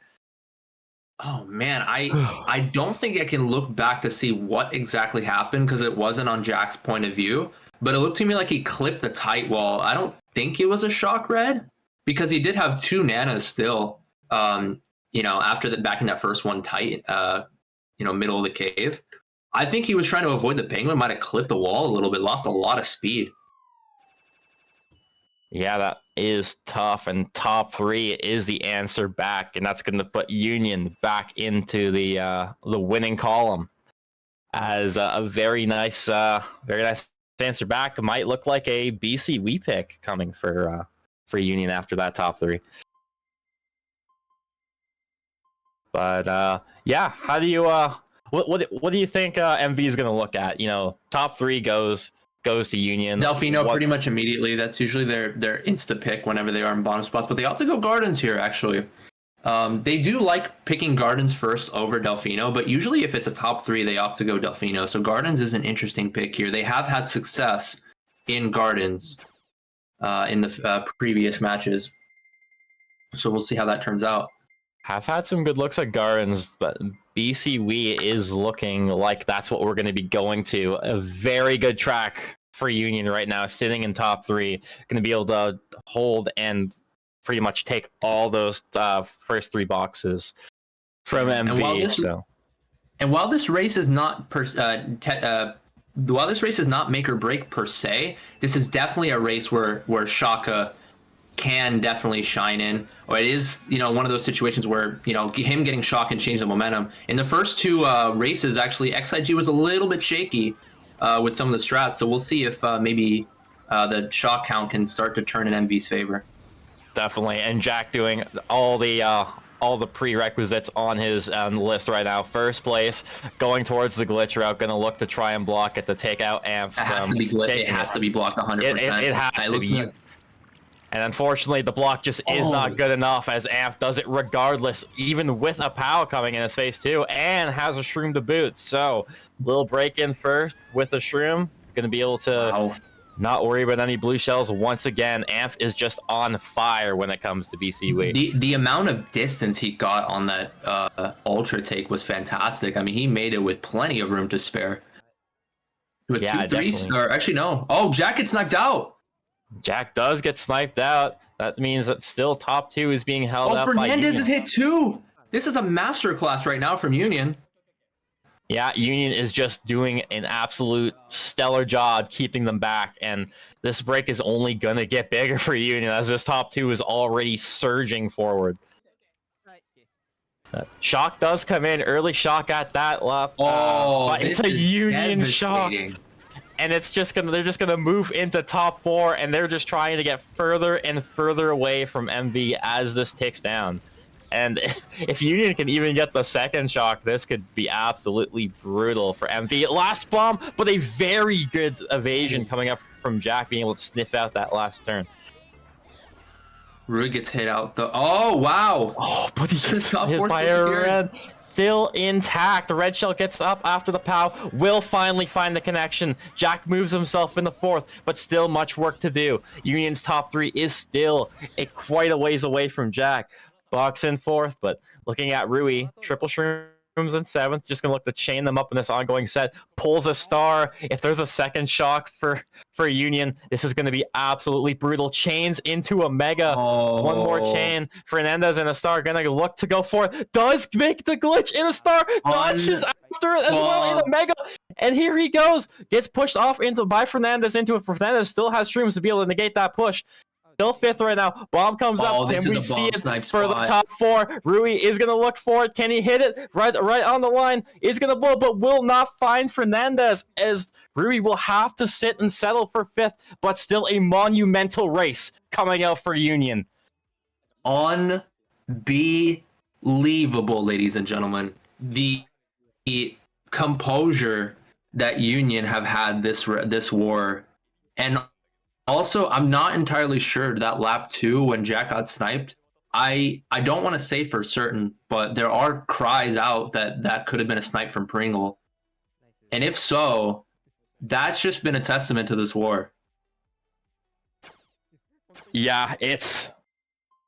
Oh man, I don't think I can look back to see what exactly happened because it wasn't on Jack's point of view, but it looked to me like he clipped the tight wall. I don't think it was a shock red because he did have 2 Nanas still, after backing that first one tight, middle of the cave. I think he was trying to avoid the penguin, might have clipped the wall a little bit, lost a lot of speed. Yeah, that is tough, and top 3 is the answer back, and that's going to put Union back into the winning column as a very nice answer back. Might look like a BC pick coming for Union after that top 3. But yeah, how do you what do you think MV is going to look at? Top 3 goes to Union. Delfino pretty much immediately. That's usually their insta pick whenever they are in bottom spots, but they opt to go Gardens here actually. They do like picking Gardens first over Delfino, but usually if it's a top 3, they opt to go Delfino. So Gardens is an interesting pick here. They have had success in Gardens in the previous matches. So we'll see how that turns out. Have had some good looks at Gardens, but BC is looking like that's what we're going to be going to. A very good track for Union right now, sitting in top 3. Going to be able to hold and pretty much take all those first 3 boxes from MV. And while this race is not make or break per se, this is definitely a race where Shaka can definitely shine in, or it is one of those situations where him getting shock and change the momentum. In the first 2 races, actually XIG was a little bit shaky with some of the strats, so we'll see if maybe the shock count can start to turn in MV's favor. Definitely, and Jack doing all the prerequisites on his list right now. First place, going towards the glitch route, going to look to try and block it to take out Amp. It has to be it has to be blocked 100%. It has to be. And unfortunately, the block just is not good enough as Amp does it regardless, even with a POW coming in his face too, and has a shroom to boot. So, little break in first with a shroom. Going to be able to Not worried about any blue shells. Once again, Amph is just on fire when it comes to BCWii. The amount of distance he got on that ultra take was fantastic. I mean, he made it with plenty of room to spare. With Yeah, 2 3s, definitely. or actually no. Oh, Jack gets knocked out. Jack does get sniped out. That means that still top 2 is being held Oh, up by Fernandez Union. is hit too. This is a masterclass right now from Union. Yeah, Union is just doing an absolute stellar job keeping them back, and this break is only going to get bigger for Union as this top 2 is already surging forward. Shock does come in, early shock at that lap. But it's a Union shock, and it's just they're just gonna move into top 4, and they're just trying to get further and further away from MV as this ticks down. And if Union can even get the second shock, this could be absolutely brutal for MV. Last bomb, but a very good evasion coming up from Jack, being able to sniff out that last turn. Rui gets hit out. Oh, wow. Oh, but he gets Top hit four by still a secured. red. Still intact. The red shell gets up after the POW. Will finally find the connection. Jack moves himself in the 4th, but still much work to do. Union's top 3 is still quite a ways away from Jack. Box in 4th, but looking at Rui, triple shrooms in 7th, just gonna look to chain them up in this ongoing set. Pulls a star. If there's a second shock for Union, this is gonna be absolutely brutal. Chains into a mega. Oh. One more chain. Fernandez and a star gonna look to go for it. Does make the glitch in a star. Dodges after it as well in a mega. And here he goes. Gets pushed off by Fernandez into it. Fernandez still has shrooms to be able to negate that push. Still 5th right now. Bomb comes up, this and we is a see bomb it snipe for the spot. top 4. Rui is gonna look for it. Can he hit it? Right on the line. Is gonna blow, but will not find Fernandez, as Rui will have to sit and settle for 5th. But still a monumental race coming out for Union. Unbelievable, ladies and gentlemen. The composure that Union have had this war, and also I'm not entirely sure that lap 2 when Jack got sniped. I don't want to say for certain, but there are cries out that could have been a snipe from Pringle, and if so, that's just been a testament to this war. Yeah,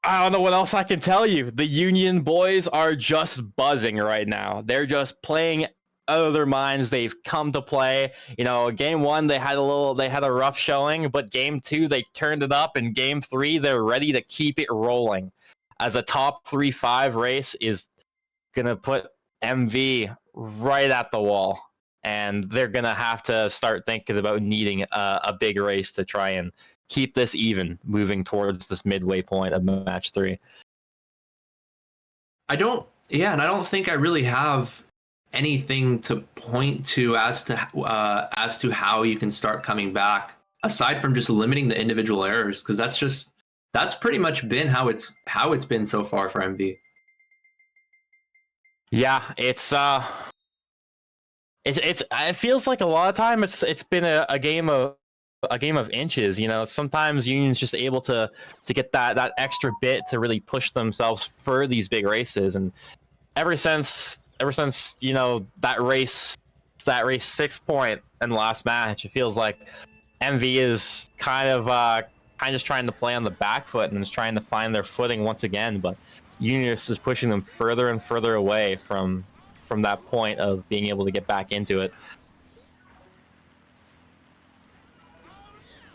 I don't know what else I can tell you. The Union boys are just buzzing right now. They're just playing out of their minds. They've come to play. You know, game 1 they had a rough showing, but game 2 they turned it up, and game 3 they're ready to keep it rolling. As a top 3-5 race is gonna put MV right at the wall, and they're gonna have to start thinking about needing a big race to try and keep this even, moving towards this midway point of match 3. I don't think I really have anything to point to as to how you can start coming back, aside from just limiting the individual errors, because that's pretty much been how it's been so far for MV. Yeah, it feels like a lot of time it's been a game of inches. You know, sometimes Union's just able to get that extra bit to really push themselves for these big races, and ever since you know that race 6 point in the last match, it feels like MV is kind of just trying to play on the back foot and is trying to find their footing once again, but Union is pushing them further and further away from that point of being able to get back into it.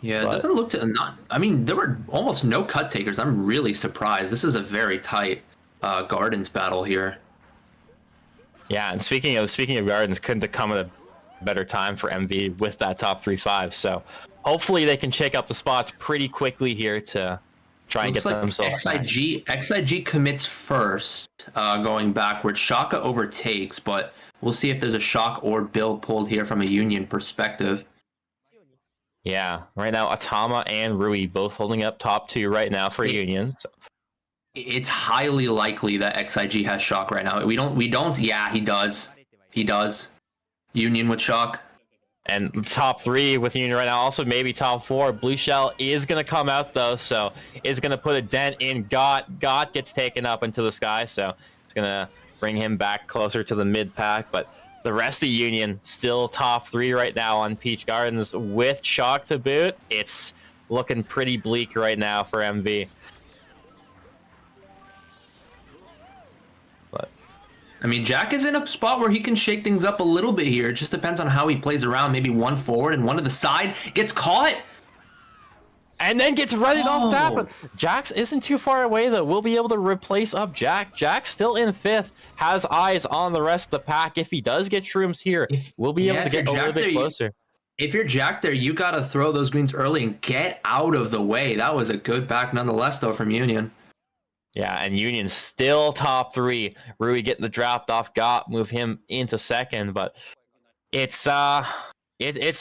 Yeah, it doesn't look to not. I mean, there were almost no cut takers. I'm really surprised. This is a very tight Gardens battle here. Yeah, and speaking of Gardens, couldn't have come at a better time for MV with that top 3-5. So hopefully they can shake up the spots pretty quickly here to try and get themselves back. XIG commits first, going backwards. Shaka overtakes, but we'll see if there's a shock or build pulled here from a Union perspective. Yeah, right now Atama and Rui both holding up top 2 right now for Unions. It's highly likely that XIG has shock right now. We don't. Yeah, he does. Union with shock. And top 3 with Union right now, also maybe top 4. Blue Shell is going to come out though, so is going to put a dent in Got. Got gets taken up into the sky, so it's going to bring him back closer to the mid pack, but the rest of Union still top 3 right now on Peach Gardens with Shock to boot. It's looking pretty bleak right now for MV. But I mean, Jack is in a spot where he can shake things up a little bit here. It just depends on how he plays around. Maybe one forward and one to the side. Gets caught. and then gets running off that, but Jax isn't too far away though. We'll be able to replace up Jack. Jack's still in 5th, has eyes on the rest of the pack. If he does get shrooms here, we'll be able to get a little bit closer. If you're Jack there, you got to throw those greens early and get out of the way. That was a good back nonetheless, though, from Union. Yeah, and Union still top 3. Rui getting the dropped off got, move him into 2nd, but it's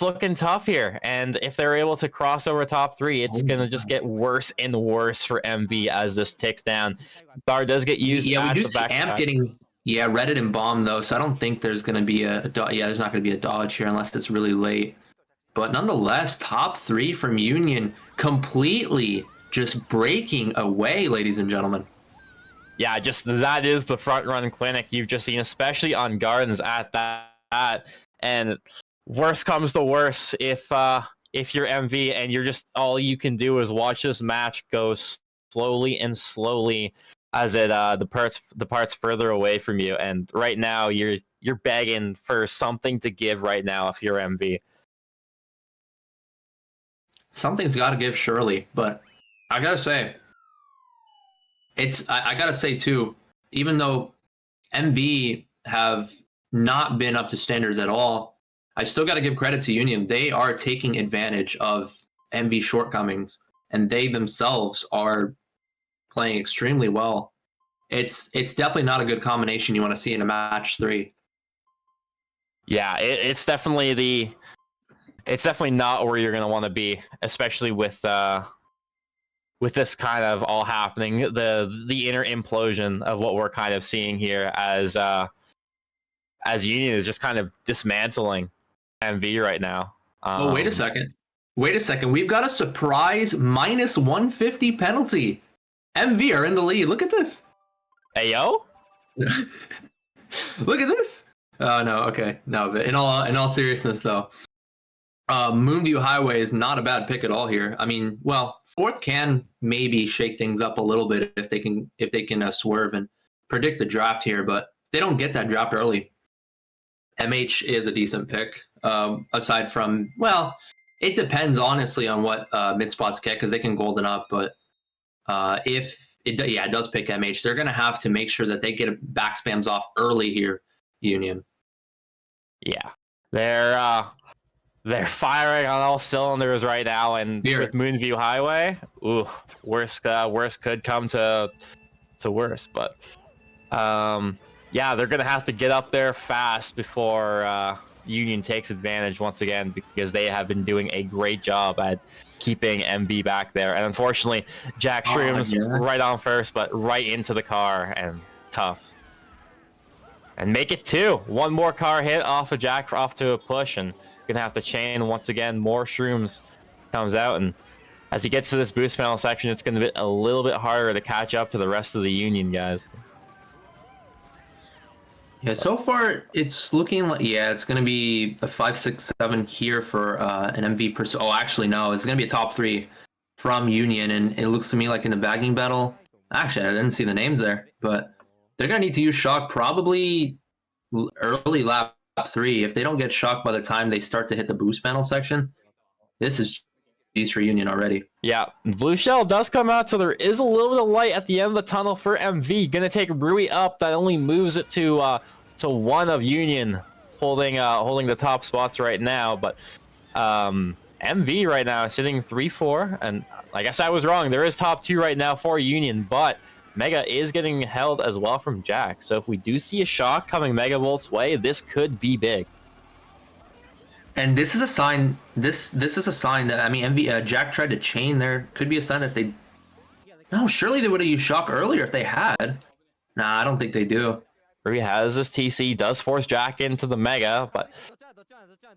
looking tough here. And if they're able to cross over top 3, it's gonna just get worse and worse for MV as this ticks down. Bar does get used. Yeah, we do see Amp getting Reddit and Bomb though, so I don't think there's gonna be there's not gonna be a dodge here unless it's really late. But nonetheless, top 3 from Union completely just breaking away, ladies and gentlemen. Yeah, just that is the front run clinic you've just seen, especially on Gardens at that. And worst comes to worst, if you're MV and you're just all you can do is watch this match go slowly and slowly as it departs further away from you. And right now you're begging for something to give right now if you're MV. Something's got to give surely, but I gotta say, I gotta say too, even though MV have not been up to standards at all, I still got to give credit to Union. They are taking advantage of MV shortcomings, and they themselves are playing extremely well. It's definitely not a good combination you want to see in a match 3. Yeah, it's definitely not where you're gonna want to be, especially with this kind of all happening, the inner implosion of what we're kind of seeing here as Union is just kind of dismantling MV right now. Wait a second. We've got a surprise minus 150 penalty. MV are in the lead. Look at this. Hey, yo. Look at this. Oh, no. Okay. No, but in all seriousness, though, Moonview Highway is not a bad pick at all here. I mean, well, 4th can maybe shake things up a little bit if they can swerve and predict the draft here, but they don't get that draft early. MH is a decent pick. Aside from, well, it depends honestly on what mid spots get because they can golden up, but if it does pick MH, they're gonna have to make sure that they get back spams off early here. Union. Yeah, they're firing on all cylinders right now, and with Moonview Highway, worse could come to worse. But yeah, they're gonna have to get up there fast before Union takes advantage once again, because they have been doing a great job at keeping MV back there. And unfortunately, Jack Shrooms right on first, but right into the car, and tough. And make it 2. One more car hit off of Jack, off to a push, and gonna have to chain once again. More Shrooms comes out, and as he gets to this boost panel section, it's gonna be a little bit harder to catch up to the rest of the Union guys. Yeah, so far it's looking like it's gonna be a 5, 6, 7 here for an MV person. Oh, actually no, it's gonna be a top 3 from Union, and it looks to me like in the bagging battle. Actually, I didn't see the names there, but they're gonna need to use shock probably early lap 3. If they don't get shocked by the time they start to hit the boost panel section, this is GG's for Union already. Yeah, blue shell does come out, so there is a little bit of light at the end of the tunnel for MV. Gonna take Rui up. That only moves it to 1 of Union holding the top spots right now. But MV right now is sitting 3-4, and I guess I was wrong. There is top 2 right now for Union, but Mega is getting held as well from Jack. So if we do see a shock coming Megavolt's way, this could be big. And this is a sign. This is a sign that, I mean, Jack tried to chain there. Could be a sign that they. No, surely they would have used shock earlier if they had. Nah, I don't think they do. Rui has this TC, does force Jack into the Mega, but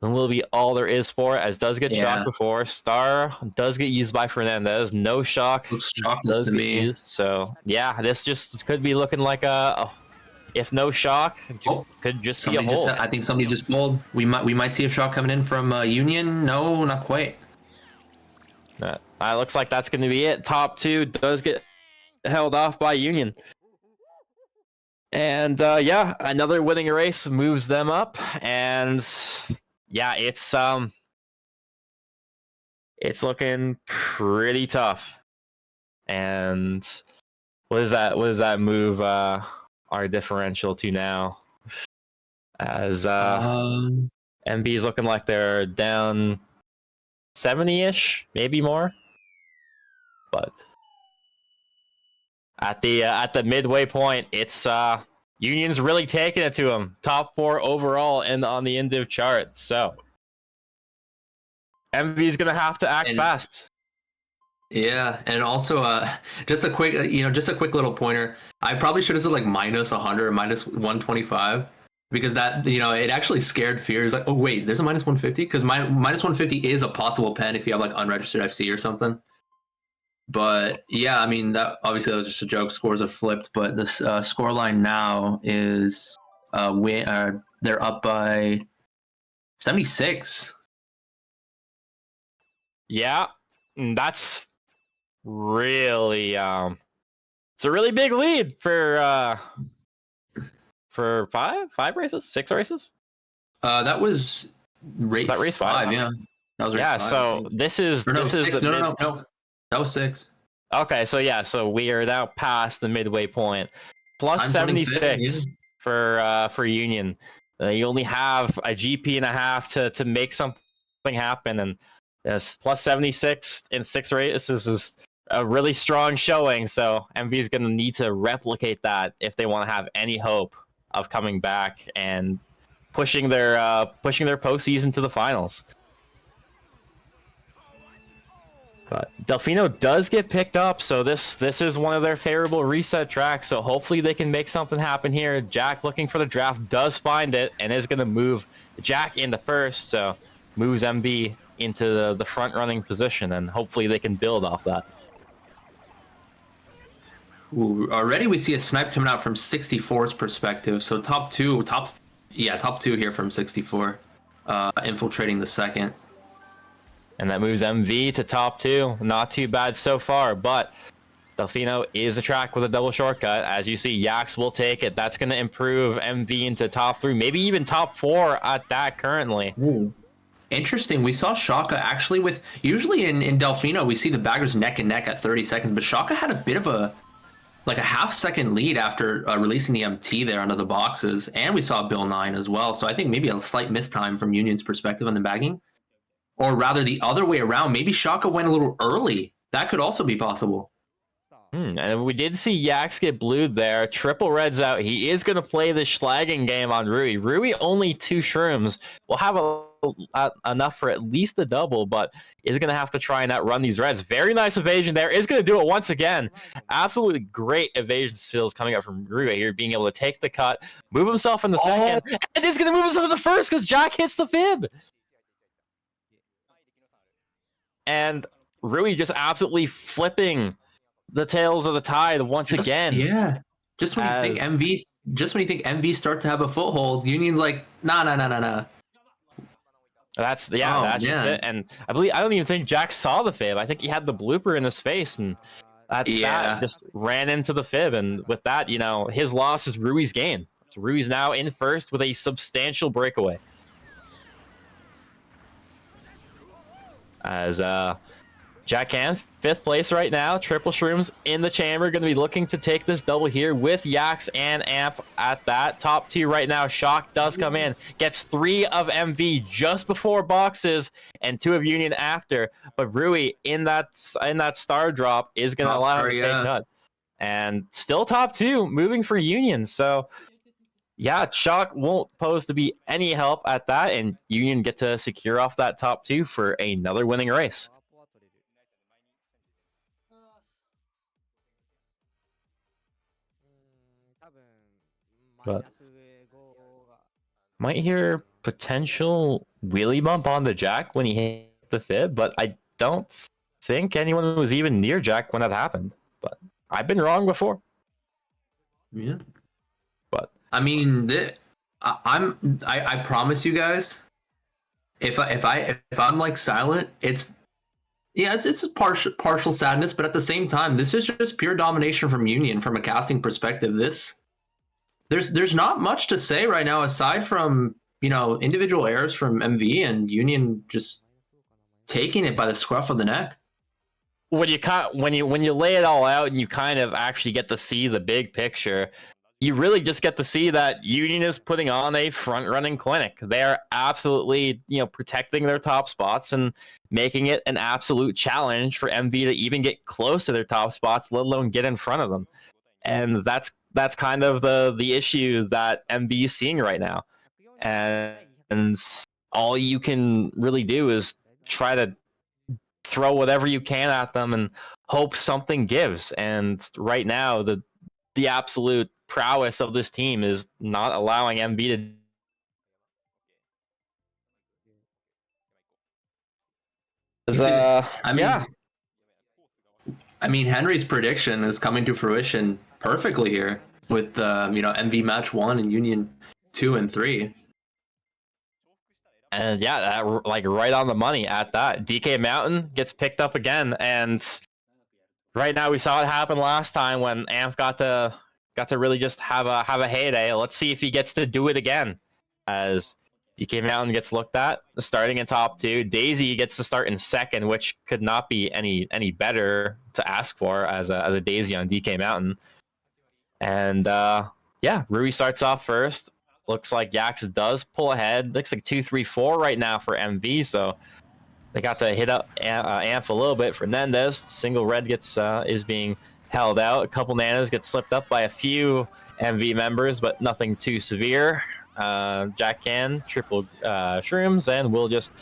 then will be all there is for it, as does get shocked before. Star does get used by Fernandez. No shock Looks does to get me. used. So yeah, this just could be looking like if no shock, could just be a hold. I think somebody just pulled. We might see a shock coming in from Union. No, not quite. Looks like that's going to be it. Top 2 does get held off by Union. And yeah, another winning race moves them up. And yeah, it's looking pretty tough. And what does that move our differential to now? As MB is looking like they're down 70-ish, maybe more. But at the midway point, it's Union's really taking it to them. Top 4 overall and on the Indiv chart. So MV's gonna have to act fast. Yeah, and also just a quick little pointer. I probably should have said like minus 100 or minus 125 because that it actually scared fears. Like, oh wait, there's a minus 150 because minus 150 is a possible pen if you have like unregistered FC or something. But yeah, I mean that was just a joke. Scores have flipped, but the score line now is they're up by 76. Yeah, that's really it's a really big lead for 5 races, 6 races. That was race 5. Yeah, that was race 5. So this is no, this is 6. the No. That was 6. Okay, so yeah, so we are now past the midway point. Plus 76 for Union. You only have a GP and a half to make something happen, and yes, plus 76 in 6 races is a really strong showing. So MV is going to need to replicate that if they want to have any hope of coming back and pushing their postseason to the finals. But Delfino does get picked up, so this is one of their favorable reset tracks. So hopefully they can make something happen here. Jack, looking for the draft, does find it and is going to move Jack into first. So moves MV into the front running position, and hopefully they can build off that. Ooh, already we see a snipe coming out from 64's perspective. So top two here from 64, infiltrating the second. And that moves MV to top 2. Not too bad so far, but Delfino is a track with a double shortcut. As you see, Yax will take it. That's going to improve MV into top 3, maybe even top 4 at that currently. Ooh. Interesting. We saw Shaka actually with, usually in Delfino, we see the baggers neck and neck at 30 seconds, but Shaka had a bit of a half-second lead after releasing the MT there under the boxes, and we saw Bill 9 as well. So I think maybe a slight mistime from Union's perspective on the bagging. Or rather the other way around. Maybe Shaka went a little early. That could also be possible. And we did see Yax get blued there. Triple Red's out. He is going to play the schlagging game on Rui. Rui only 2 shrooms. Will have enough for at least the double, but is going to have to try and outrun these Reds. Very nice evasion there. Is going to do it once again. Absolutely great evasion skills coming up from Rui here, being able to take the cut, move himself in the second, and is going to move himself in the first because Jack hits the fib. And Rui just absolutely flipping the tails of the tide once again. Yeah. Just when you think MV start to have a foothold, Union's like, nah. That's just it. And I don't even think Jack saw the fib. I think he had the blooper in his face, and that just ran into the fib. And with that, his loss is Rui's gain. So Rui's now in first with a substantial breakaway. As Jack can 5th place right now. Triple shrooms in the chamber, going to be looking to take this double here with Yax and Amp at that. Top 2 right now. Shock does come in, gets 3 of MV just before boxes and 2 of Union after. But Rui in that star drop is going to allow him to take cut. And still top 2 moving for Union. So yeah, Shock won't pose to be any help at that, and Union get to secure off that top 2 for another winning race. But might hear potential wheelie bump on the Jack when he hit the fib, but I don't think anyone was even near Jack when that happened. But I've been wrong before. Yeah. I mean, I promise you guys, if I'm like silent, it's a partial sadness, but at the same time, this is just pure domination from Union from a casting perspective. There's not much to say right now aside from individual errors from MV and Union just taking it by the scruff of the neck. When you lay it all out and you kind of actually get to see the big picture, you really just get to see that Union is putting on a front-running clinic. They are absolutely, protecting their top spots and making it an absolute challenge for MV to even get close to their top spots, let alone get in front of them. And that's kind of the issue that MV is seeing right now. And all you can really do is try to throw whatever you can at them and hope something gives. And right now, the absolute prowess of this team is not allowing MV to. I mean, Henry's prediction is coming to fruition perfectly here with MV match 1 and Union 2 and 3. And yeah, that, like right on the money at that. DK Mountain gets picked up again, and right now we saw it happen last time when Amph got to really just have a heyday. Let's see if he gets to do it again, as DK Mountain gets looked at starting in top 2. Daisy gets to start in second, which could not be any better to ask for as a Daisy on DK Mountain. And Rui starts off first. Looks like Yax does pull ahead. Looks like 2-3-4 right now for MV, so they got to hit up Amph a little bit. Fernandez, single red is being held out. A couple nanas get slipped up by a few MV members, but nothing too severe. Jack can triple shrooms and will just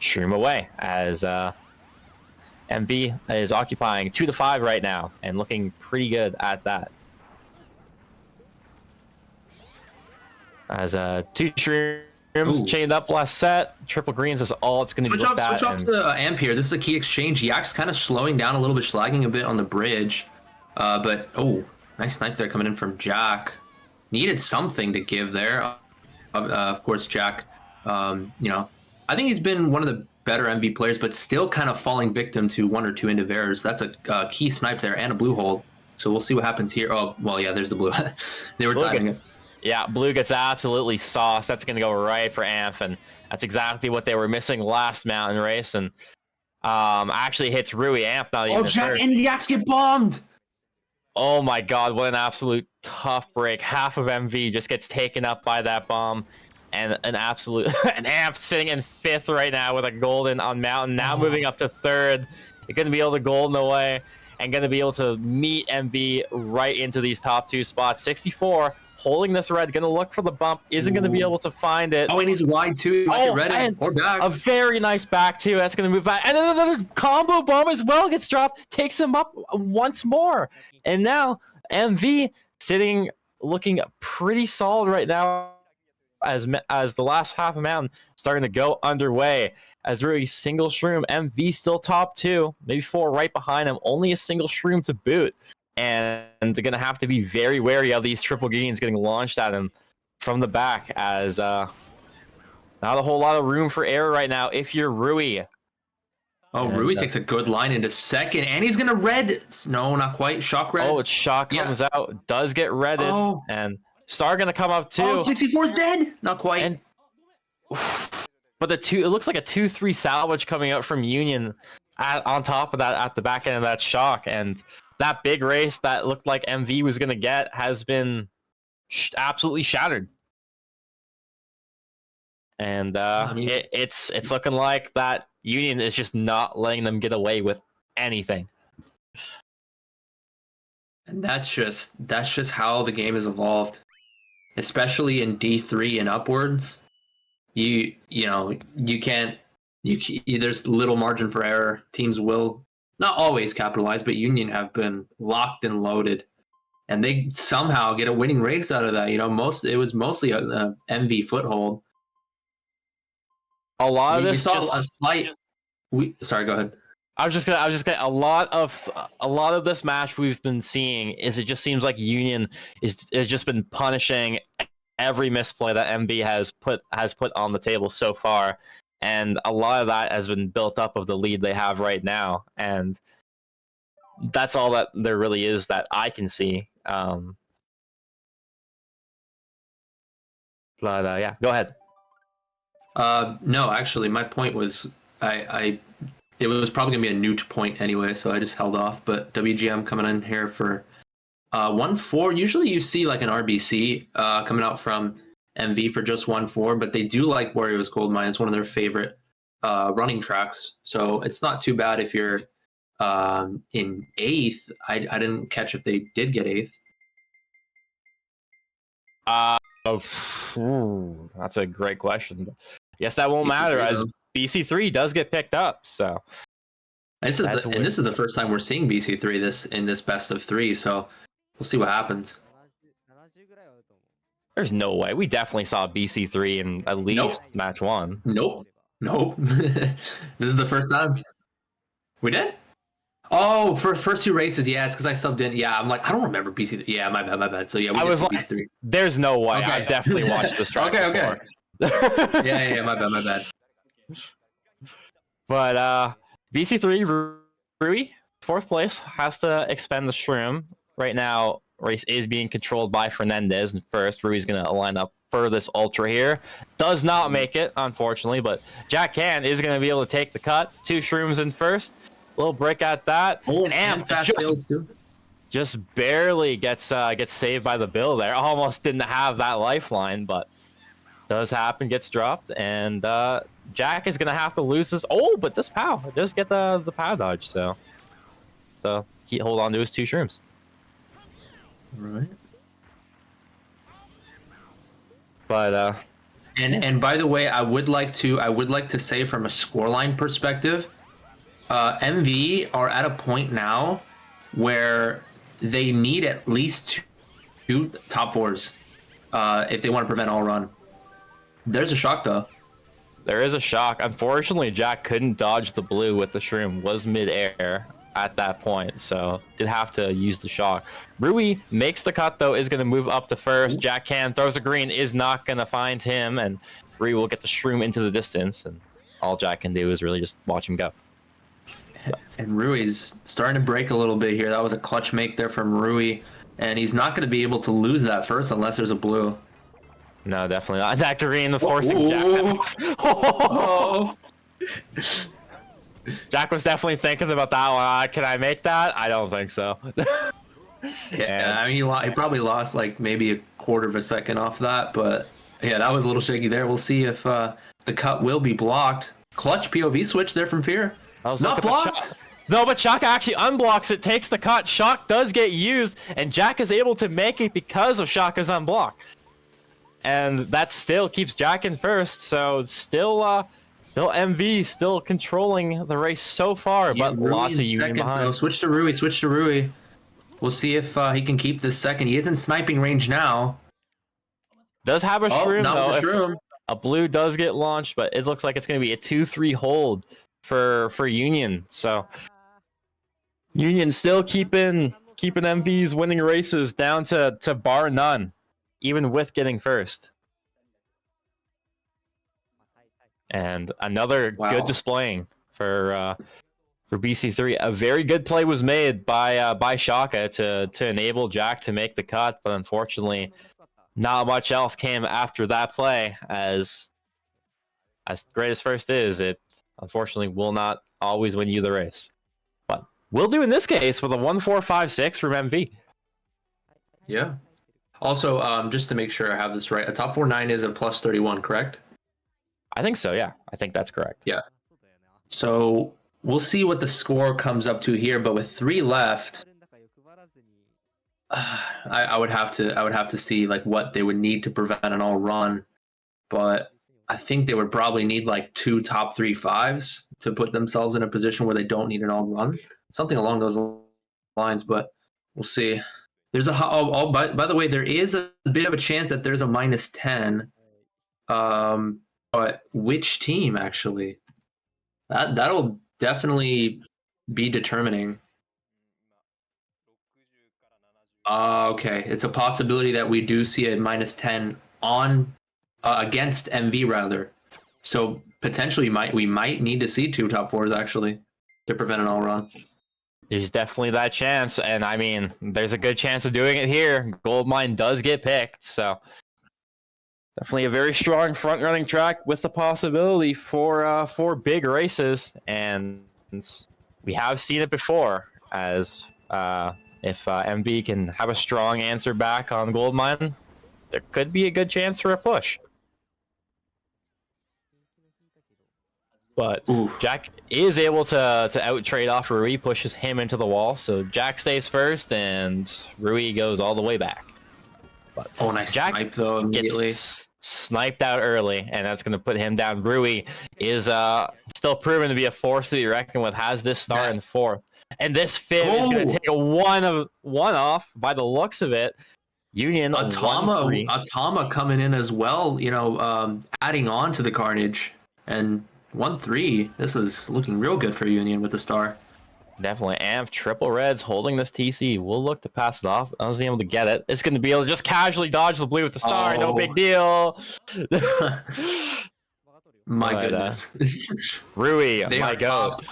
shroom away as MV is occupying 2-5 right now and looking pretty good at that. As 2 shrooms chained up last set, triple greens is all it's going to be looked at. Switch off to Amp here. This is a key exchange. Yak's kind of slowing down a little bit, slagging a bit on the bridge. But nice snipe there coming in from Jack. Needed something to give there. Of course, Jack, I think he's been one of the better MV players, but still kind of falling victim to 1 or 2 indiv errors. That's a key snipe there and a blue hold. So we'll see what happens here. Oh, well, yeah, there's the blue. They were timing it. Yeah, blue gets absolutely sauced. That's going to go right for Amph, and that's exactly what they were missing last mountain race. And actually hits Rui. Amph not even. Jack and Yaks get bombed. Oh my God, what an absolute tough break. Half of MV just gets taken up by that bomb, and an absolute an Amph sitting in 5th right now with a golden on mountain. Now moving up to 3rd. They're going to be able to golden away and going to be able to meet MV right into these top 2 spots. 64. Holding this red, gonna look for the bump, isn't gonna be able to find it. Oh, and he's wide too. Red or back. A very nice back too. That's gonna move back, and then another combo bomb as well gets dropped, takes him up once more, and now MV sitting, looking pretty solid right now, as the last half of mountain starting to go underway. As Rui single shroom, MV still top 2, maybe 4 right behind him. Only a single shroom to boot. And they're going to have to be very wary of these triple greens getting launched at him from the back, as not a whole lot of room for error right now if you're Rui. Rui takes a good line into second, and he's going to red. No, not quite. Shock red. Oh, it's Shock comes out. Does get redded. And Star going to come up too. 64's dead. Not quite. And, but it looks like a 2-3 salvage coming out from Union on top of that at the back end of that Shock. And that big race that looked like MV was going to get has been absolutely shattered. And it's looking like that Union is just not letting them get away with anything. And that's just how the game has evolved, especially in D3 and upwards. You can't. There's little margin for error. Teams will not always capitalize, but Union have been locked and loaded, and they somehow get a winning race out of that. It was mostly a MV foothold. A lot of this we saw a slight. Sorry, go ahead. I was just gonna. A lot of this match we've been seeing is it just seems like Union has just been punishing every misplay that MB has put on the table so far, and a lot of that has been built up of the lead they have right now, and that's all that there really is that I can see. But yeah, go ahead. No, actually, my point was it was probably gonna be a newt point anyway, so I just held off. But WGM coming in here for 1-4. Usually you see like an RBC coming out from MV for just 1-4, but they do like Warriors Gold Mine. It's one of their favorite running tracks, so it's not too bad if you're in 8th. I didn't catch if they did get 8th. That's a great question. Yes, that won't matter as BC3 does get picked up. So this is the first time we're seeing BC3 in this best of 3. So we'll see what happens. There's no way. We definitely saw BC3 in at least match 1. Nope. This is the first time. We did? Oh, for first 2 races, yeah, it's because I subbed in. Yeah, I'm like, I don't remember BC3. Yeah, my bad. So yeah, we was like, BC3. There's no way. Okay. I definitely watched this track before. Yeah, my bad. But BC3 Rui, 4th place, has to expend the shroom. Right now, race is being controlled by Fernandez in first. Rui's going to line up for this ultra here. Does not make it, unfortunately, but Jack Can is going to be able to take the cut. 2 shrooms in first. Little break at that. Oh, and fast builds too. Just barely gets saved by the bill there. Almost didn't have that lifeline, but does happen. Gets dropped, and Jack is gonna have to lose his. Oh, but this POW does get the POW dodge, so he hold on to his 2 shrooms. Right. But and by the way, I would like to say from a scoreline perspective, MV are at a point now where they need at least 2 top 4s if they want to prevent all run. There's a shock though. There is a shock. Unfortunately, Jack couldn't dodge the blue with the shroom. Was mid-air at that point, so did have to use the shock. Rui makes the cut though, is going to move up to first. Jack Can throws a green, is not going to find him, and Rui will get the shroom into the distance, and all Jack can do is really just watch him go. And Rui's starting to break a little bit here. That was a clutch make there from Rui, and he's not going to be able to lose that first unless there's a blue. No, definitely not. That green, the forcing Jack. Jack was definitely thinking about that one. Can I make that? I don't think so. Yeah, I mean, he probably lost like maybe a quarter of a second off that, but yeah, that was a little shaky there. We'll see if the cut will be blocked. Clutch POV switch there from Fear. Not blocked. No, but Shock actually unblocks it, takes the cut. Shock does get used, and Jack is able to make it because of Shock is unblocked. And that still keeps Jack in first, so still MV still controlling the race so far, but Rui lots of Union behind. Though. Switch to Rui. We'll see if he can keep this second. He is in sniping range now. Does have a shroom though. Shroom. A blue does get launched, but it looks like it's going to be a 2-3 hold for Union. So Union still keeping MV's winning races down to bar none, even with getting first. And another good displaying for BC3. A very good play was made by Shaka to enable Jack to make the cut, but unfortunately, not much else came after that play. As great as first is, it unfortunately will not always win you the race. But will do in this case with a 1-4-5-6 from MV. Yeah. Also, just to make sure I have this right, a top 4-9 is a plus 31, correct? I think so, yeah. I think that's correct. Yeah. So we'll see what the score comes up to here, but with 3 left, I would have to see like what they would need to prevent an all run, but I think they would probably need like 2 top 3 5s to put themselves in a position where they don't need an all run, something along those lines. But we'll see. There's by the way, there is a bit of a chance that there's a -10. But which team actually? That'll definitely be determining? Okay, it's a possibility that we do see a -10 on against MV rather. So potentially we might need to see 2 top 4s actually to prevent an all run. There's definitely that chance, and I mean, there's a good chance of doing it here. Goldmine does get picked, so definitely a very strong front-running track with the possibility for big races, and we have seen it before. As if MV can have a strong answer back on Goldmine, there could be a good chance for a push. But Oof. Jack is able to out trade off Rui, pushes him into the wall. So Jack stays first, and Rui goes all the way back. But Oh, nice Jack snipe though immediately. gets sniped out early, and that's going to put him down. Rui is still proven to be a force to be reckoned with. Has this star in 4th, and this Fib is going to take a one off by the looks of it. Union Atama coming in as well. You know, adding on to the carnage. And 1-3. This is looking real good for Union with the star. Definitely. Amp, triple reds holding this TC. We'll look to pass it off. I wasn't able to get it. It's going to be able to just casually dodge the blue with the star. No big deal. My goodness. Rui, They my are goat.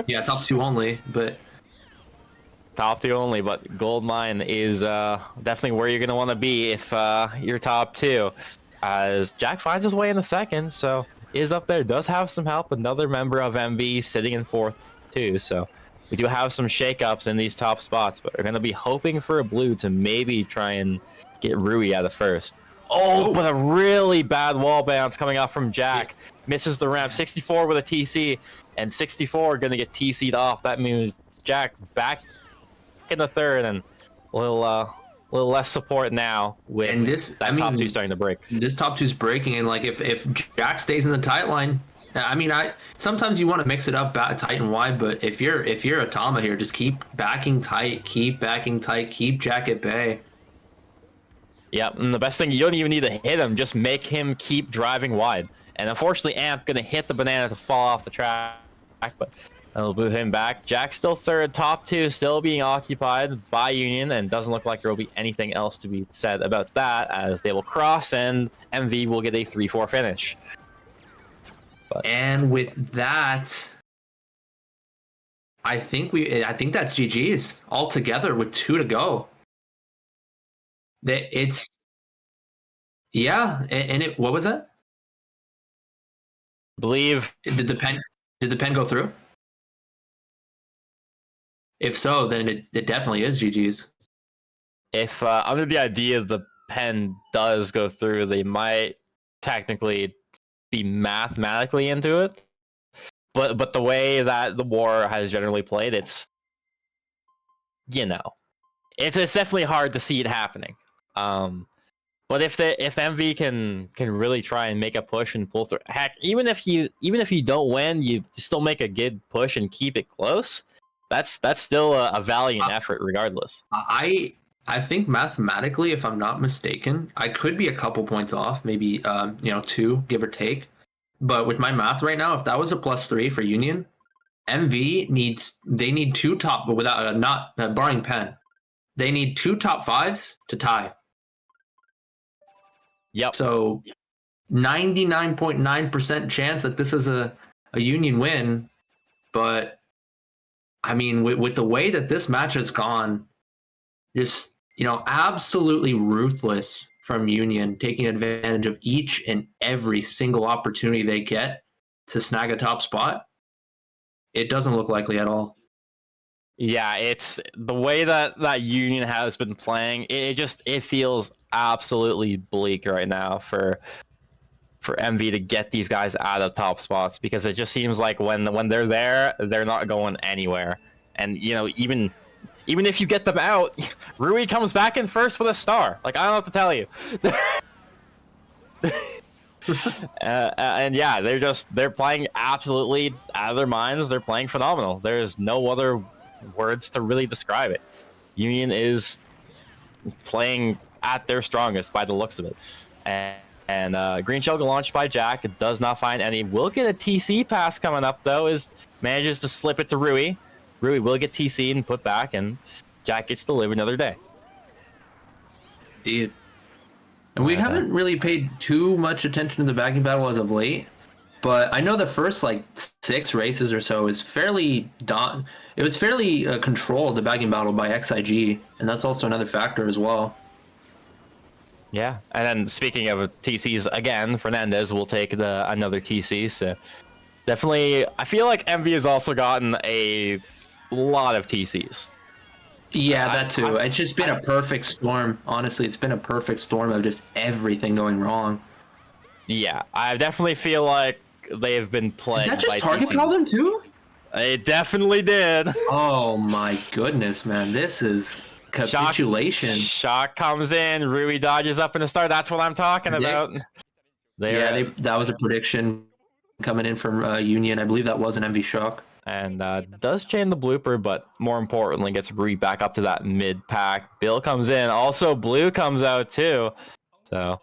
Yeah, top 2 only, but Top 2 only, but Goldmine is definitely where you're going to want to be if you're top 2. As Jack finds his way in the 2nd, so is up there, does have some help. Another member of MV sitting in 4th too, so we do have some shakeups in these top spots, but we're going to be hoping for a blue to maybe try and get Rui out of 1st. Oh, but a really bad wall bounce coming off from Jack. Misses the ramp. 64 with a TC, and 64 going to get TC'd off. That means Jack back in the 3rd, and a little less support now with and this, that top 2 starting to break. This top 2's breaking, and like if Jack stays in the tight line, I mean, sometimes you want to mix it up tight and wide, but if you're Atama here, just keep backing tight, keep Jack at bay. Yep, and the best thing, you don't even need to hit him, just make him keep driving wide. And unfortunately, Amp gonna hit the banana to fall off the track, but that'll move him back. Jack's still 3rd, top 2 still being occupied by Union, and doesn't look like there will be anything else to be said about that, as they will cross and MV will get a 3-4 finish. But and with that, I think that's GG's altogether with 2 to go. What was that? I believe Did the pen go through? If so, then it definitely is GG's. if under the idea the pen does go through, they might technically be mathematically into it. But the way that the war has generally played, it's it's definitely hard to see it happening. But if MV can really try and make a push and pull through, heck, even if you don't win, you still make a good push and keep it close. That's still a valiant effort, regardless. I think mathematically, if I'm not mistaken, I could be a couple points off, maybe 2, give or take. But with my math right now, if that was a +3 for Union, MV need 2 top, without not barring pen, they need 2 top 5s to tie. Yep. So 99.9% chance that this is a Union win. But I mean, with the way that this match has gone, just absolutely ruthless from Union, taking advantage of each and every single opportunity they get to snag a top spot. It doesn't look likely at all. Yeah, it's the way that Union has been playing. It feels absolutely bleak right now for MV to get these guys out of top spots, because it just seems like when they're there, they're not going anywhere. And even if you get them out, Rui comes back in first with a star. Like, I don't know what to tell you. And yeah, they're playing absolutely out of their minds. They're playing phenomenal. There's no other words to really describe it. Union is playing at their strongest by the looks of it. And Green Shell launched by Jack. It does not find any. Will get a TC pass coming up, though, as manages to slip it to Rui. Rui will get TC and put back, and Jack gets to live another day. Indeed. And we haven't really paid too much attention to the backing battle as of late, but I know the first like 6 races or so is fairly it was fairly controlled, the backing battle, by XIG, and that's also another factor as well. Yeah, and then speaking of TCs again, Fernandez will take another TC. So definitely, I feel like MV has also gotten a lot of TCs. Yeah, that too. It's just been a perfect storm. Honestly, it's been a perfect storm of just everything going wrong. Yeah, I definitely feel like they've been playing. Did that just target call them too? It definitely did. Oh my goodness, man! This is capitulation. Shock comes in. Rui dodges up in the start. That's what I'm talking about. That was a prediction coming in from Union. I believe that was an MV Shock. And does chain the blooper, but more importantly, gets Rui back up to that mid pack. Bill comes in. Also, Blue comes out too. So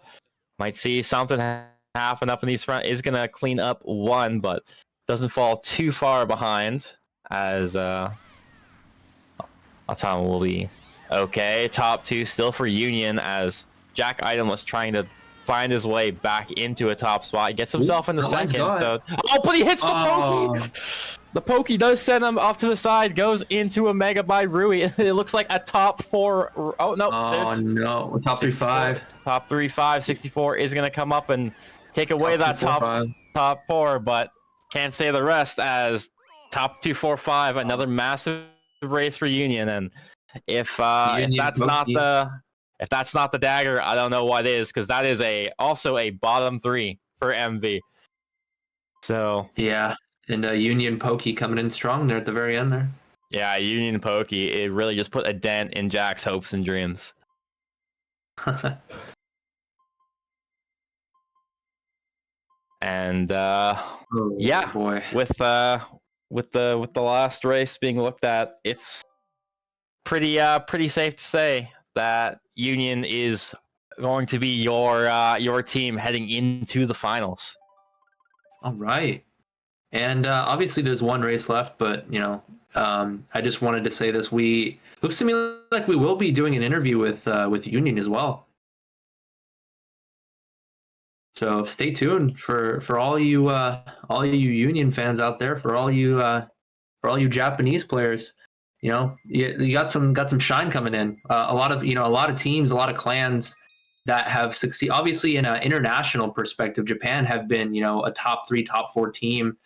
might see something happen up in these front. Is gonna clean up one, but doesn't fall too far behind. As Atama will be okay. Top 2 still for Union, as Jack Item was trying to find his way back into a top spot. He gets himself in the second. So but he hits the pokey. The pokey does send him off to the side. Goes into a mega by Rui. It looks like a top 4. Oh no! Oh no! Top 3-5. Top 3-5. 64 is gonna come up and take away that top 4, but can't say the rest, as top 2-4-5. Another massive race for Union, and if that's not the dagger, I don't know what is, because that is also a bottom 3 for MV. So yeah, and Union Pokey coming in strong there at the very end there. Yeah, Union Pokey, it really just put a dent in Jack's hopes and dreams. And yeah, boy. with the last race being looked at, it's pretty safe to say that Union is going to be your team heading into the finals. All right. And obviously there's one race left, but I just wanted to say this. Looks to me like we will be doing an interview with Union as well. So stay tuned for all you Union fans out there, for all you Japanese players. You got some shine coming in. A lot of teams, a lot of clans that have succeeded. Obviously, in an international perspective, Japan have been a top 3, top 4 team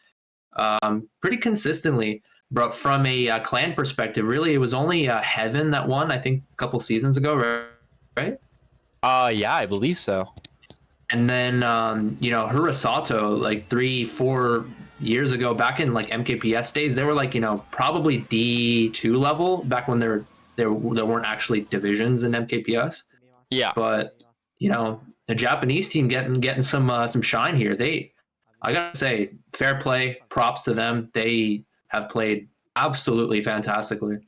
pretty consistently. But from a clan perspective, really, it was only Heaven that won, I think, a couple seasons ago, right? Yeah, I believe so. And then, Hurasato, like 3-4 years ago, back in like MKPS days, they were like, probably D2 level back when there weren't actually divisions in MKPS. Yeah. But, the Japanese team getting some shine here. I gotta say, fair play, props to them. They have played absolutely fantastically.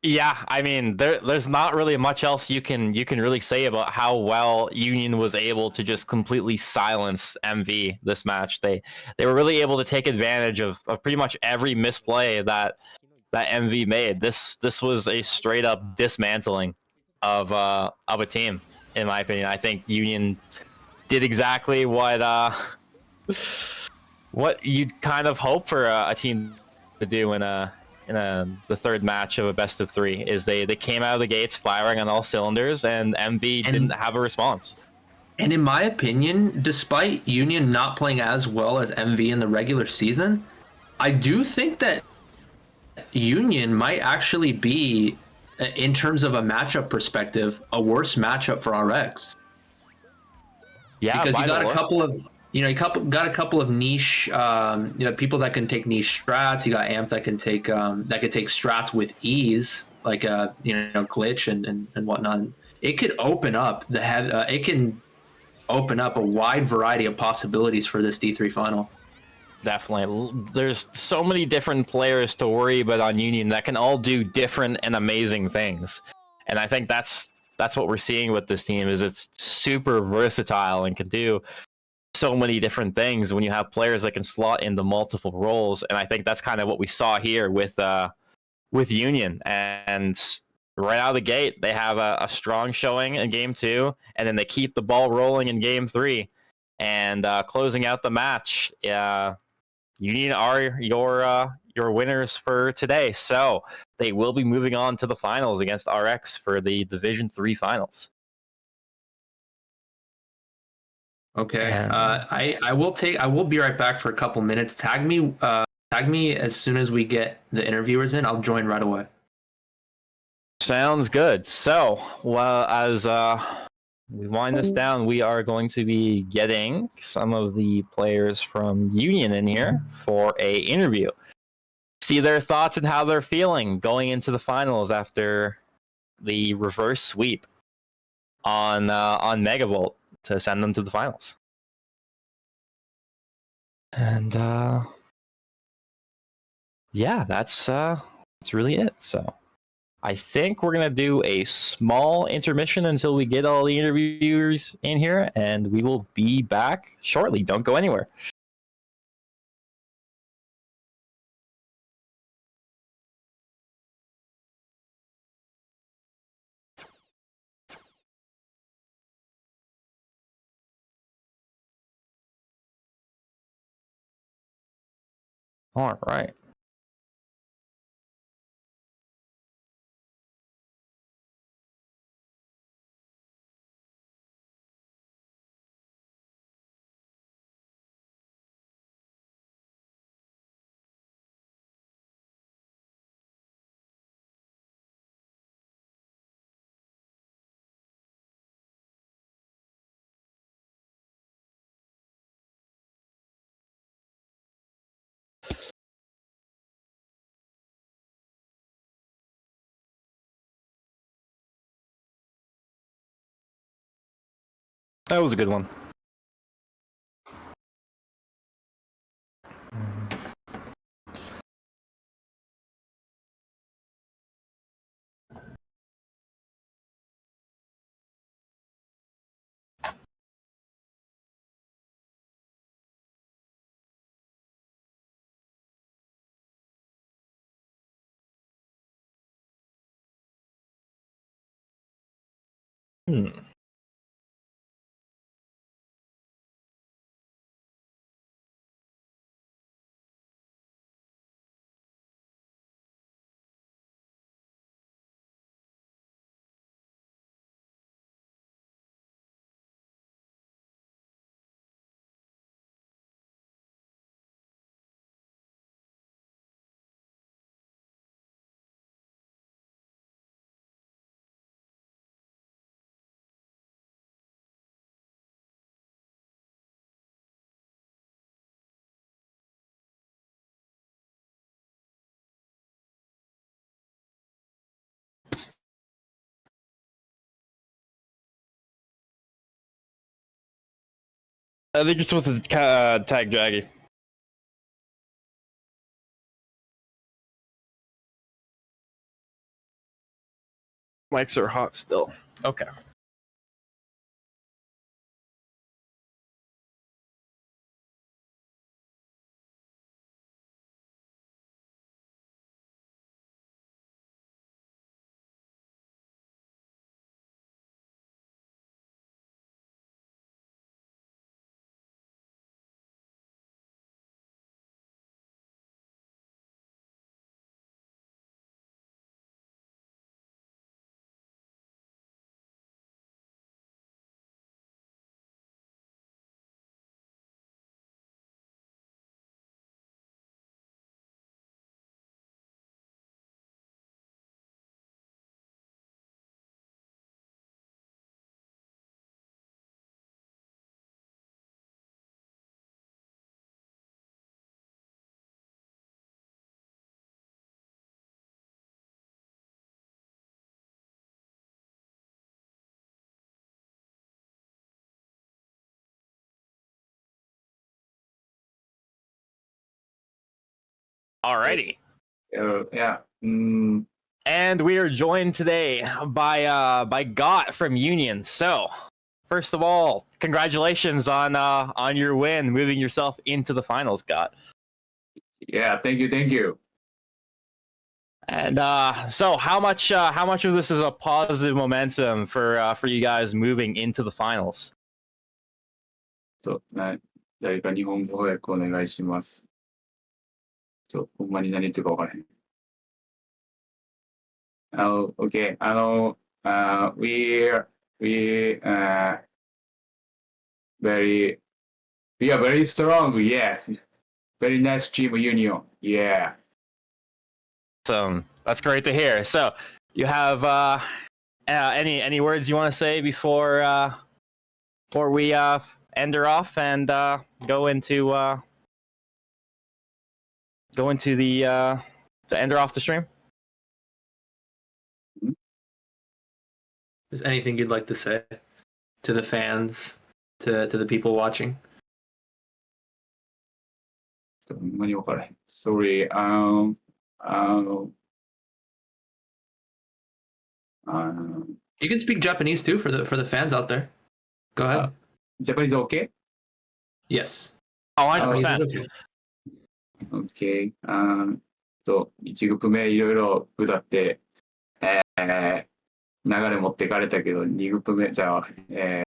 Yeah, I mean, there's not really much else you can really say about how well Union was able to just completely silence MV this match. They were really able to take advantage of pretty much every misplay that MV made. This was a straight up dismantling of a team, in my opinion. I think Union did exactly what you'd kind of hope for a team to do in the third match of a best of 3. Is they came out of the gates firing on all cylinders, and MV didn't have a response. And in my opinion, despite Union not playing as well as MV in the regular season, I do think that Union might actually be, in terms of a matchup perspective, a worse matchup for RX. Yeah, because you got a couple of niche, people that can take niche strats. You got Amp that can take strats with ease, like glitch and whatnot. It could open up a wide variety of possibilities for this D3 final. Definitely. There's so many different players to worry about on Union that can all do different and amazing things. And I think that's that's what we're seeing with this team is it's super versatile and can do so many different things when you have players that can slot into multiple roles. And I think that's kind of what we saw here with Union. And right out of the gate, they have a strong showing in game 2, and then they keep the ball rolling in game 3. And closing out the match, Union are your winners for today. So they will be moving on to the finals against RX for the Division 3 finals. Okay. And- I will be right back for a couple minutes. Tag me as soon as we get the interviewers in. I'll join right away. Sounds good. So, well, as we wind this down, we are going to be getting some of the players from Union in here for a interview. See their thoughts and how they're feeling going into the finals after the reverse sweep on Megavolt to send them to the finals. And yeah, that's really it. So I think we're gonna do a small intermission until we get all the interviewers in here, and we will be back shortly. Don't go anywhere. All right. That was a good one. I think you're supposed to tag Jaggy. Mics are hot still. Okay. Alrighty. Yeah. And we are joined today by Got from Union. So, first of all, congratulations on your win, moving yourself into the finals, Got. Yeah, thank you. And so, how much of this is a positive momentum for you guys moving into the finals? 誰か日本語翻訳お願いします。ほんまに何言ってるか分からへん。Okay. We are very strong. Yes. Very nice team union. Yeah. That's great to hear. So, you have any words you want to say before we end her off and go into the to end her off the stream? Is anything you'd like to say to the fans, to the people watching? ほんまに分からへん。Sorry. You can speak Japanese too for the fans out there. Go ahead. Japanese okay? Yes. Oh, 100%. Okay. 1グループ目いろいろ歌って、流れ持ってかれたけど、2グループ目、じゃあ、1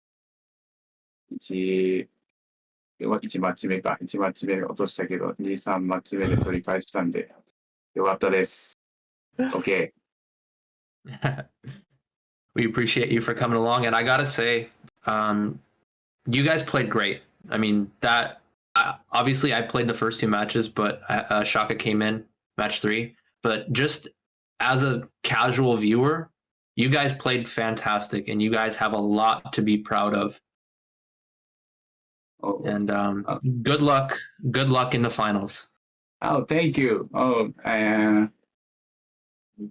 マッチ目か。1マッチ目落としたけど、2、3マッチ目で取り返したんで、よかったです。Okay. We appreciate you for coming along, and I gotta say, you guys played great. I mean, obviously I played the first 2 matches, but Shaka came in match 3. But just as a casual viewer, you guys played fantastic, and you guys have a lot to be proud of. Oh, and good luck in the finals. Oh, thank you.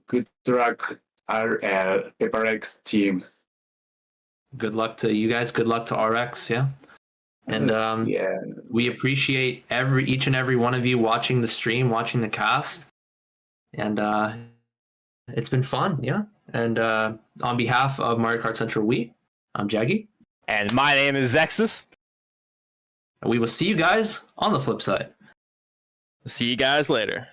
Good luck, our PaperX teams. Good luck to you guys. Good luck to RX. Yeah. And yeah, we appreciate each and every one of you watching the stream, watching the cast, and it's been fun. Yeah. And on behalf of Mario Kart Central Wii, I'm Jaggy. And my name is Zexus. We will see you guys on the flip side. See you guys later.